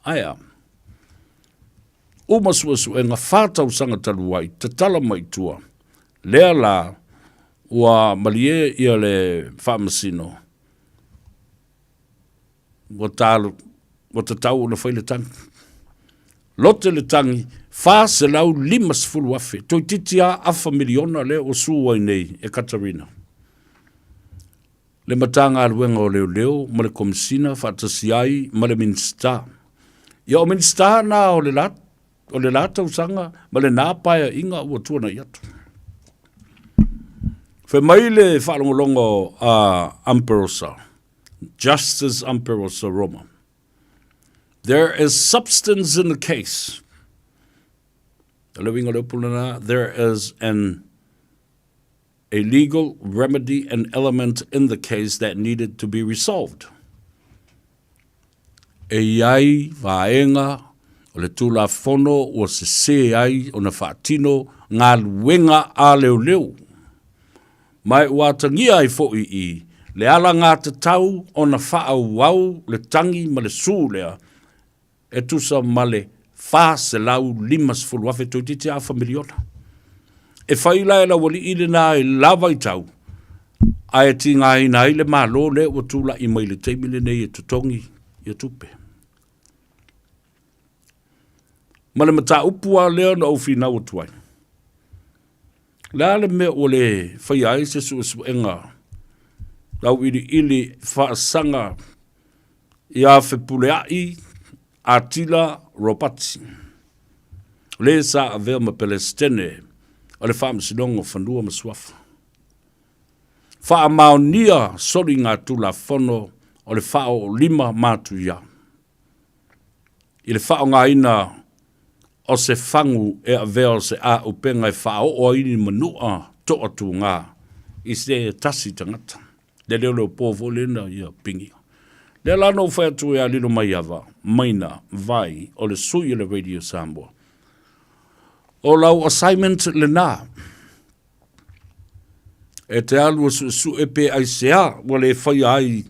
Aia. Uma suasu e ngā whātau sanga taluai, te tala mai tua. Lea la, ua malie ia le whamasino. Wa te tau na whaile tangi. Lote le tangi, wha se lau 5 afe. Toi titia afa miliona le o suai nei e Katarina. Le matanga aluenga o leo, ma le komisina, whaatasi ai, ma le minsta. Ia o minsta na o le lata usanga, ma le nāpaia inga ua tuana i atu. Whe mai le whaalongolongo a Amperosa, Justice Amperosa Roma. There is substance in the case. There is a legal remedy and element in the case that needed to be resolved. E iai vaenga o le tula fono o se ai o na whaatino ngā luenga a leo leo. Mai uatangia ai fo i le ala ngā te tau o na whaau le tangi ma le sūlea e tusa ma le wha se lau 5 afe toi titi a familiona. E whaila e la wali ile nā e lava i tau. A e ti ngā ina i le mālo le o tūla i mai le teimile nei e tutongi i a tupe. Ma le mata upua leo na ufi na utuai. La le me o le whaia i se su enga. Lau ili whaasanga i a whepuleai a tila ropati. Le sa a vea ma Palestine o le whaamasinongo whanua ma suafa. Whaamaunia sori ngā tula whono o le whao 5 mātu ia. I le whao ngā ina o se whangu e a vea o se a upenga e whao o ini manua to atu ngā i se tasi tangata. Le leo leo pōwho lena ia pingi. Le lano whai atu e a lino mai awa, maina, vai, o le sui le Radio Samoa. O lau assignment le nā. E te alu su e pe ai sea, wale whai ai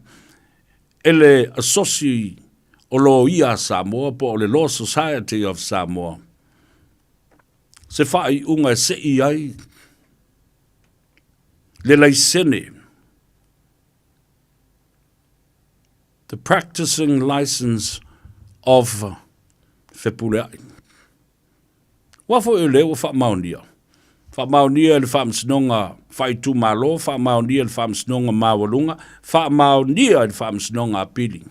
ele asosi o lo ia Samoa po o le Law Society of Samoa. Se whai unga se i ai le laisene. The practicing license of Fepuleai. Wafo e leo wha maunia. Wha maunia le wha msinonga whai tu malo, wha maunia le wha msinonga mawalunga, wha maunia le wha msinonga apili.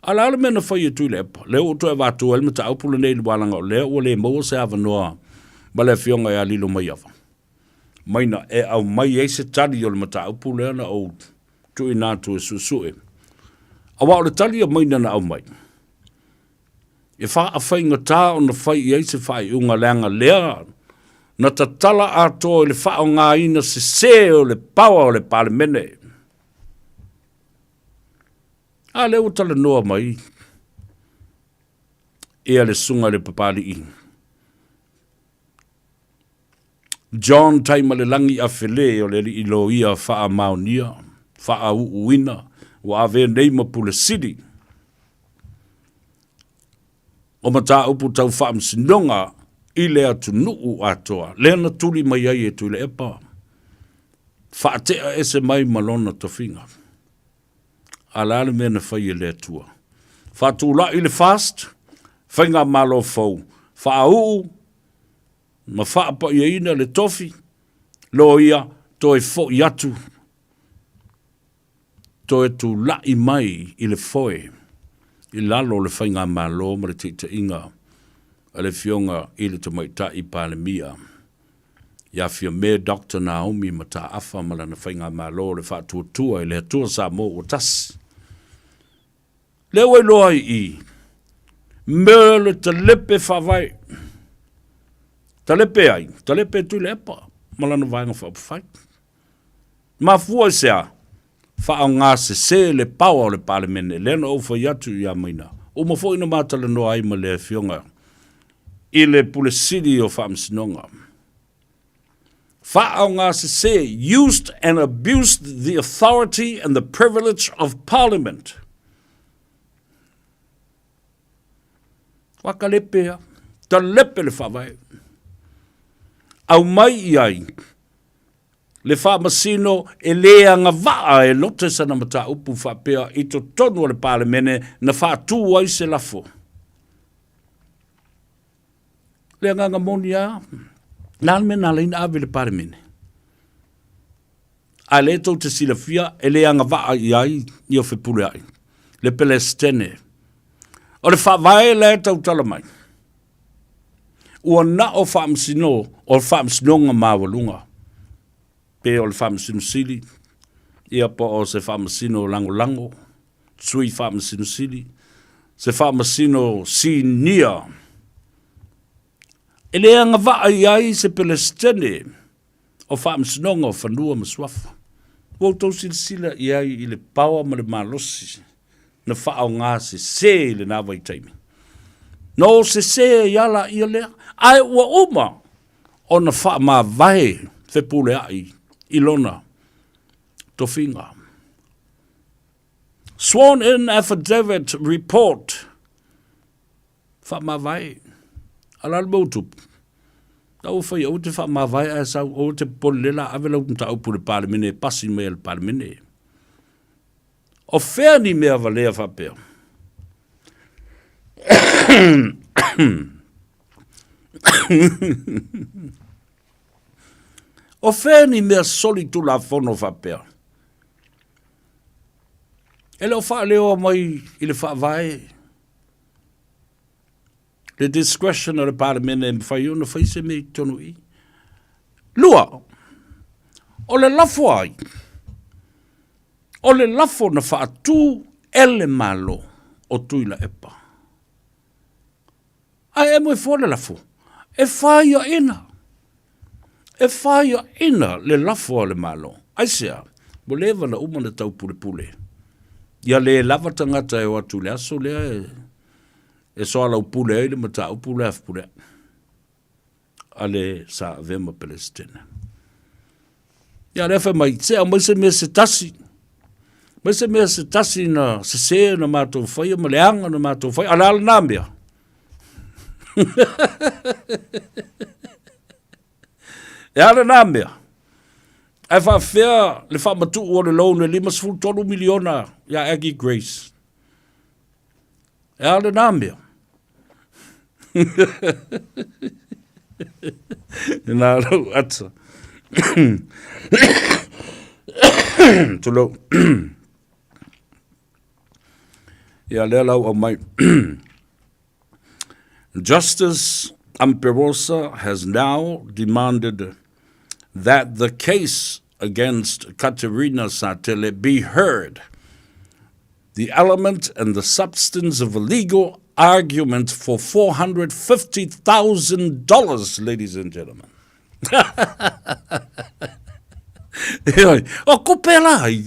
Ala ala mena whai e tui lepa. Leo uto e watu elme ta aupula nei walanga o leo o le maua se awa noa ma le fionga e alilo mai awa. Maina e au mai e se tali o le mata aupula na o tui nātu e susue. Awa o le tali o maina na au mai. E wha a whainga tā o na whai i eise whai unga leanga lea. Na ta tala ato le wha o ngā ina se o le pawa o le palemene. A leo tala noa mai. Ea le sunga le papali i. John taima le langi a fele o le ilo ia wha a maunia. Wha a uina. Wa ave neima pule sidi. O mata upu tau wha msinonga i lea tu nuu atoa. Lea na tuli mai ai e tu le epa. Wha tea ese mai malona tofinga. Alale mena whai e lea tua. Wha tula i le fast. Whainga malo fau. Wha uu. Ma wha pa i ina le tofi. Lo ia toi fo i atu. Toi tu la i mai i le foe. I lalo le whainga malo ma le tita inga. A le fionga i le tamaita i palemia. Ia fia me Dr. Naomi ma ta afa ma lana whainga malo le wha tuatua i le atua Samoa o tasi. Leo e loa i. Me le talepe whawai. Talepe ai. Talepe tu le epa. Ma lana vainga whapawhai. Ma fua sea. Wha ngā se le pawa o le palemene, lena o whai atu i a maina. O ma fo ina mātala no ai ma le fionga. I le pule siri o wha msinonga. Wha ngā se used and abused the authority and the privilege of parliament. Waka lepea, ta lepe le whawai. Au mai i ai. Le wha masino e lea ngā waa e lote sana mata upu whapea i to tonu o le palemene na wha tū ai se lafo. Lea ngā moni a, nāle me nāle ina awe le palemene. A le tau te sila fia e lea ngā waa i ai i o whipule ai. Le pelestene. O le wha vae le tau tala mai. Ua na o wha masino o wha masino ngā mawalunga. Pe o le whamasino sili, ia po o se whamasino lango lango, sui whamasino sili, se whamasino si nia. E lea ngā waa i ai se pelestene o whamasinonga o whanua maswafa. Wau tau sila i ai i le pawa ma le malosi, na whao ngā se le nā wai taimi. No se yala i lea, ai ua uma o na wha ma vai whepule ai. Ilona, tofinga. Sworn in affidavit report. Whamawai. Alal mautup. Tau whai au te whamawai a sau o te polela avela unta au pule palemene pasi mea le palemene. O whea ni mea valea whapea. O whēni mea soli tu la whono whapea. E leo wha leo mai i le wha vai. Le discretion o le palemene e mwhai ona whaise me tonu i. Lua, o le lafo ai. O le lafo na wha tu ele malo o tuila epa. Ai e moe fo le lafo. E whai o ina. E whaia ina le lafo le malo. Aisea, mo lewa na umana tau pule pule. Ia le lava tangata e watu le aso lea e soala upule e le mata upule afpule. Ale sa vema Palestina. Ia lefa mai, se au mai se mea se tasi. Mai se mea se tasi na se na mātou whaia, ma leanga na mātou whaia, ala nā mea. E ala nā mea. Ai whawhea le whamatu o le loan le 5 miliona ya Aggie Grace. E ala nā mea. E nā rau ata. Tulo. Ya lea lau au mai. Justice Amperosa has now demanded that the case against Katerina Satele be heard. The element and the substance of a legal argument for $450,000, ladies and gentlemen. O kupe lai.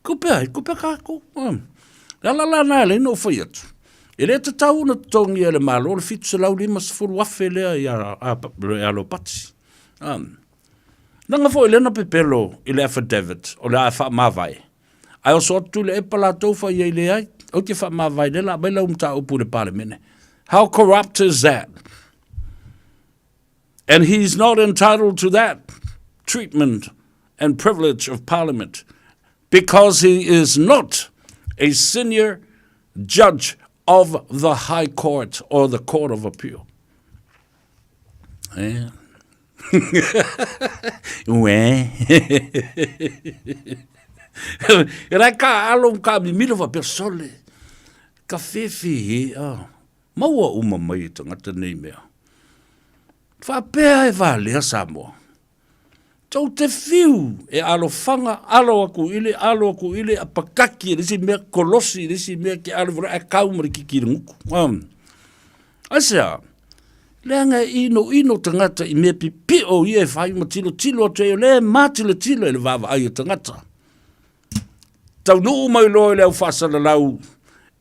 Kupe kako. La le no faiat. E le tau na tongi ele malo le fitu se lau lima se furu wafe lea i alo pati. Nanga fo ele na pepelo i le affidavit o le a wha mawai. Ai o so atu le epa la taufa i le ai. O ke wha mawai le la baila umta upu le parlemene. How corrupt is that? And he's not entitled to that treatment and privilege of parliament because he is not a senior judge of the High Court or the Court of Appeal. Yeah. E rai ka alo ka mimilo va persole. Ka fefi maua uma mai tangata nei mea. Fa pea e vale a Samoa. Tau te fiu e alo fanga, alo aku ile a pakaki, risi mea kolosi, risi mea ki alo vira e kaumari ki kiringuku. Asea, leanga ino tangata i mea pipi o ie whai ma tilo o te o le ma tilo e le vava ai o tangata. Tau nuu mai loa leo whasala lau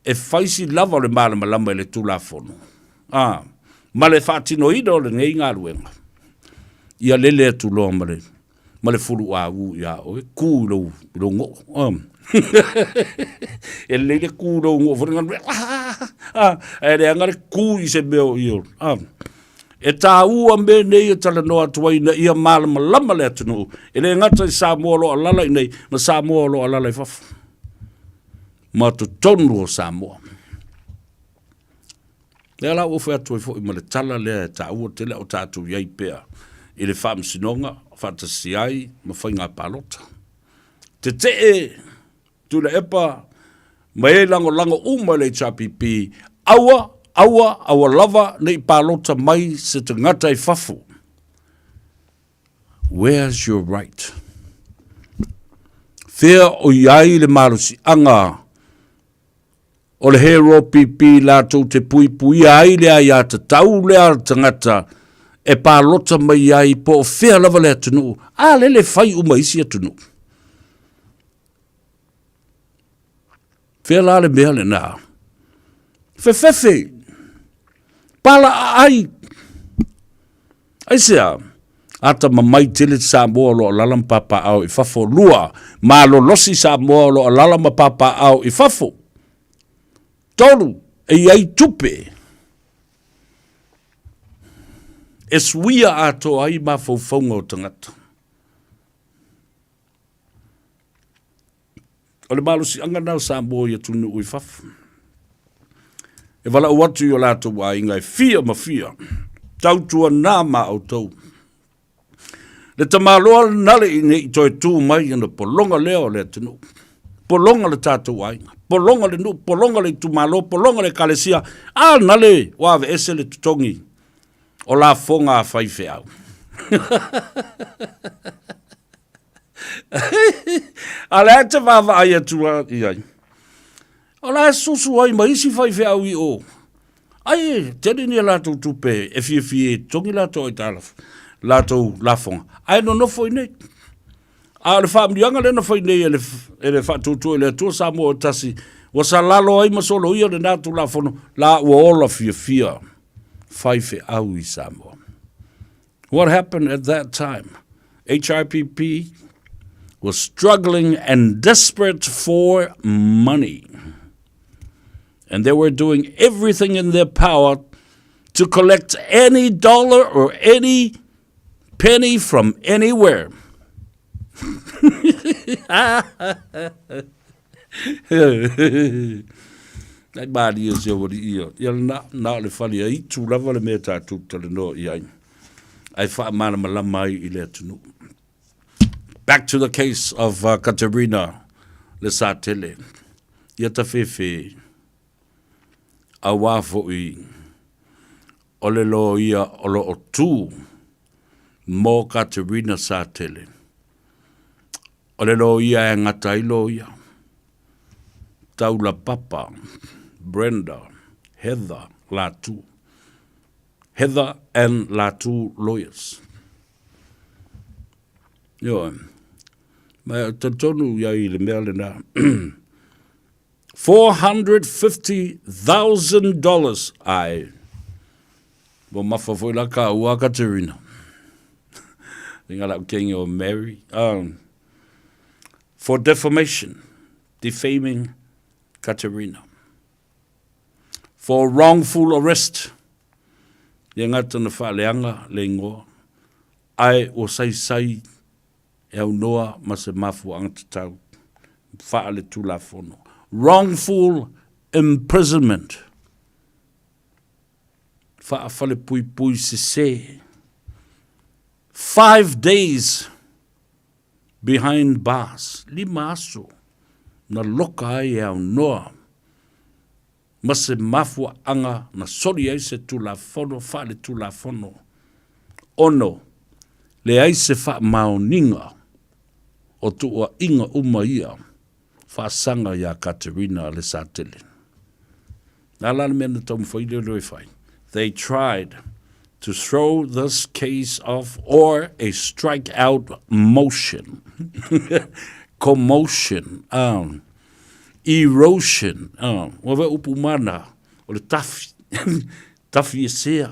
e whaisi lava le malama lama e le tulafono. Ma le whatino ino le ngei ngā ruenga. Ia lele atu loa ma le furu a u ia o e kū lo ngo. E lele kū lo ngo. E le angare kū i se meo i o. E tā ua me nei e tala noa tuai na ia malama lama le atu nuu. E le ngata i Samoa lo alala i nei, ma Samoa lo alala i fafu. Ma tu tonu o Samoa. Le ala o fea tuai fo i ma le tala le tā ua te le o tātou iai pea. I le whaam sinonga, whatasi ai, ma whai ngā palota. Te tu le epa, ma e lango uma le chapipi, awa lava nei palota mai se te ngata i whafu. Where's your right? Whea o iai le marusi anga, o le hero pipi lātou te pui ai lea ia te tau lea tangata, e pālota mai ai po o whea lava lea tunu, a lele whai uma isi a tunu. Whea la le mea le nā. Whewhewhe, pala ai, ai sea, ata mamai tele Samoa lo lalam papa au i fafo lua, ma lo losi Samoa lo lalam papa au i fafo. Tolu, e iai tupe. E suia ato ai ma faufaunga o tangata. O le malusi anga nau Samoa ia tunu ui fafu. E wala uatu i o lato wa ingai fia ma fia. Tautua nā ma au tau. Le tamaloa nale i ne i toi tū mai ina polonga leo le tunu. Polonga le tātou ainga. Polonga le nu, polonga le tumalo, polonga le kalesia. Nale wawe ese le tutongi. O la fonga a whaife au. Ale te wawa ai atua i ai. O la susu ai ma isi whaife au i o. Ai, tene ni lātou tupe, e fie, tongi lātou i tālafu. Lātou la fonga. Ai no fo i nei. A le whaamrianga le na whai nei e le whaatutu e le atua Samoa o tasi. Wa sa lalo ai masolo ia le nātou la fono. La ua ola fie. Whaife au i Samoa. What happened at that time? HRPP were struggling and desperate for money. And they were doing everything in their power to collect any dollar or any penny from anywhere. Ai badi o se wori ia. Ia na le fali ai tu lava le mea tātou tale no i ai. Ai wha mana malama ai i le atunu. Back to the case of Katerina le Satele. Ia ta fefe. A wafo i. O le lo ia o lo o tū. Mo Katerina Satele. O le lo ia e ngata i lo ia. Taula papa. Brenda, Heather, Latu. Heather and Latu lawyers. Yo, ma Tono ya i le mea le na. $450,000 ai. Bo mafa foi la ka ua Katerina. Inga la king o Mary. For defamation, defaming Katerina. For wrongful arrest. Ia ngata na whaaleanga le ingoa. Ai o sai e au noa ma se mafu angatau. Whaale tula fono. Wrongful imprisonment. Whaafale pui se. 5 days behind bars. Lima aso. Na loka ai e au noa. Ma se mafua anga na sori ai se tula fono, whaale tula fono. Ono, le ai se wha maoninga o tua inga uma ia, wha sanga ia Katerina le Satele. Nalana mena tamu whaile roi whai. They tried to throw this case off or a strike-out motion. Commotion. Erosion. Wawe upumana. O le tafi. Tafi e sea.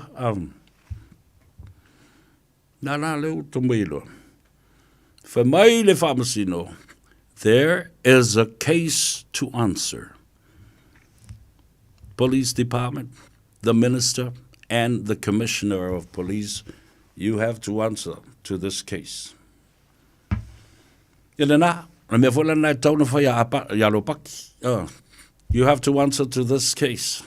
Nana leo tomailo. Whamai le whamasino. There is a case to answer. Police Department, the Minister, and the Commissioner of Police, you have to answer to this case. Ilana. You have to answer to this case.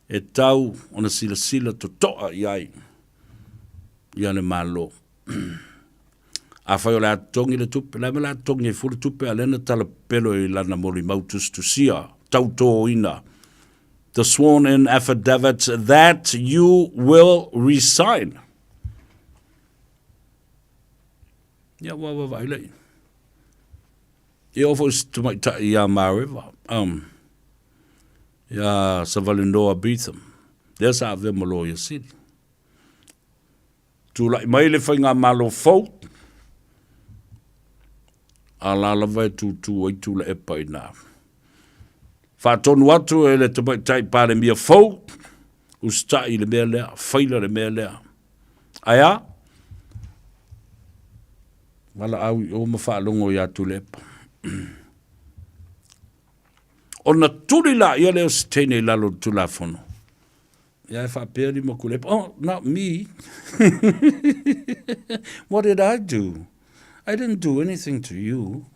E tau ona sila to toa iai. Iane malo. A whai o la tongi le tupe. La me la tongi e furu tupe alena tala pelo I lana mori mautus tu sia. Tau to ina. The sworn in affidavit that you will resign. Ia wawa vailei. I offers to my ya Mariva. Ya Savalinoa Beetham. There's a Vemaloya City. To like my living a malo folk. Alalava to wait to let it by now. Faton watu ele to my type part and be a folk. Usta il mele, failure the mele. Aya? Wala au o mafalongo ya to lep. Ona tulila ia leo stene lalo tulafono. Ia fa peri mo kulepa. Oh, not me. What did I do? I didn't do anything to you.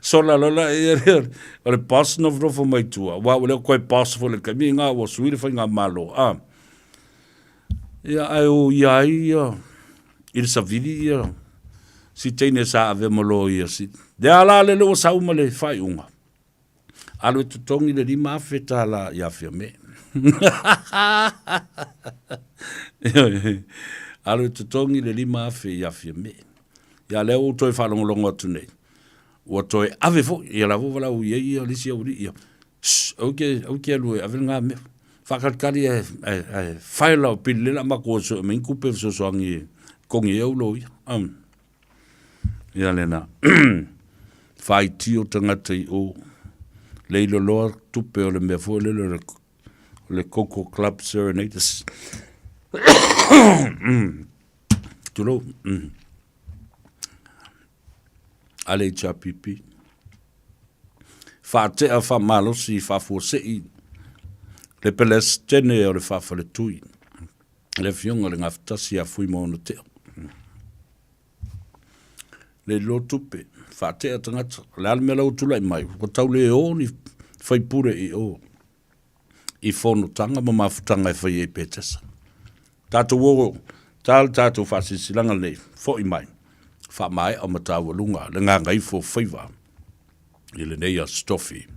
So la lola ia le pass no fro mai tua. Wa le koe pass fo le kaminga wa suire fa nga malo. Ia ai o ia il savili ia. Si tene sa ave molo ia si. De ala le lo sa uma le fai unga. Alo tu tongi le lima feta la ia firme. Alo tu tongi le lima fe ia firme. Ia le o toi fa longo atu nei. O toi ave fo ia la vo la u ia lisi o ia. Okay lu ave nga me. Whakatkari e whaila o pili la mako so me kupe so soangi kongi e ulo ia. Ia lena. Whai tio tangata I o leilo loa tupe o le mea fo le Coco Club Serenaders. Tulo. Ale chapipi. Fa te a fa malosi fa fosei. Le peles tene o le fa le tui. Le fionga le ngaftasi a fui mo no te. Le lotupe. Fa te a tangata. Le almela utula i mai. Ko tau le o ni fai pure i o. I fono tanga ma mafutanga i fai e petesa. Tatu woro. Tatu fa sisilanga le. Fo i mai. Fa mai o matawa lunga. Le Gagaifo Faiva. I le neia stofi.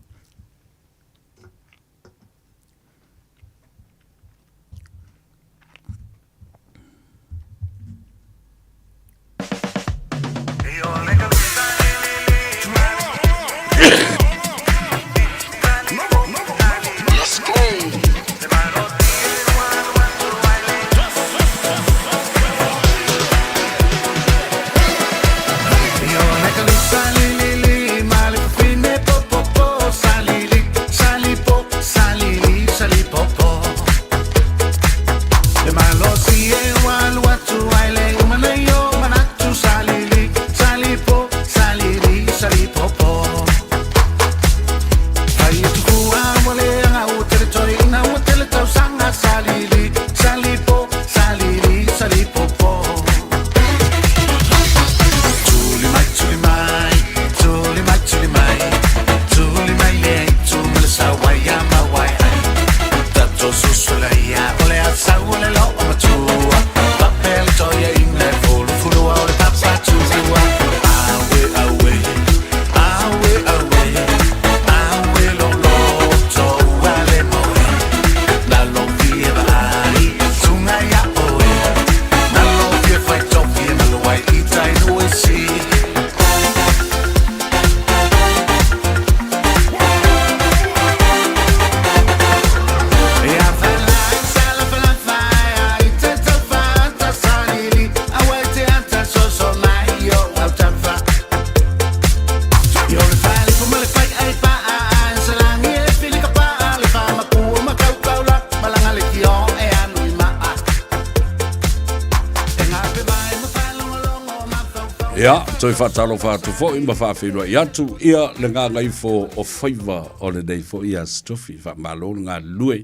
Ia, toi whatalo whātu fo ima whawhenua i atu ia le Gagaifo o Faiva o le nei fo ia stofi whamalo ngā lue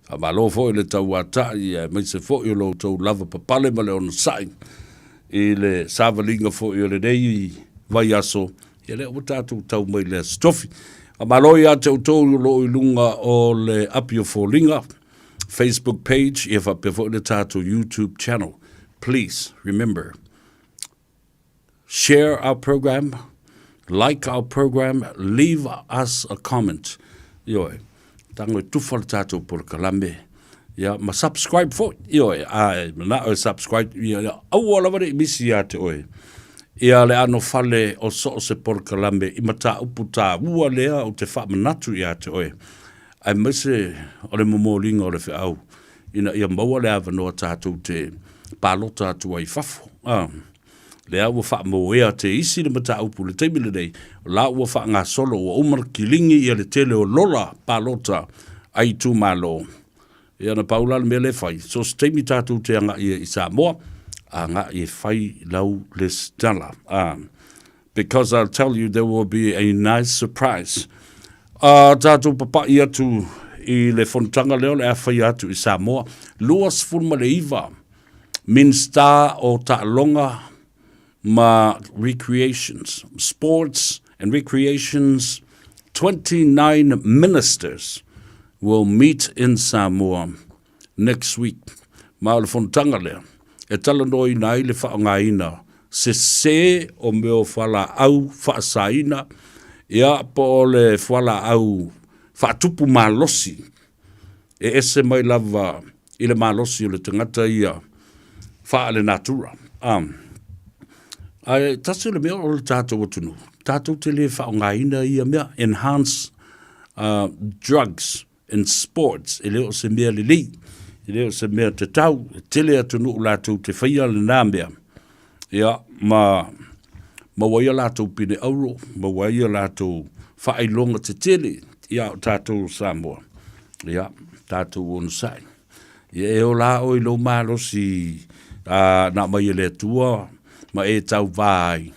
whamalo fo i le tau atai mai se fo i lo tau lava papale ma le ono sai i le sāwalinga fo i le nei vai aso i le o tātou tau mai le stofi whamalo i ate o tau lo i lunga o le apio fo linga Facebook page i whape fo i le tātou YouTube channel. Please remember, share our program, like our program, leave us a comment. Ioi, tango tufa le tātou por kalame. Ia, ma subscribe fo. Ioi, ai, na o subscribe. Ia, au ala wale misi ia te oe. Ia le ano fale o so se por kalame. Ima tā upu tā ua lea o te wha manatu ia te oe. Ai mese o le momolinga o le whiau. Ina ia maua le awanoa tātou te pālota atu ai fafo. Le au wha moea te isi le mata upu le teimile nei, la ua wha ngā solo o umar kilingi ia le tele o lola pālota ai tū malo. Ia na paula le mele whai, so steimi tātou te anga ia i Samoa, a ngā i whai lau le stala. Because I'll tell you there will be a nice surprise. Tātou papa i atu i le fontanga leo le a whai atu i Samoa, luas fulma le iwa, min star o ta longa, ma recreations, sports and recreations, 29 ministers will meet in Samoa next week. Ma le fontanga lea, e talanoi nai le whaongaina, se o meo whala au whaasaina, ia po le whala au whaatupu malosi, e ese mai lava i le malosi o le tangata ia wha le natura. Ai tasu le mea o le tātou atunu. Tātou te le whaongaina ia mea, enhance drugs in sports, e leo se mea le li, e leo se mea te tau, te le atunu o lātou te whaia le nā mea. Ia, ma waia lātou pine auro, ma waia lātou whaelonga te tele, ia o tātou Samoa. Ia, tātou onu sai. Ia e o la o I lo malo si na mai le tua ma e tau vai.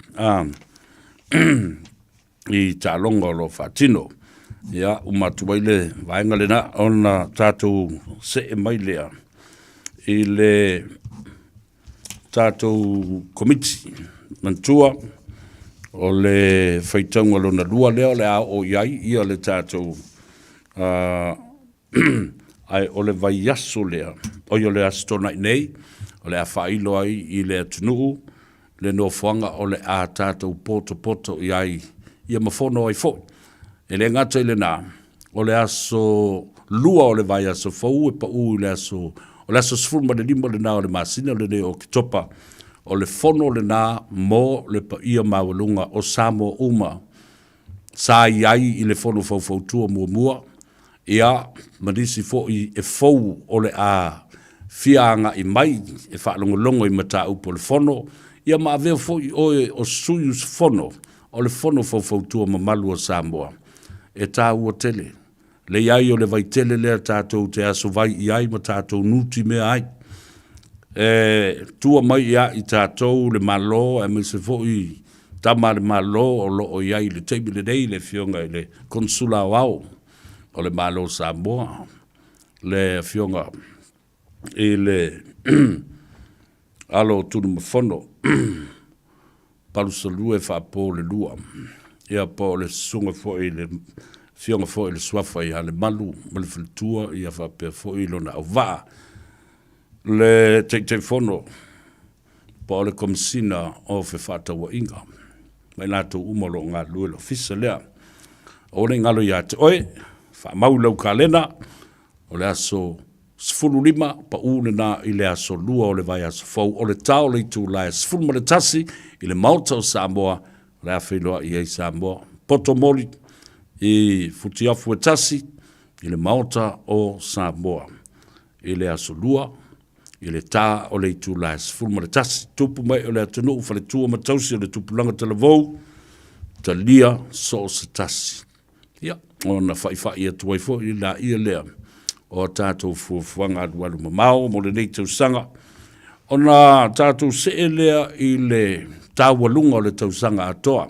I talonga lo fatino. Ia umatua le vaenga le na ona tātou se e mai lea. I le tātou komiti mantua o le whaitaunga lona lua leo le a o iai ia le tātou ai o le vai aso lea o i o le astona nei o le a whailo ai I le atunuu le no whanga o le a tātou poto iai ia mafono ai fo e le ngata I le nā o le aso lua o le vai aso fau e pa u le aso o le aso sfurma le lima le nā o le masina le ne o ki topa o le fono le nā mo le pa ia mawalunga o Samoa uma sa iai I le fono fau tua mua ia manisi fo I e fau o le a fianga I mai e whaalongolongo I mata upo le fono ia ma aveo fo I oe o suyus fono o le fono fau tua mamalu o Samoa e tā ua tele le iai o le vai tele lea tātou te aso vai iai ma tātou nuti mea ai tua mai ia I tātou le malo e me se fo I tama le malo o lo o iai le teibi le nei le fionga I le konsula wao o le malo Samoa le fionga I le alo tunu mafono palusalu e whapo le lua ia po le sunga fo I le fionga fo I le swafa I le malu ma le filtua ia whapea fo I lona au waa le te fono po le komisina o fe fata wa inga mai lato umalo ngā lue lo fisa lea o le ngalo ia te oe wha maulau ka lena o le aso sfulu lima pa une na I le aso lua o le vai aso fau o le tau le tu lai sfulu ma le tasi I le mauta o Samoa le a wheloa I ei Samoa poto mori I futi afu e tasi I le mauta o Samoa I le aso lua I le tā o le tu lai sfulu ma le tasi tupu mai o le atunu u fale tua matausi o le tupu langa tala vau ta lia so se tasi ia ona whaifai atu ai fo I la ia lea o tātou fuafuanga adualu mamao mo le nei tausanga ona tātou se lea I le tāwalunga o le tausanga atoa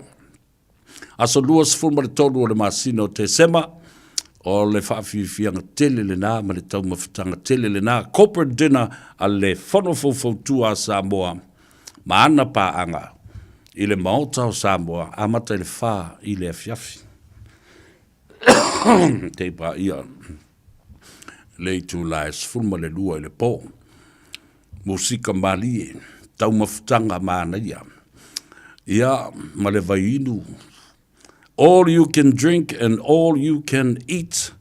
aso lua sfulu ma le tolu o le masina o te sema o le whaafianga tele le nā ma le tau mawhitanga tele le nā corporate dinner a le whono tua Samoa ma ana paanga I le maota o Samoa amata I le wha I le afiafi te pa ia le tu lai sfulma le lua I le po musika malie tau mawhitanga maana ia ma le vainu all you can drink and all you can eat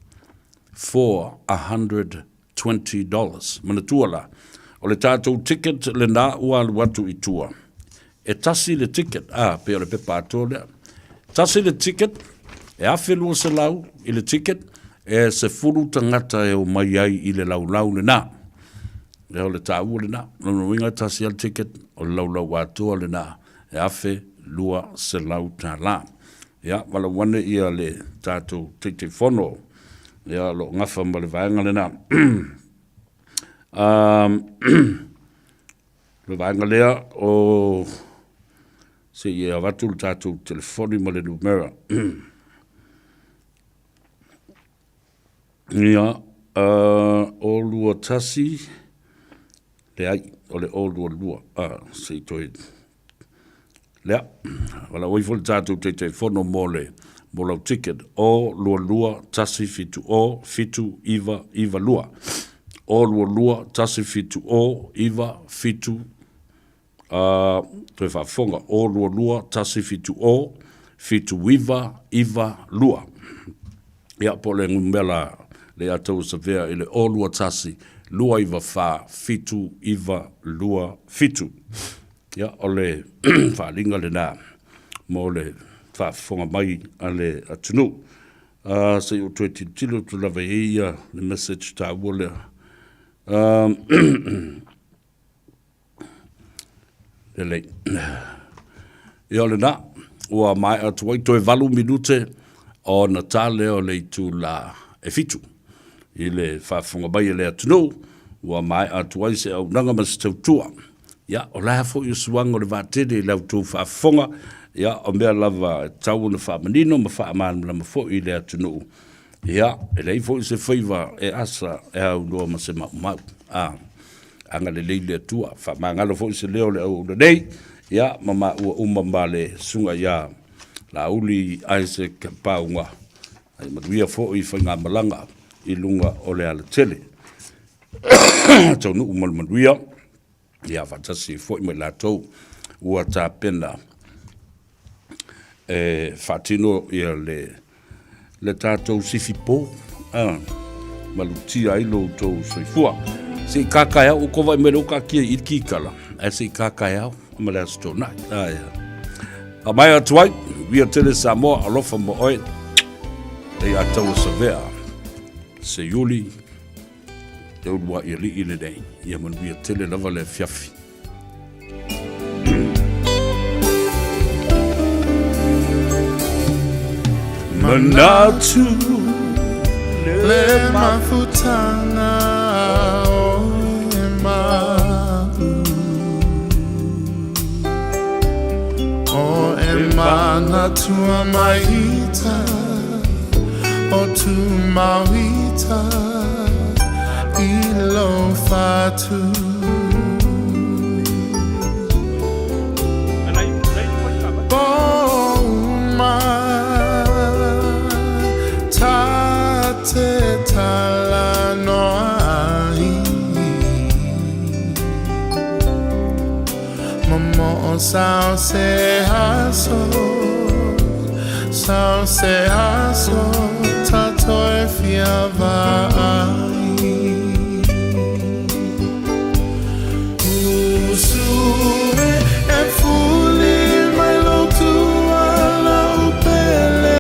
for $120. Mana tuala. O le tātou ticket le nā ua watu I tua. E tasi le ticket, pe o le pepa ato lea. Tasi le ticket, e awhelua se lau I le ticket, e se furu tangata e o mai ai I le lau le nā. E o le tāua le nā. Nono winga tasi al ticket, o le lau atua le nā. E awhelua se lau tā lā. Ia, wala wane ia le tātou te whono. Ia, lo ngafa ma le vaenga le nā. Le vaenga lea o se ia watu le tātou telefoni ma le numera. Ia, o lua tasi, le ai, o le o lua, se toi. Lea, wala oifo le tātou te whono mo lau ticket o lua tasi fitu o fitu iwa lua. O lua tasi fitu o iwa fitu toi whafonga. O lua tasi fitu o fitu iwa lua. Ia po le ngumela le atau sa vea ile o lua tasi lua iwa wha fitu iwa lua fitu. Ia, o le whaalinga le nā, mo le whaafonga mai a le atunu. Se o tue tilo tu lawa ia le message tā ua lea. Le lei. Ia le nā, ua mai atu wai toe valu minute o na tā leo le tu la e fitu. I le whaafonga mai a le atunu, ua mai atu ai se au nanga mas tautua. Ia, o laha fo i suanga o le vātere lau tau whaafonga, ia, o mea lava tau na whaamanino, ma whaamanu lama fo i le atunuu. Ia, e lei fo i se Faiva e asa e au noa ma se mau. Anga le leile atua, whaamangalo fo i se leo le au nei, ia, mama ua umambale sunga ia, la uli aise ka paunga. Ai maduia fo i whainga malanga i lunga o le ala tele. Tau nu umal maduia, ia fatasi fo i mai latou ua tā pena whatino ia le tātou sifipo, malutia ilo tau soifua. Se kakaya o kova i mele o kakia i kikala, se kakaya o mele asto nai. A mai atuai, via tele Samoa alofa mo oe, e atau sa vea, se yuli, te urua i li ile nei, ia man via tele lava le fiafi. Manatu le mafutana o emagu o emanatu amaita o tu mawita ilo fatu te tala no ai Momo sao se haso